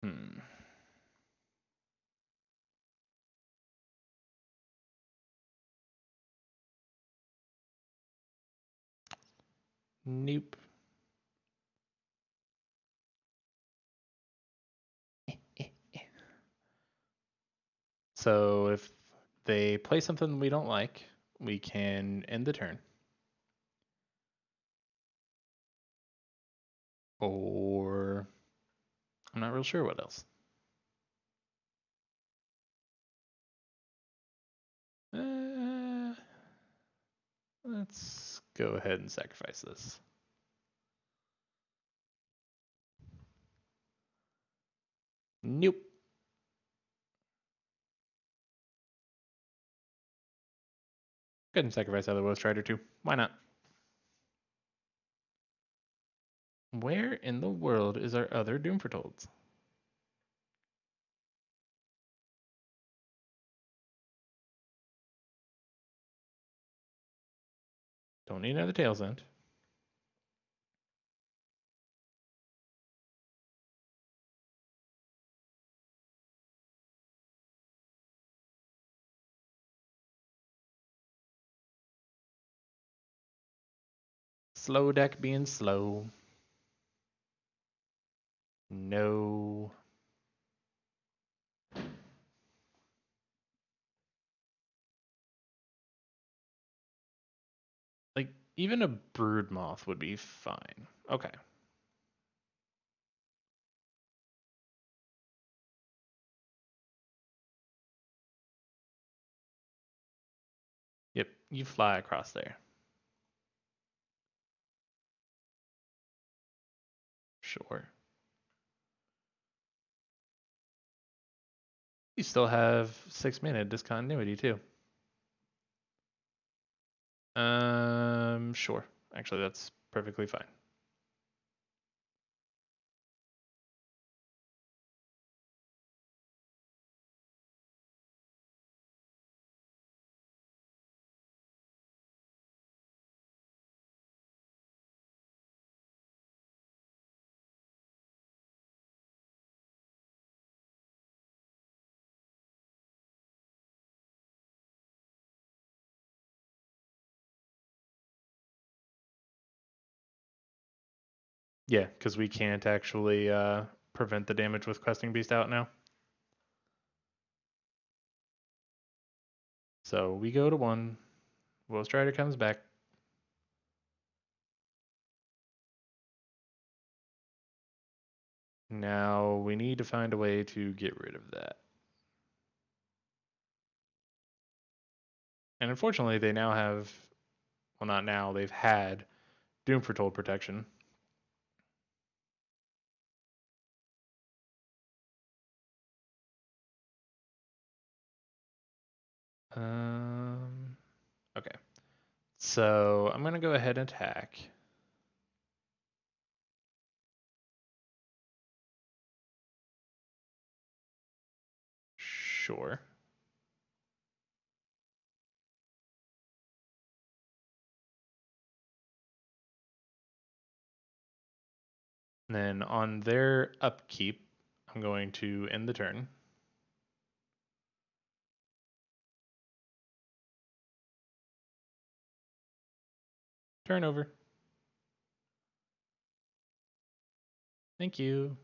Hmm. Nope. So if they play something we don't like, we can end the turn. Or I'm not real sure what else. Let's go ahead and sacrifice this. Nope. Go ahead and sacrifice other Ghost Rider too. Why not? Where in the world is our other Doom Foretolds? Don't need another Tail's End. Slow deck being slow. No. Like, even a brood moth would be fine. Okay. Yep, you fly across there. Sure. You still have 6 mana discontinuity too. Sure. Actually, that's perfectly fine. Yeah, because we can't actually prevent the damage with Questing Beast out now. So we go to 1. Will Strider comes back. Now we need to find a way to get rid of that. And unfortunately, they now have, well, not now, they've had Doom Foretold protection. Okay. So I'm going to go ahead and attack. Sure. And then on their upkeep, I'm going to end the turn. Turn over. Thank you.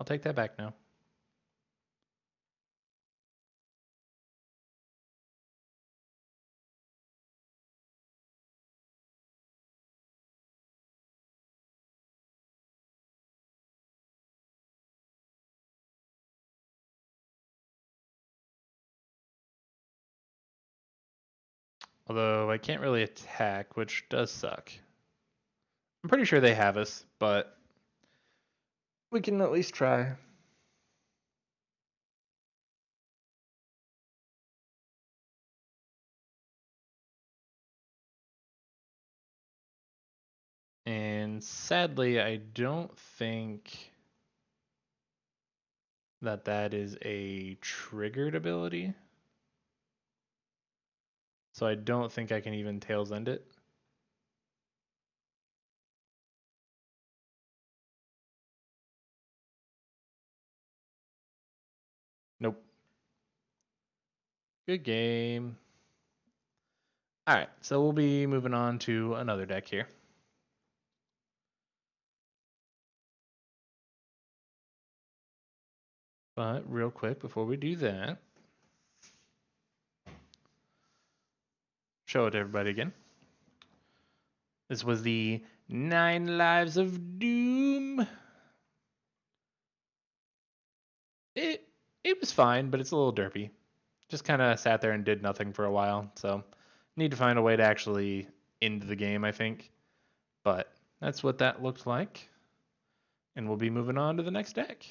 I'll take that back now. Although I can't really attack, which does suck. I'm pretty sure they have us, but we can at least try. And sadly, I don't think that that is a triggered ability. So I don't think I can even Tails End it. Nope. Good game. All right, so we'll be moving on to another deck here. But real quick, before we do that, show it to everybody again. This was the 9 Lives of Doom. It was fine, but it's a little derpy. Just kind of sat there and did nothing for a while. So need to find a way to actually end the game, I think. But that's what that looked like. And we'll be moving on to the next deck.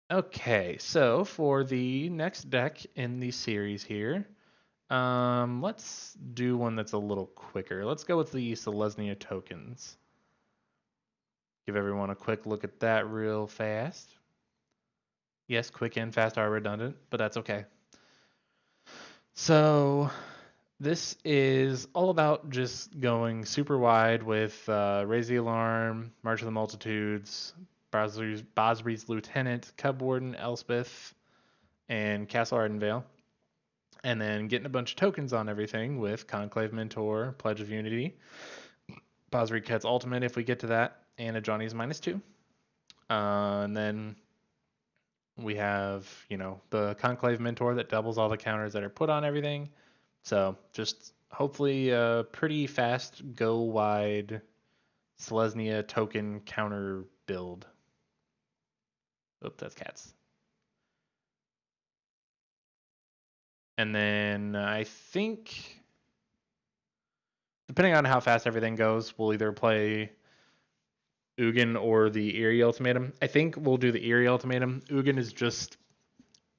Okay, so for the next deck in the series here, let's do one that's a little quicker. Let's go with the Selesnya tokens. Give everyone a quick look at that real fast. Yes, quick and fast are redundant, but that's okay. So this is all about just going super wide with Raise the Alarm, March of the Multitudes, Bosri's Lieutenant, Cub Warden, Elspeth, and Castle Ardenvale. And then getting a bunch of tokens on everything with Conclave Mentor, Pledge of Unity, Bosri Cat's Ultimate if we get to that, and a Johnny's -2. And then we have, the Conclave Mentor that doubles all the counters that are put on everything. So just hopefully a pretty fast go wide Selesnya token counter build. Oh, that's cats. And then I think, depending on how fast everything goes, we'll either play Ugin or the Eerie Ultimatum. I think we'll do the Eerie Ultimatum. Ugin is just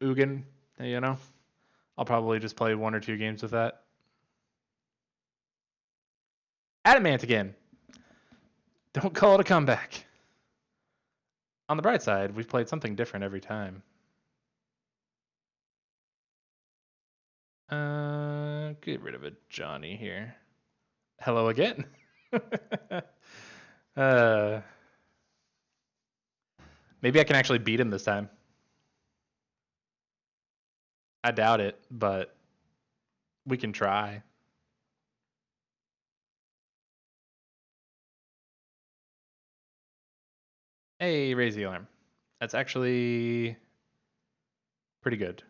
Ugin, I'll probably just play 1 or 2 games with that. Adamant again. Don't call it a comeback. On the bright side, we've played something different every time. Get rid of a Johnny here. Hello again. Maybe I can actually beat him this time. I doubt it, but we can try. Hey, raise the alarm. That's actually pretty good.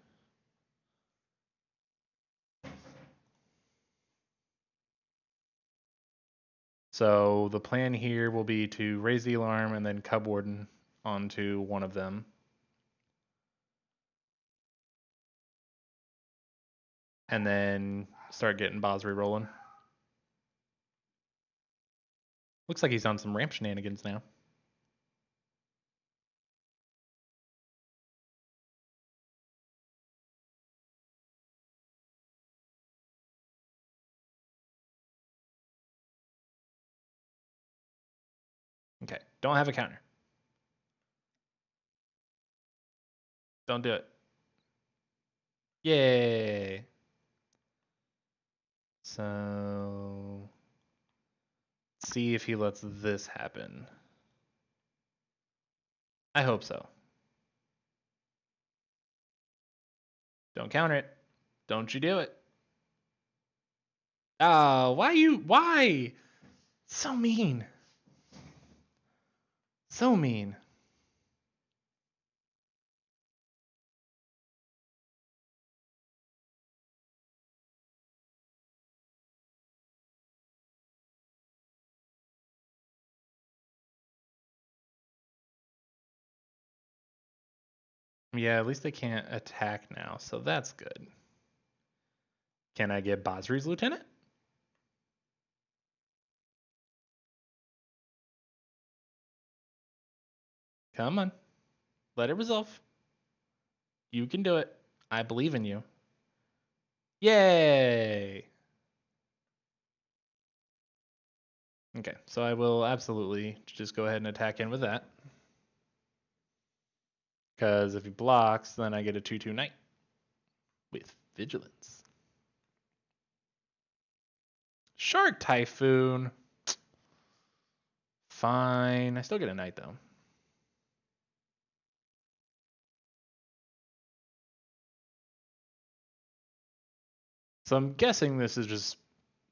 So the plan here will be to raise the alarm and then Cub Warden onto one of them. And then start getting Bosri rolling. Looks like he's on some ramp shenanigans now. Okay, don't have a counter. Don't do it. Yay. So, see if he lets this happen. I hope so. Don't counter it. Don't you do it. Oh, why? So mean. So mean. Yeah, at least they can't attack now, so that's good. Can I get Bosri's Lieutenant? Come on. Let it resolve. You can do it. I believe in you. Yay! Okay, so I will absolutely just go ahead and attack in with that. Because if he blocks, then I get a 2/2 knight with vigilance. Shark Typhoon. Fine. I still get a knight though. So I'm guessing this is just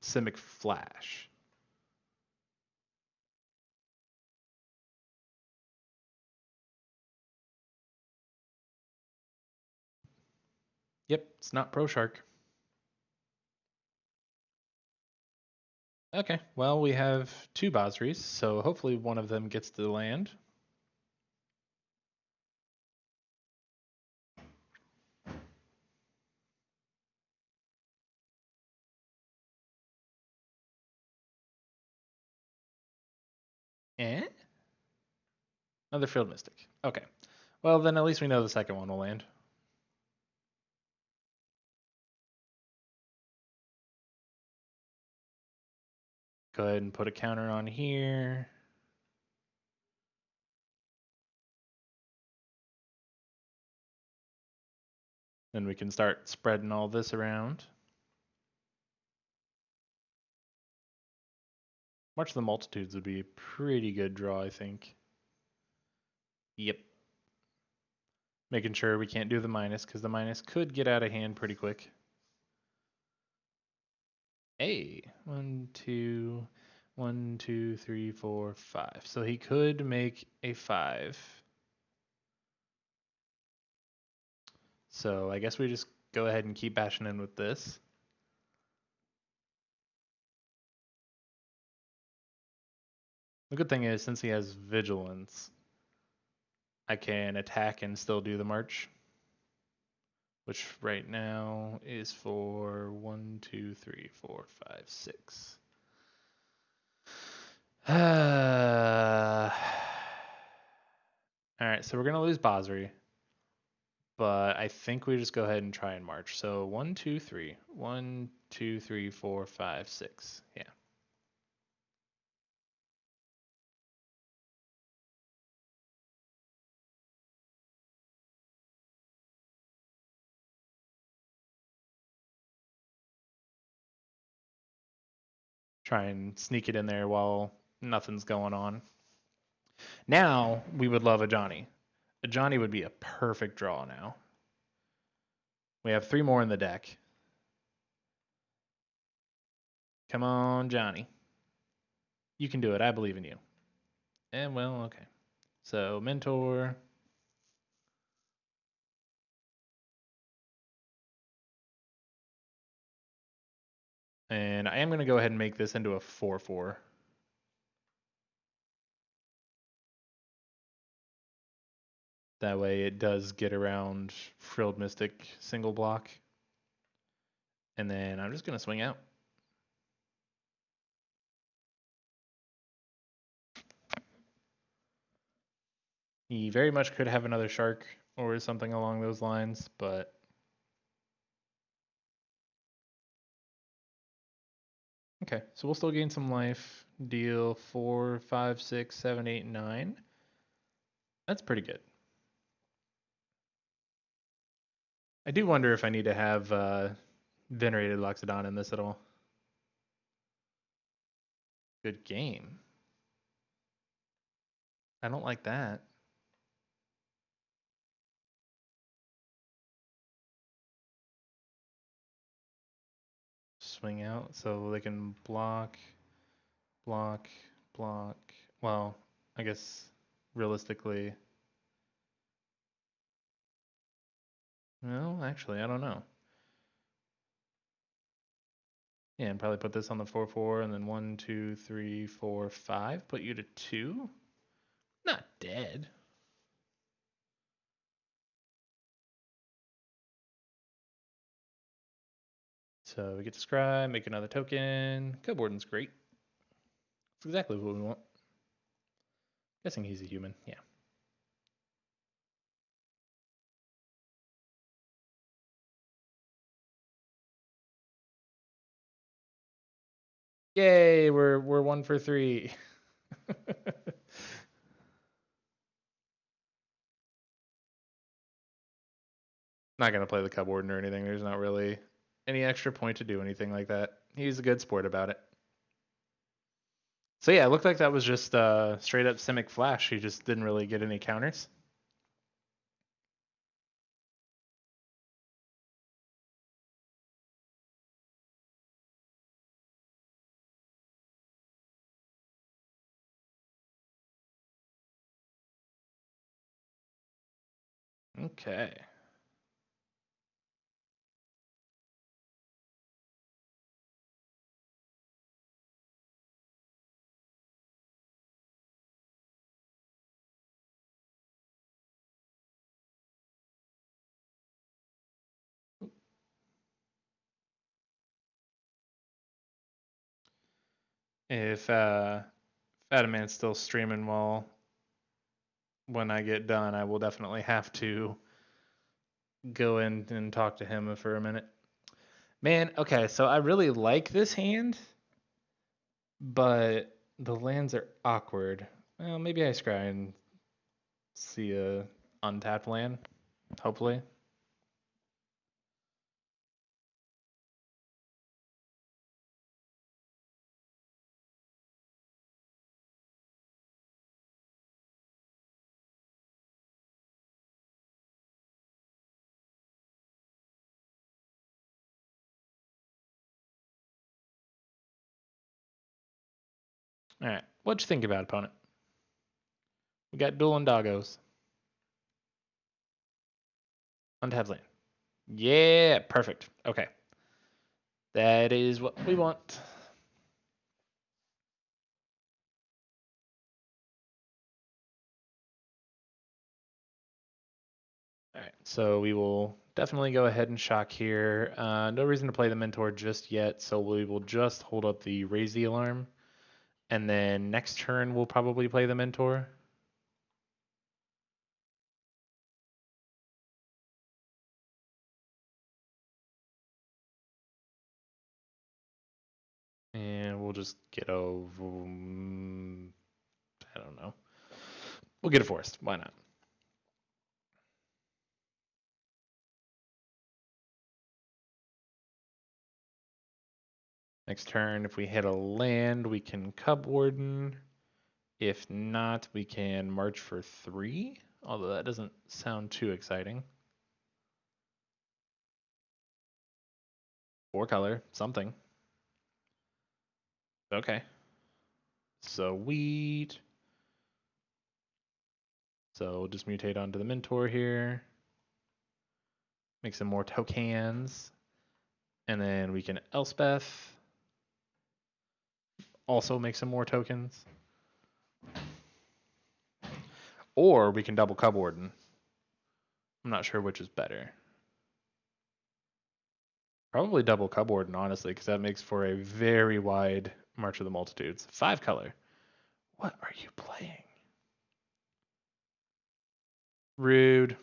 Simic Flash. Yep, it's not Pro Shark. Okay, well, we have 2 Bosris, so hopefully one of them gets to the land. Eh? Another Field Mystic. Okay. Well, then at least we know the second one will land. Go ahead and put a counter on here. Then we can start spreading all this around. March of the Multitudes would be a pretty good draw, I think. Yep. Making sure we can't do the minus because the minus could get out of hand pretty quick. Hey, 1, 2, 1, 2, 3, 4, 5. So he could make a 5. So I guess we just go ahead and keep bashing in with this. The good thing is, since he has vigilance, I can attack and still do the march, which right now is for 1, 2, 3, 4, 5, 6. All right, so we're gonna lose Basri, but I think we just go ahead and try and march. So 1, 2, 3, 1, 2, 3, 4, 5, 6. Yeah. Try and sneak it in there while nothing's going on. Now we would love a Johnny. A Johnny would be a perfect draw now. We have 3 more in the deck. Come on, Johnny. You can do it. I believe in you. And well, okay. So mentor. And I am going to go ahead and make this into a 4/4. That way it does get around Frilled Mystic single block. And then I'm just going to swing out. He very much could have another shark or something along those lines, but okay, so we'll still gain some life. Deal 4, 5, 6, 7, 8, 9. That's pretty good. I do wonder if I need to have Venerated Loxodon in this at all. Good game. I don't like that. Swing out so they can block, block, block. Well, I guess realistically. No, actually, I don't know. Yeah, and probably put this on the 4/4 and then 1, 2, 3, 4, 5. Put you to 2. Not dead. So we get to scry, make another token. Cubwarden's great. It's exactly what we want. Guessing he's a human, yeah. Yay, we're 1 for 3. Not gonna play the Cubwarden or anything. There's not really any extra point to do anything like that. He's a good sport about it. So yeah, it looked like that was just straight up Simic Flash. He just didn't really get any counters. Okay. If Adamant's still streaming when I get done, I will definitely have to go in and talk to him for a minute. Man, okay, so I really like this hand, but the lands are awkward. Well, maybe I scry and see a untapped land, hopefully. All right. What'd you think about it, opponent? We got dueling doggos. Untapped land. Yeah, perfect. Okay. That is what we want. All right, so we will definitely go ahead and shock here. No reason to play the Mentor just yet, so we will just hold up the Raise the Alarm. And then next turn, we'll probably play the Mentor. And we'll just get over. I don't know. We'll get a Forest. Why not? Next turn, if we hit a land, we can Cub Warden. If not, we can March for 3. Although that doesn't sound too exciting. 4 color, something. Okay. Sweet. So we'll just mutate onto the Mentor here. Make some more tokens. And then we can Elspeth. Also make some more tokens. Or we can double Cub Warden. I'm not sure which is better. Probably double Cub Warden, honestly, because that makes for a very wide March of the Multitudes. 5 color. What are you playing? Rude.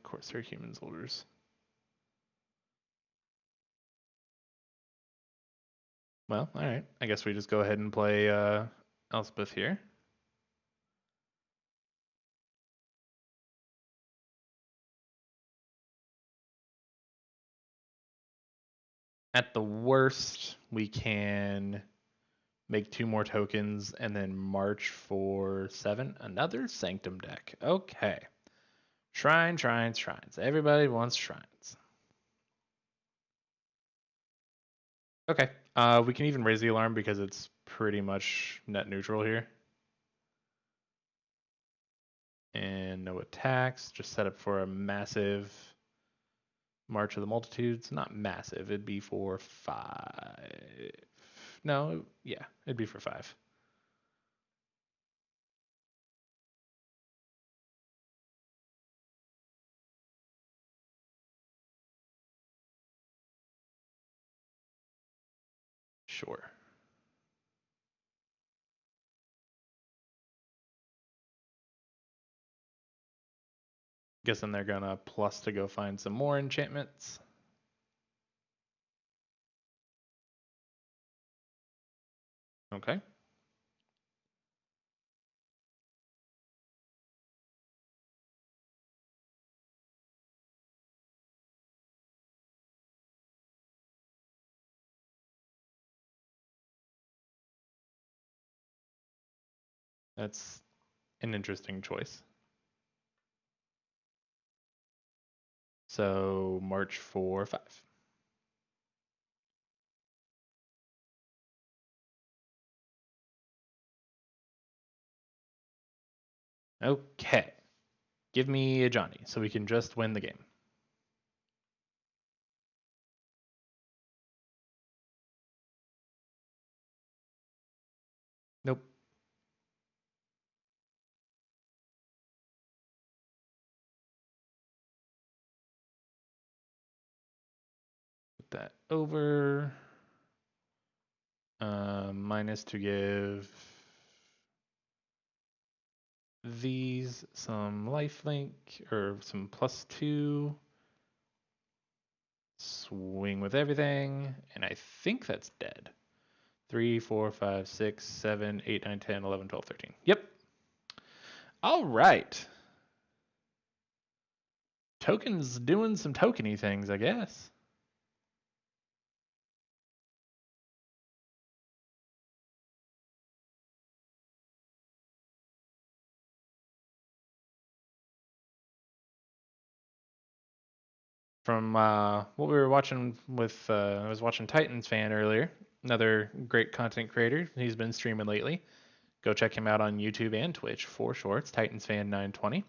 Corsair Human Soldiers. Well, all right. I guess we just go ahead and play Elspeth here. At the worst, we can make 2 more tokens and then march for 7. Another Sanctum deck. Okay. Shrines, shrines, shrines. Everybody wants shrines. Okay. We can even raise the alarm because it's pretty much net neutral here. And no attacks. Just set up for a massive March of the Multitudes. Not massive. It'd be for 5. No, yeah, it'd be for 5. Sure. Guessing they're gonna plus to go find some more enchantments. Okay. That's an interesting choice. So March for 5. Okay. Give me a Johnny so we can just win the game. Nope. Put that over. Minus to give these some lifelink or some +2. Swing with everything. And I think that's dead. 3, 4, 5, 6, 7, 8, 9, 10, 11, 12, 13. Yep. All right. Tokens doing some tokeny things, I guess. from what we were watching with, I was watching Titans Fan earlier, another great content creator. He's been streaming lately. Go check him out on YouTube and Twitch for sure. It's Titans Fan 920.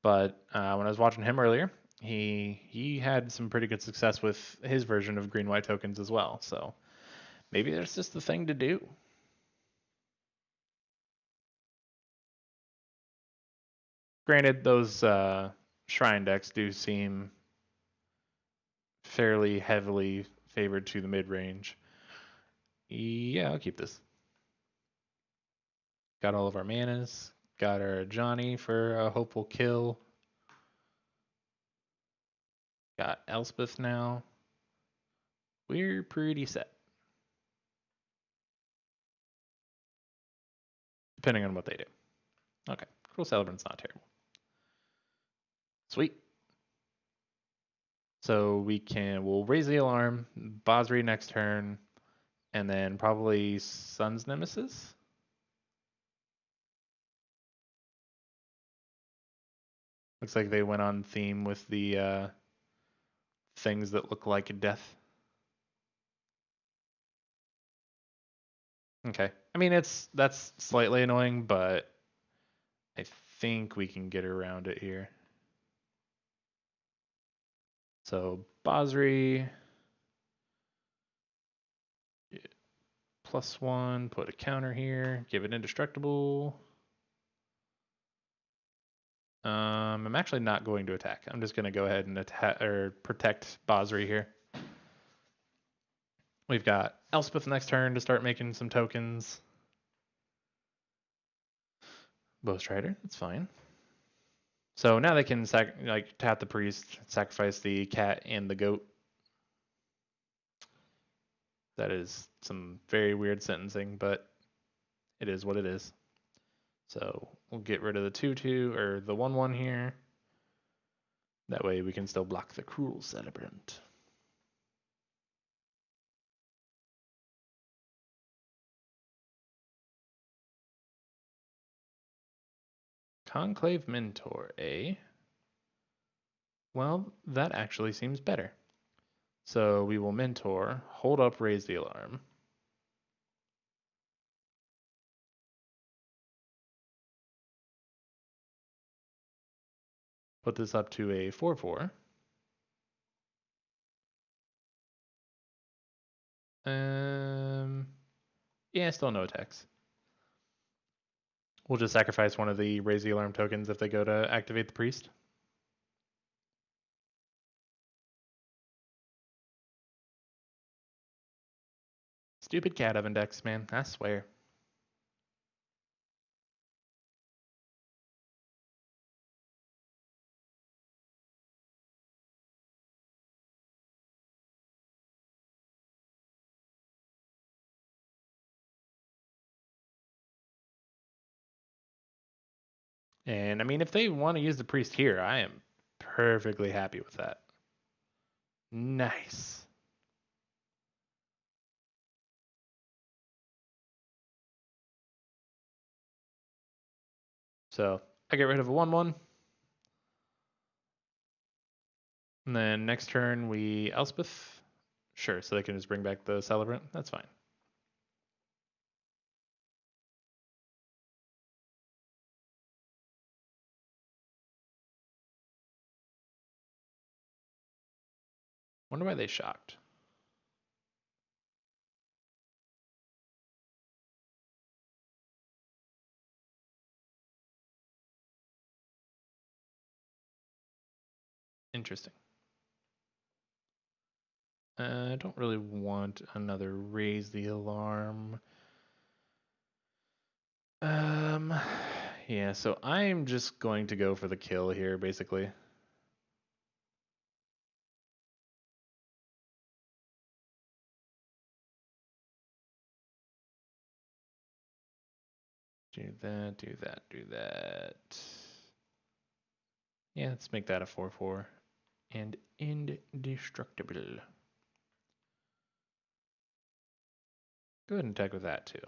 But when I was watching him earlier, he had some pretty good success with his version of green white tokens as well. So maybe that's just the thing to do. Granted, those shrine decks do seem fairly heavily favored to the mid range. Yeah, I'll keep this. Got all of our manas. Got our Johnny for a hopeful kill. Got Elspeth now. We're pretty set. Depending on what they do. Okay, Cruel Celebrant's not terrible. Sweet. So we'll raise the alarm, Basri next turn, and then probably Sun's Nemesis. Looks like they went on theme with the things that look like death. Okay. I mean, that's slightly annoying, but I think we can get around it here. So Basri +1, put a counter here, give it indestructible. I'm actually not going to attack. I'm just going to go ahead and attack or protect Basri here. We've got Elspeth next turn to start making some tokens. Bowstrider, that's fine. So now they can tap the priest, sacrifice the cat and the goat. That is some very weird sentencing, but it is what it is. So we'll get rid of the 2/2 or the 1/1 here. That way we can still block the Cruel Celebrant. Conclave Mentor, eh? Well, that actually seems better. So we will Mentor, hold up, raise the alarm. Put this up to a 4/4. Yeah, still no attacks. We'll just sacrifice one of the raise the alarm tokens if they go to activate the priest. Stupid cat oven decks, man. I swear. And I mean, if they want to use the priest here, I am perfectly happy with that. Nice. So I get rid of a 1/1. And then next turn we Elspeth. Sure, so they can just bring back the Celebrant. That's fine. Wonder why they shocked. Interesting. I don't really want another raise the alarm. Yeah, so I'm just going to go for the kill here, basically. Do that, do that, do that. Yeah, let's make that a 4/4. And indestructible. Go ahead and attack with that too.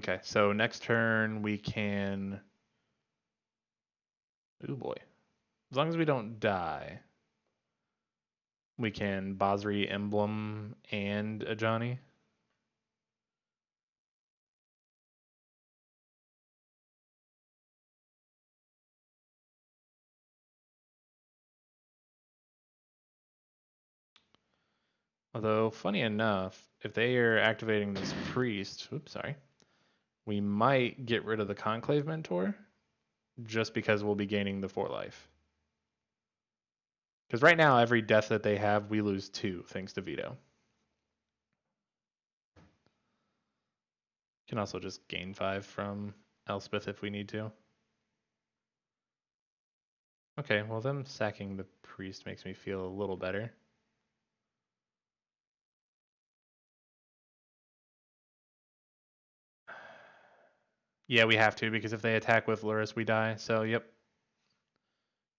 Okay, so next turn we can. Ooh boy. As long as we don't die, we can Basri Emblem and a Johnny. Although, funny enough, if they are activating this priest, oops, sorry, we might get rid of the Conclave Mentor just because we'll be gaining the 4 life. Because right now, every death that they have, we lose 2 thanks to Veto. Can also just gain 5 from Elspeth if we need to. Okay, well, them sacking the priest makes me feel a little better. Yeah, we have to, because if they attack with Lurrus, we die. So, yep.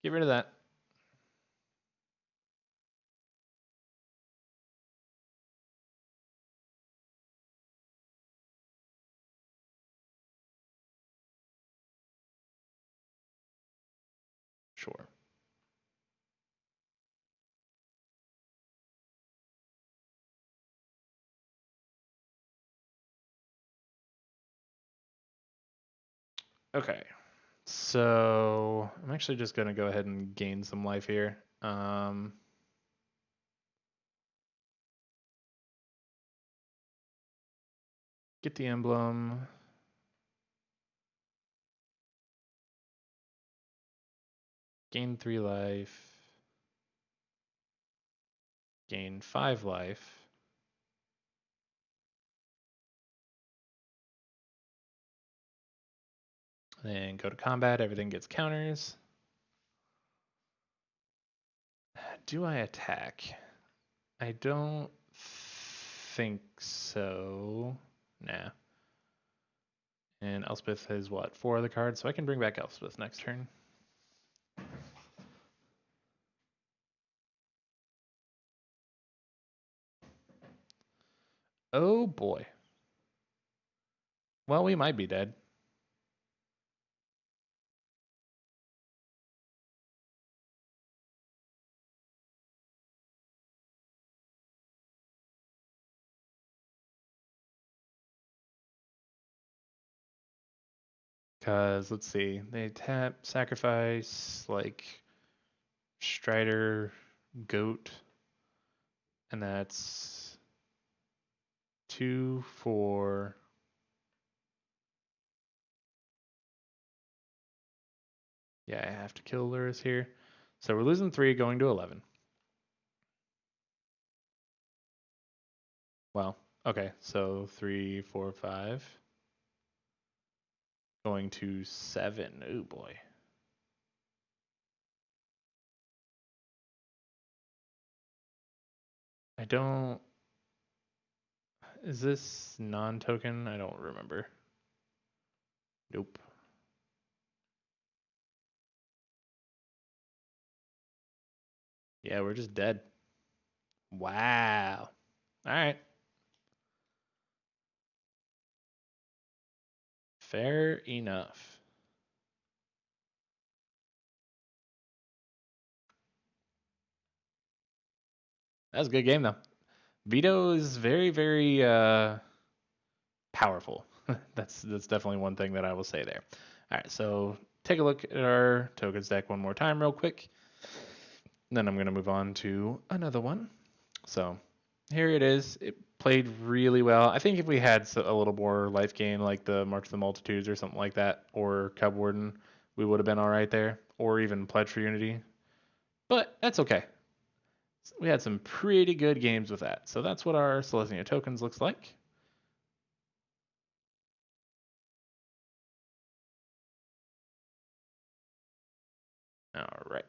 Get rid of that. Sure. Okay. So, I'm actually just going to go ahead and gain some life here. Get the emblem. Gain 3 life. Gain 5 life. Then go to combat. Everything gets counters. Do I attack? I don't think so. Nah. And Elspeth has what? 4 other cards, so I can bring back Elspeth next turn. Oh boy. Well, we might be dead. Because, let's see, they tap, sacrifice, like, Strider, Goat, and that's 2, 4. Yeah, I have to kill Lurrus here. So we're losing 3, going to 11. Well, okay, so 3, 4, 5. Going to 7. Oh boy. I don't. Is this non-token? I don't remember. Nope. Yeah, we're just dead. Wow. All right. Fair enough. That was a good game, though. Veto is very, very powerful. That's definitely one thing that I will say there. All right, so take a look at our tokens deck one more time real quick. Then I'm going to move on to another one. So here it is. It played really well. I think if we had a little more life gain, like the March of the Multitudes or something like that, or Cub Warden, we would have been all right there, or even Pledge for Unity. But that's okay. We had some pretty good games with that. So that's what our Selesnya tokens looks like. All right.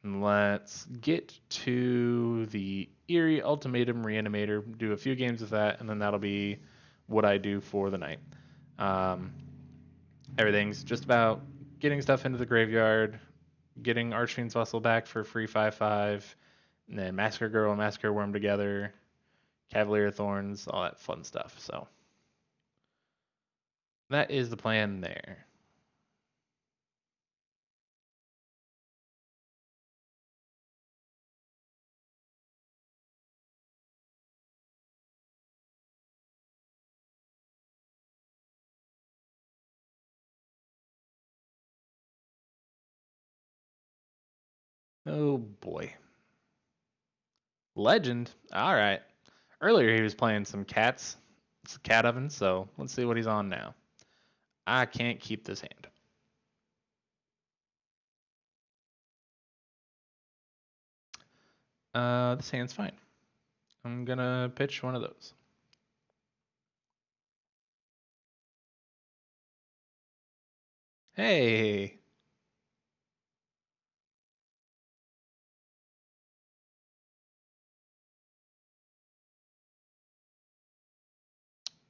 Let's get to the Eerie Ultimatum Reanimator. Do a few games with that, and then that'll be what I do for the night. Um, Everything's just about getting stuff into the graveyard, getting Archfiend's Vessel back for free 5/5, and then Massacre Girl and Massacre Worm together, Cavalier Thorns, all that fun stuff. So That is the plan there. Oh boy. Legend. All right. Earlier he was playing some cats. It's a cat oven, so let's see what he's on now. I can't keep this hand. This hand's fine. I'm gonna pitch one of those. Hey.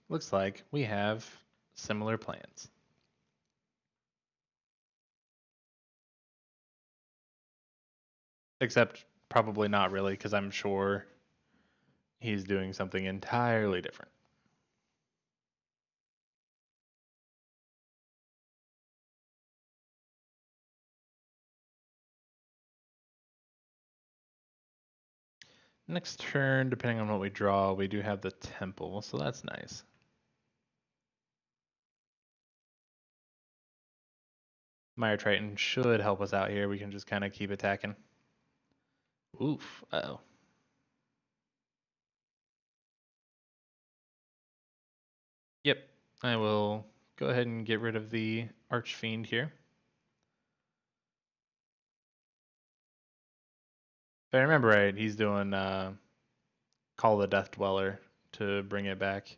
Looks like we have similar plans. Except probably not really, because I'm sure he's doing something entirely different. Next turn, depending on what we draw, we do have the temple, so that's nice. Mire Triton should help us out here. We can just kind of keep attacking. Oof. Uh-oh. Yep. I will go ahead and get rid of the Archfiend here. If I remember right, he's doing Call the Death Dweller to bring it back.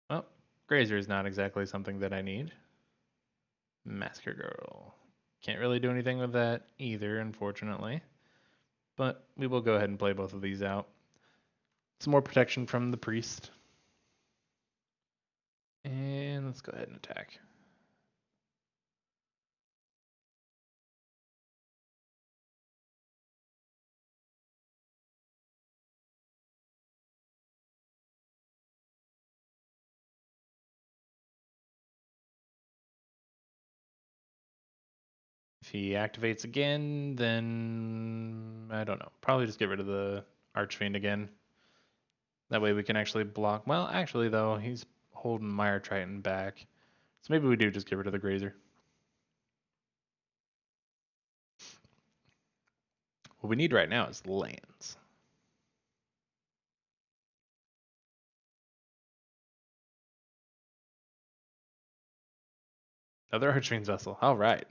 Well, Grazer is not exactly something that I need. Massacre Girl. Can't really do anything with that either, unfortunately. But we will go ahead and play both of these out. Some more protection from the priest. And let's go ahead and attack. If he activates again, then I don't know. Probably just get rid of the Archfiend again. That way we can actually block. Well, actually, though, he's holding Mire Triton back. So maybe we do just get rid of the Grazer. What we need right now is lands. Another Archfiend's Vessel. All right.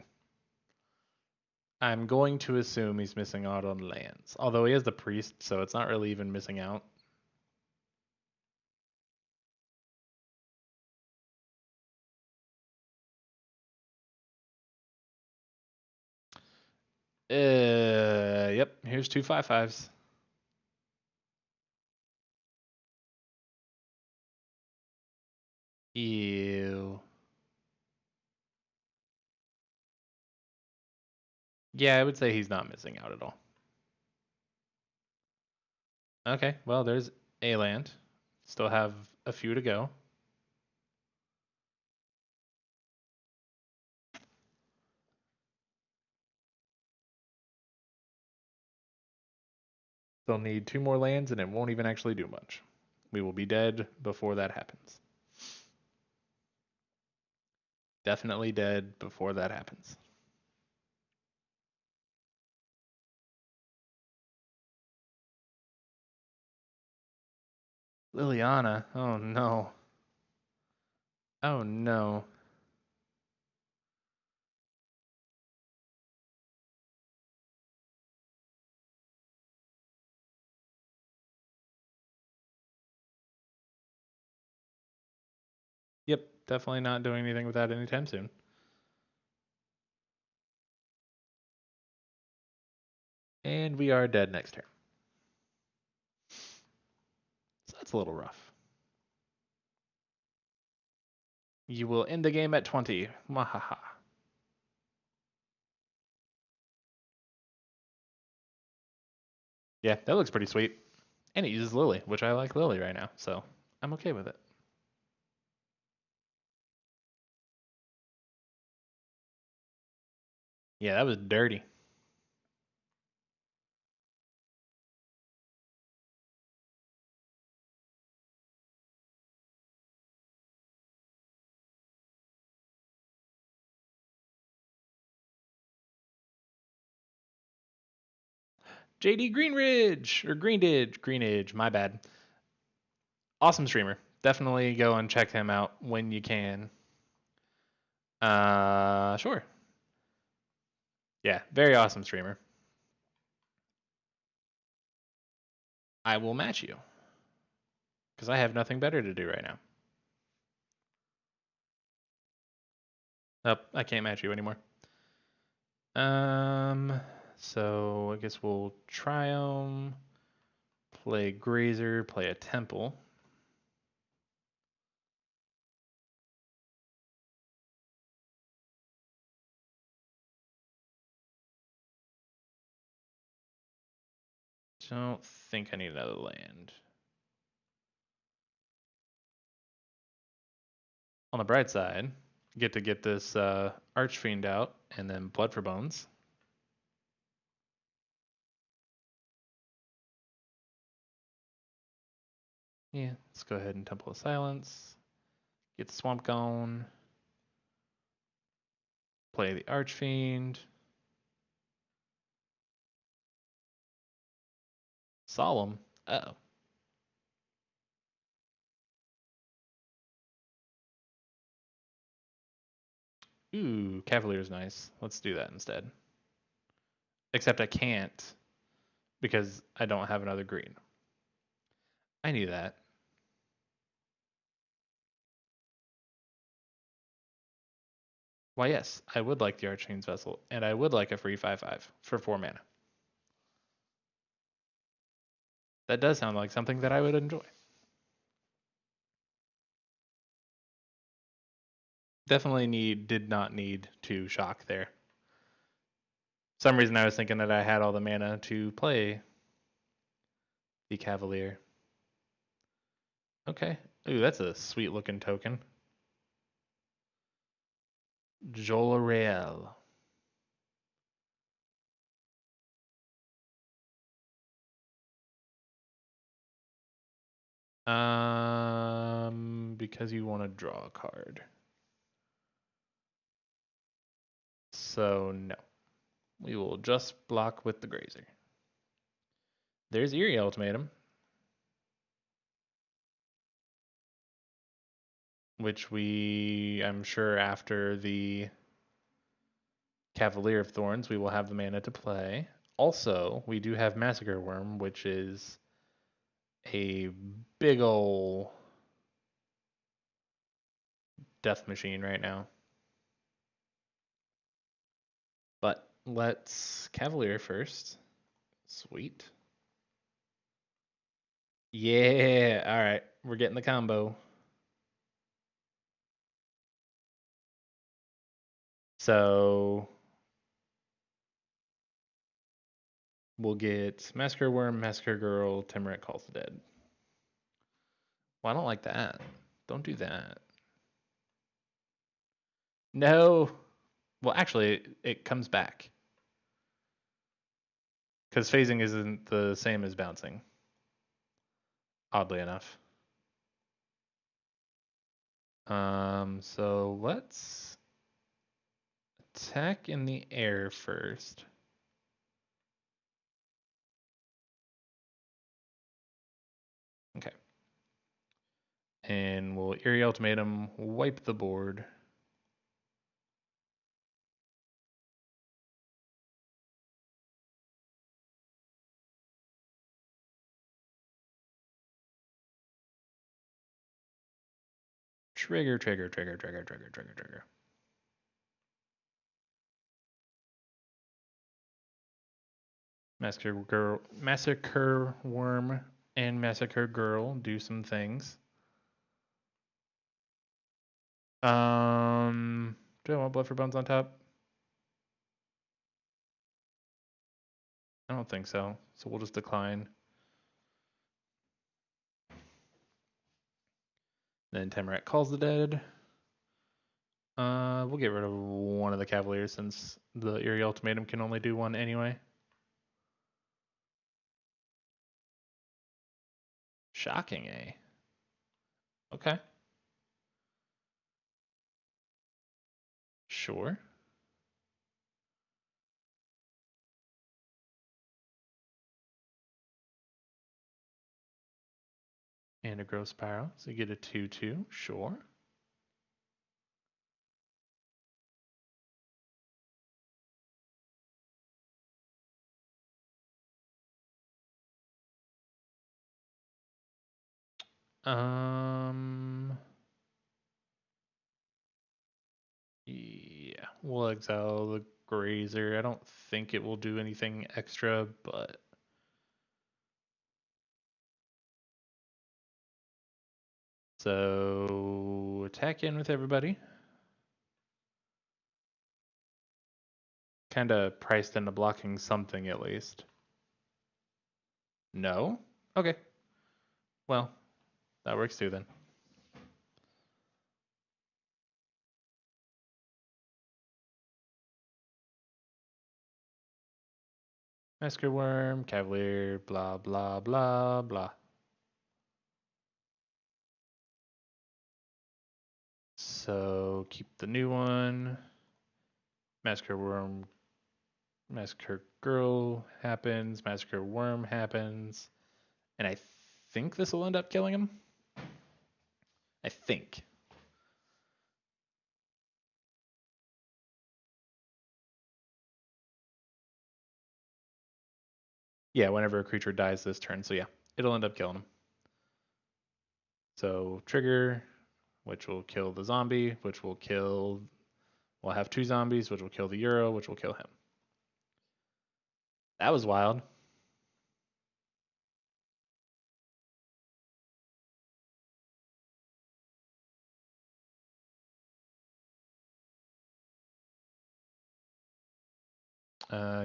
I'm going to assume he's missing out on lands. Although he has the priest, so it's not really even missing out. Yep. Here's two 5/5s. Ew. Yeah, I would say he's not missing out at all. Okay, well, there's a land. Still have a few to go. They'll need two more lands, and it won't even actually do much. We will be dead before that happens. Definitely dead before that happens. Liliana. Oh no. Oh no. Yep, definitely not doing anything with that anytime soon. And we are dead next turn. So that's a little rough. You will end the game at 20. Wahaha. Yeah, that looks pretty sweet. And it uses Lily, which I like Lily right now, so I'm okay with it. Yeah, that was dirty. JD Greenridge or Greenidge, my bad. Awesome streamer. Definitely go and check him out when you can. Sure. Yeah, very awesome streamer. I will match you because I have nothing better to do right now. Nope, I can't match you anymore. So I guess we'll Triome, play Grazer, play a Temple. Don't think I need another land. On the bright side, get to get this Archfiend out and then Blood for Bones. Yeah, let's go ahead and Temple of Silence. Get the Swamp going. Play the Archfiend. Solemn. Uh-oh. Ooh, Cavalier's nice. Let's do that instead. Except I can't because I don't have another green. I knew that. Why, yes, I would like the Archfiend's Vessel, and I would like a free 5/5 for 4 mana. That does sound like something that I would enjoy. Definitely did not need to shock there. Some reason I was thinking that I had all the mana to play the Cavalier. Okay. Ooh, that's a sweet looking token. Jolariel. Because you want to draw a card. So no. We will just block with the Grazer. There's Eerie Ultimatum. Which I'm sure after the Cavalier of Thorns, we will have the mana to play. Also, we do have Massacre Worm, which is a big ol' death machine right now. But let's Cavalier first. Sweet. Yeah, all right. We're getting the combo. So we'll get Massacre Worm, Massacre Girl, Timurit Calls the Dead. Well, I don't like that. Don't do that. No. Well, actually, it comes back. Because phasing isn't the same as bouncing. Oddly enough. So let's attack in the air first. Okay. And we'll Eerie Ultimatum, wipe the board. Trigger, trigger, trigger, trigger, trigger, trigger, trigger. Massacre Worm and Massacre Girl do some things. Do I want Blood for Bones on top? I don't think so. So we'll just decline. Then Tamaret calls the dead. We'll get rid of one of the Cavaliers since the Eerie Ultimatum can only do one anyway. Shocking, eh? Okay. Sure. And a Growth Spiral. So you get a 2/2. Sure. Yeah, we'll exile the Grazer. I don't think it will do anything extra, but so attack in with everybody. Kind of priced into blocking something at least. No? Okay. Well, that works too then. Masker Worm, Cavalier, blah, blah, blah, blah. So keep the new one. Masker Worm, Masker Girl happens, Masker Worm happens, and I think this will end up killing him. I think. Yeah, whenever a creature dies this turn, so yeah, it'll end up killing him. So trigger, which will kill the zombie, which will kill. We'll have 2 zombies, which will kill the Euro, which will kill him. That was wild.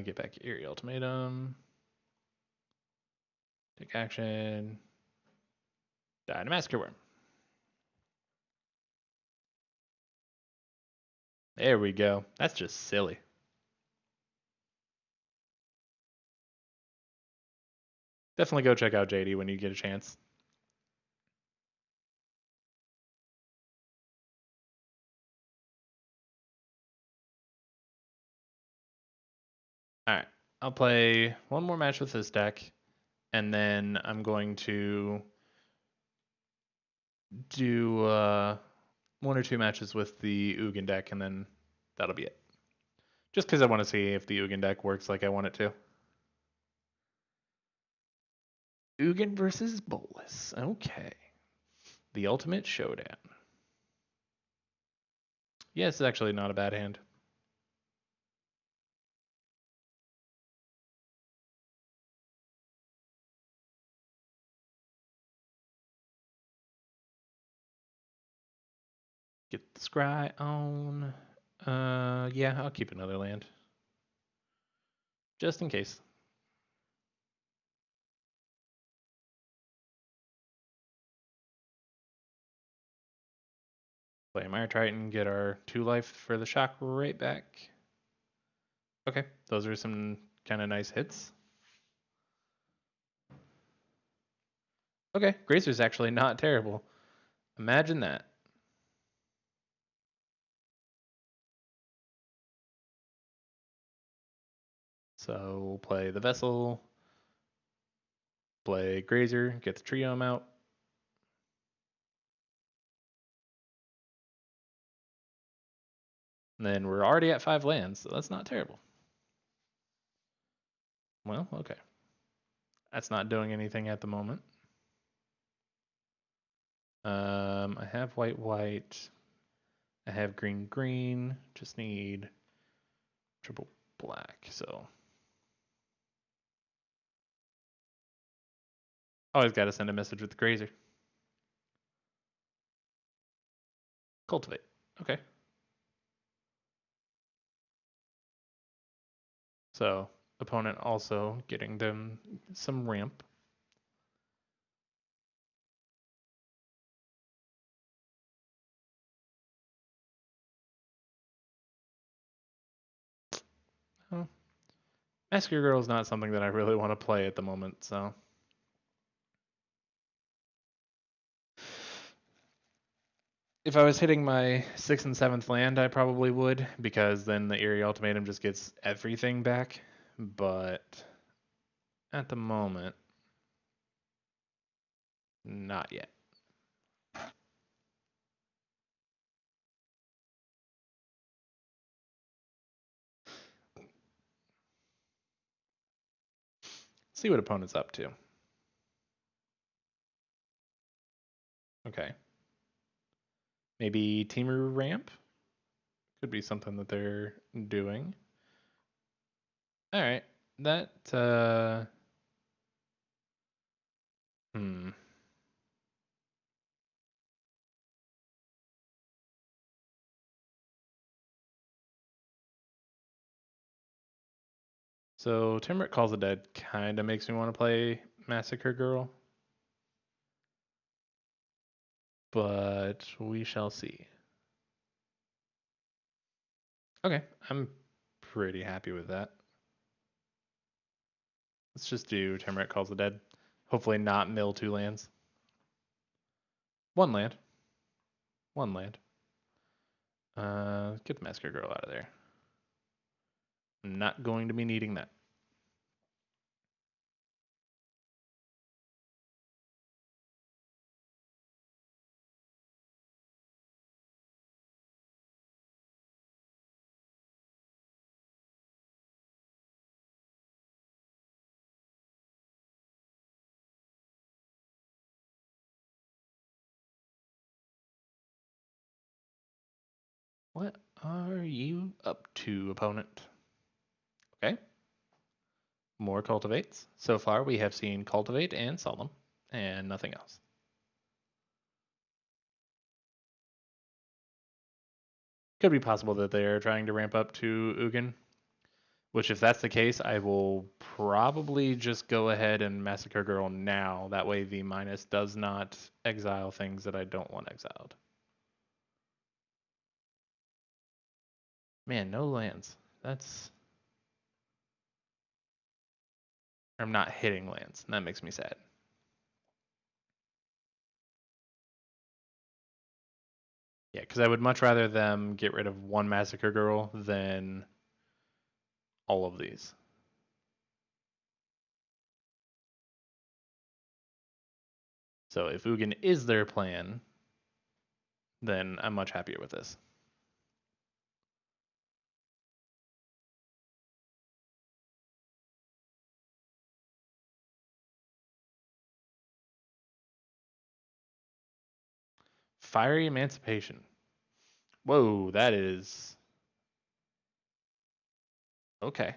Get back Eerie Ultimatum. Take action. Die to Masker Worm. There we go. That's just silly. Definitely go check out JD when you get a chance. All right, I'll play one more match with this deck, and then I'm going to do 1 or 2 matches with the Ugin deck, and then that'll be it. Just because I want to see if the Ugin deck works like I want it to. Ugin versus Bolas. Okay. The ultimate showdown. Yeah, it's actually not a bad hand. Get the scry on. Yeah, I'll keep another land. Just in case. Play Mire Triton, get our 2 life for the shock right back. Okay, those are some kind of nice hits. Okay, Grazer's actually not terrible. Imagine that. So we'll play the Vessel, play Grazer, get the Triome out. And then we're already at 5 lands, so that's not terrible. Well, okay. That's not doing anything at the moment. I have white, white. I have green, green. Just need triple black, so. Always got to send a message with the Grazer. Cultivate. Okay. So, opponent also getting them some ramp. Massacre Girl is not something that I really want to play at the moment, so. If I was hitting my 6th and 7th land, I probably would, because then the Eerie Ultimatum just gets everything back. But at the moment, not yet. See what opponent's up to. Okay. Maybe Temur Ramp? Could be something that they're doing. All right. That, hmm. So Timbrit Calls the Dead kind of makes me want to play Massacre Girl, but we shall see. Okay, I'm pretty happy with that. Let's just do Timbrit Calls the Dead. Hopefully not mill 2 lands. 1 land. 1 land. Get the Massacre Girl out of there. I'm not going to be needing that. What are you up to, opponent? Okay. More cultivates. So far, we have seen cultivate and solemn, and nothing else. Could be possible that they are trying to ramp up to Ugin, which, if that's the case, I will probably just go ahead and Massacre Girl now. That way, V minus does not exile things that I don't want exiled. Man, no lands. That's. I'm not hitting lands. That makes me sad. Yeah, because I would much rather them get rid of 1 Massacre Girl than all of these. So if Ugin is their plan, then I'm much happier with this. Fiery Emancipation. Whoa, that is okay.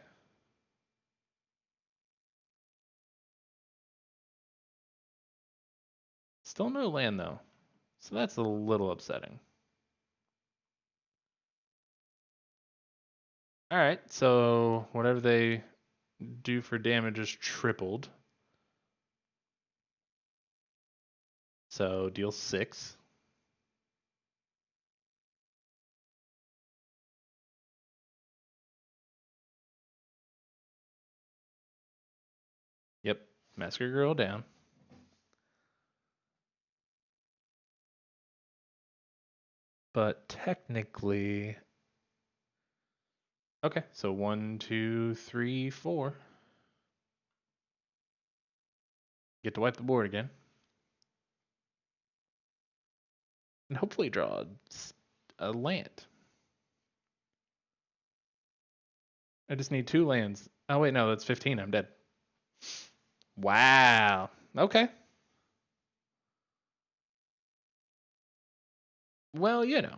Still no land though, so that's a little upsetting. All right, so whatever they do for damage is tripled. So deal 6. Yep, Massacre Girl down. But technically, okay, so 1, 2, 3, 4. Get to wipe the board again. And hopefully draw a land. I just need 2 lands. Oh, wait, no, that's 15. I'm dead. Wow. Okay. Well, you know.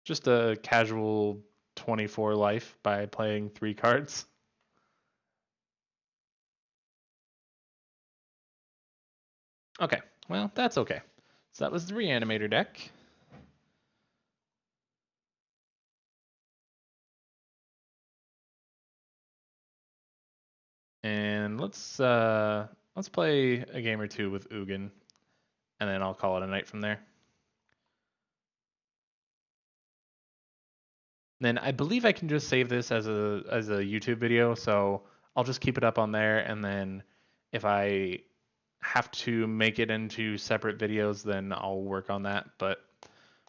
Just a casual 24 life by playing 3 cards. Okay. Well, that's okay. So that was the Reanimator deck. And let's play a game or two with Ugin, and then I'll call it a night from there. Then I believe I can just save this as a YouTube video, so I'll just keep it up on there, and then if I have to make it into separate videos, then I'll work on that. But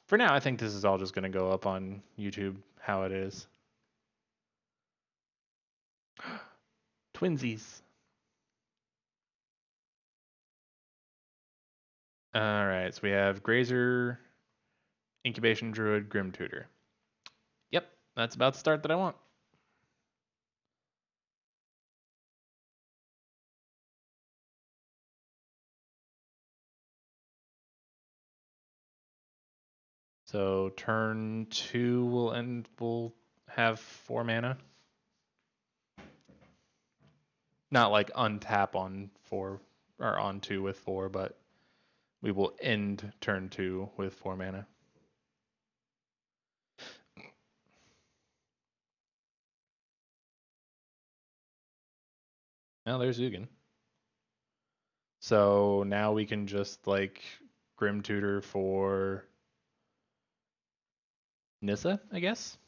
for now, I think this is all just going to go up on YouTube how it is. Twinsies. All right, so we have Grazer, Incubation Druid, Grim Tutor. Yep, that's about the start that I want. So turn 2 we'll have 4 mana. Not like untap on 4 or on 2 with 4, but we will end turn 2 with 4 mana. Now there's Ugin. So now we can just like Grim Tutor for Nissa, I guess.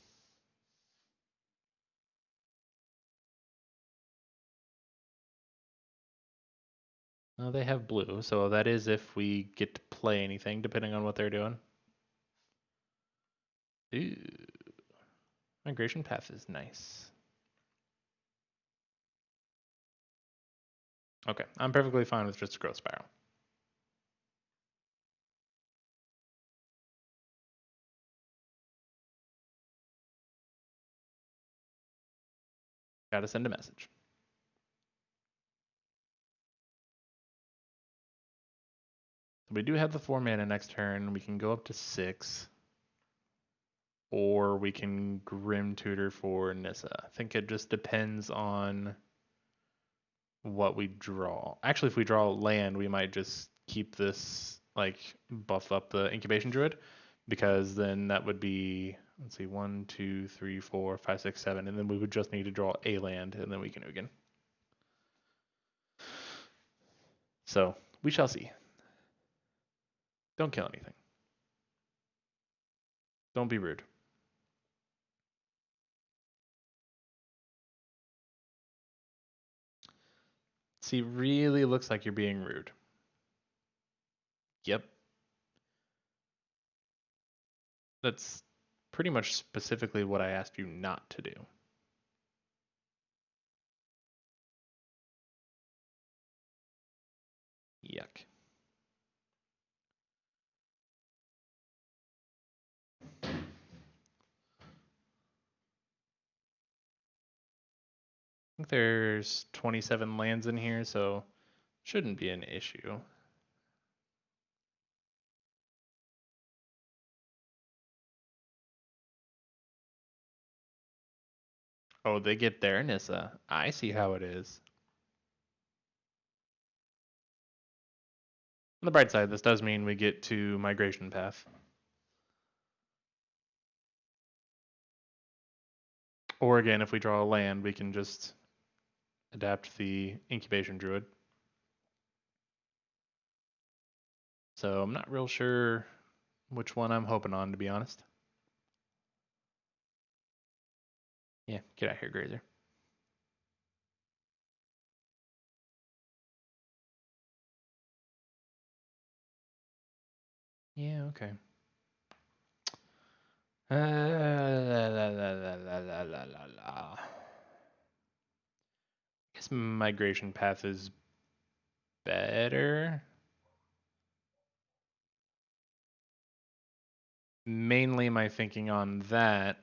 They have blue, so that is if we get to play anything, depending on what they're doing. Ooh. Migration Path is nice. Okay, I'm perfectly fine with just a Growth Spiral. Gotta send a message. We do have the 4 mana next turn. We can go up to 6. Or we can Grim Tutor for Nissa. I think it just depends on what we draw. Actually, if we draw land, we might just keep this, like, buff up the Incubation Druid, because then that would be, let's see, 1, 2, 3, 4, 5, 6, 7, and then we would just need to draw a land, and then we can Ugin. So, we shall see. Don't kill anything. Don't be rude. See, really looks like you're being rude. Yep. That's pretty much specifically what I asked you not to do. Yuck. I think there's 27 lands in here, so shouldn't be an issue. Oh, they get there, Nissa. I see how it is. On the bright side, this does mean we get to Migration Path. Or again, if we draw a land, we can just adapt the Incubation Druid. So I'm not real sure which one I'm hoping on, to be honest. Yeah, get out here, Grazer. Yeah, okay. I guess Migration Path is better. Mainly my thinking on that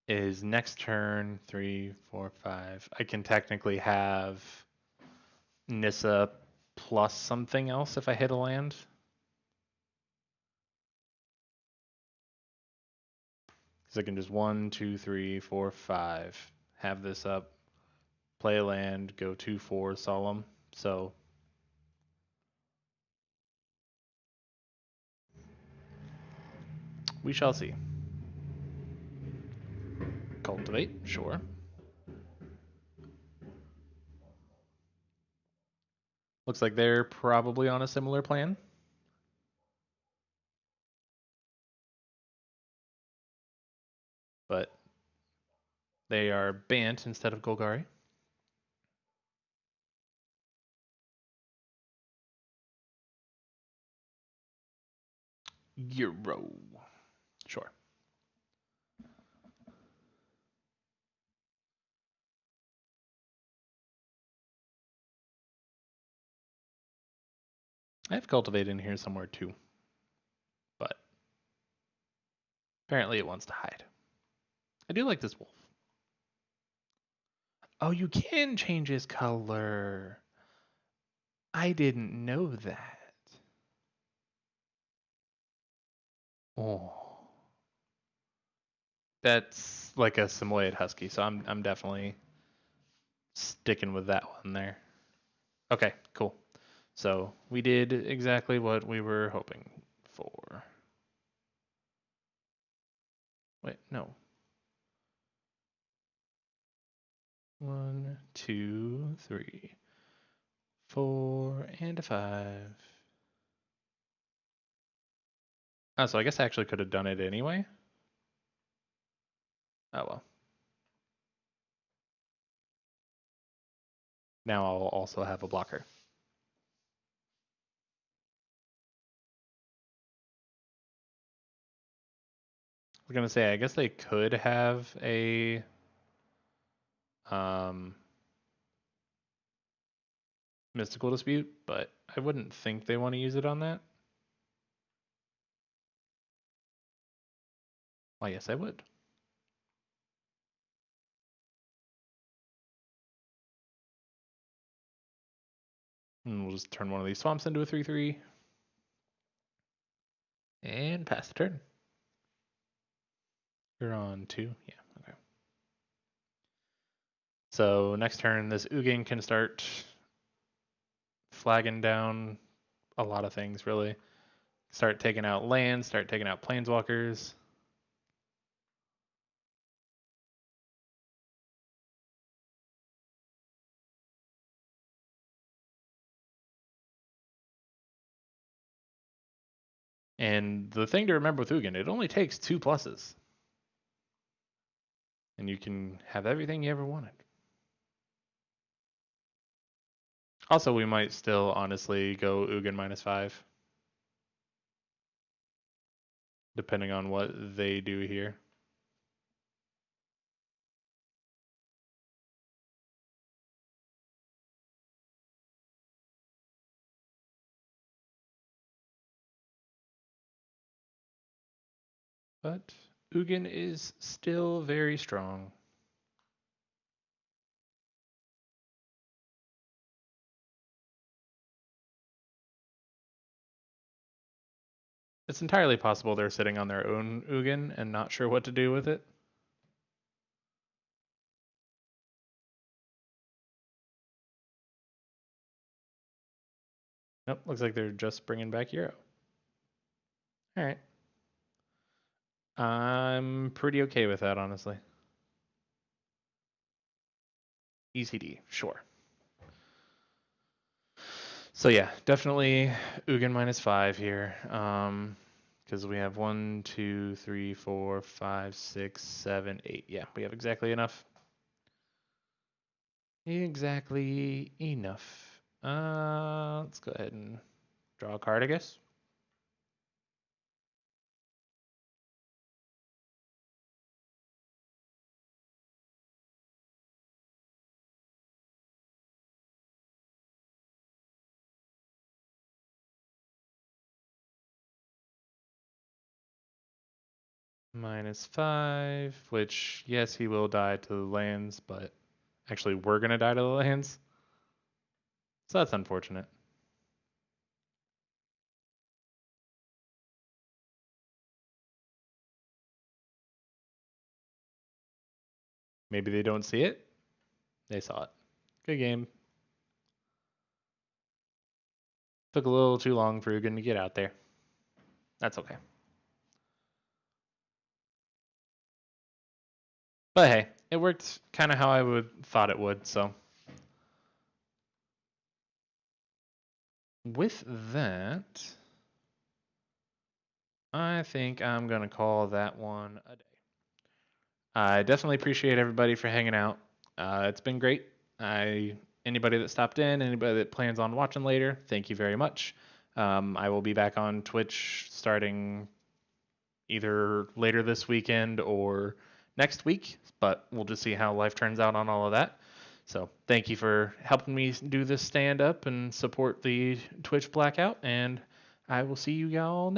is next turn, 3, 4, 5. I can technically have Nissa plus something else if I hit a land. Because I can just 1, 2, 3, 4, 5. Have this up, play a land, go 2, 4, Solemn. So we shall see. Cultivate, sure. Looks like they're probably on a similar plan. They are Bant instead of Golgari. Euro. Sure. I have Cultivate in here somewhere too. But apparently it wants to hide. I do like this wolf. Oh, you can change his color. I didn't know that. Oh. That's like a Samoyed Husky, so I'm definitely sticking with that one there. Okay, cool. So we did exactly what we were hoping for. Wait, no. 1, 2, 3, 4, and a 5. Oh, so I guess I actually could have done it anyway. Oh well. Now I'll also have a blocker. I was gonna say, I guess they could have a um, mystical dispute, but I wouldn't think they want to use it on that. Well, yes, I would. And we'll just turn one of these swamps into a 3/3 and pass the turn. You're on 2. Yeah, okay. So next turn, this Ugin can start flagging down a lot of things, really. Start taking out lands, start taking out planeswalkers. And the thing to remember with Ugin, it only takes 2 pluses. And you can have everything you ever wanted. Also, we might still honestly go Ugin -5. Depending on what they do here. But Ugin is still very strong. It's entirely possible they're sitting on their own Ugin and not sure what to do with it. Nope, looks like they're just bringing back Euro. All right. I'm pretty okay with that, honestly. ECD, sure. So yeah, definitely Ugin -5 here. Because we have 1, 2, 3, 4, 5, 6, 7, 8. Yeah, we have exactly enough. Exactly enough. Let's go ahead and draw a card, I guess. -5, which, yes, he will die to the lands, but actually we're going to die to the lands. So that's unfortunate. Maybe they don't see it. They saw it. Good game. Took a little too long for Ugin to get out there. That's okay. But hey, it worked kind of how I would thought it would, so. With that, I think I'm going to call that one a day. I definitely appreciate everybody for hanging out. It's been great. Anybody that stopped in, anybody that plans on watching later, thank you very much. I will be back on Twitch starting either later this weekend or next week, but we'll just see how life turns out on all of that. So thank you for helping me do this stand up and support the Twitch blackout, and I will see you all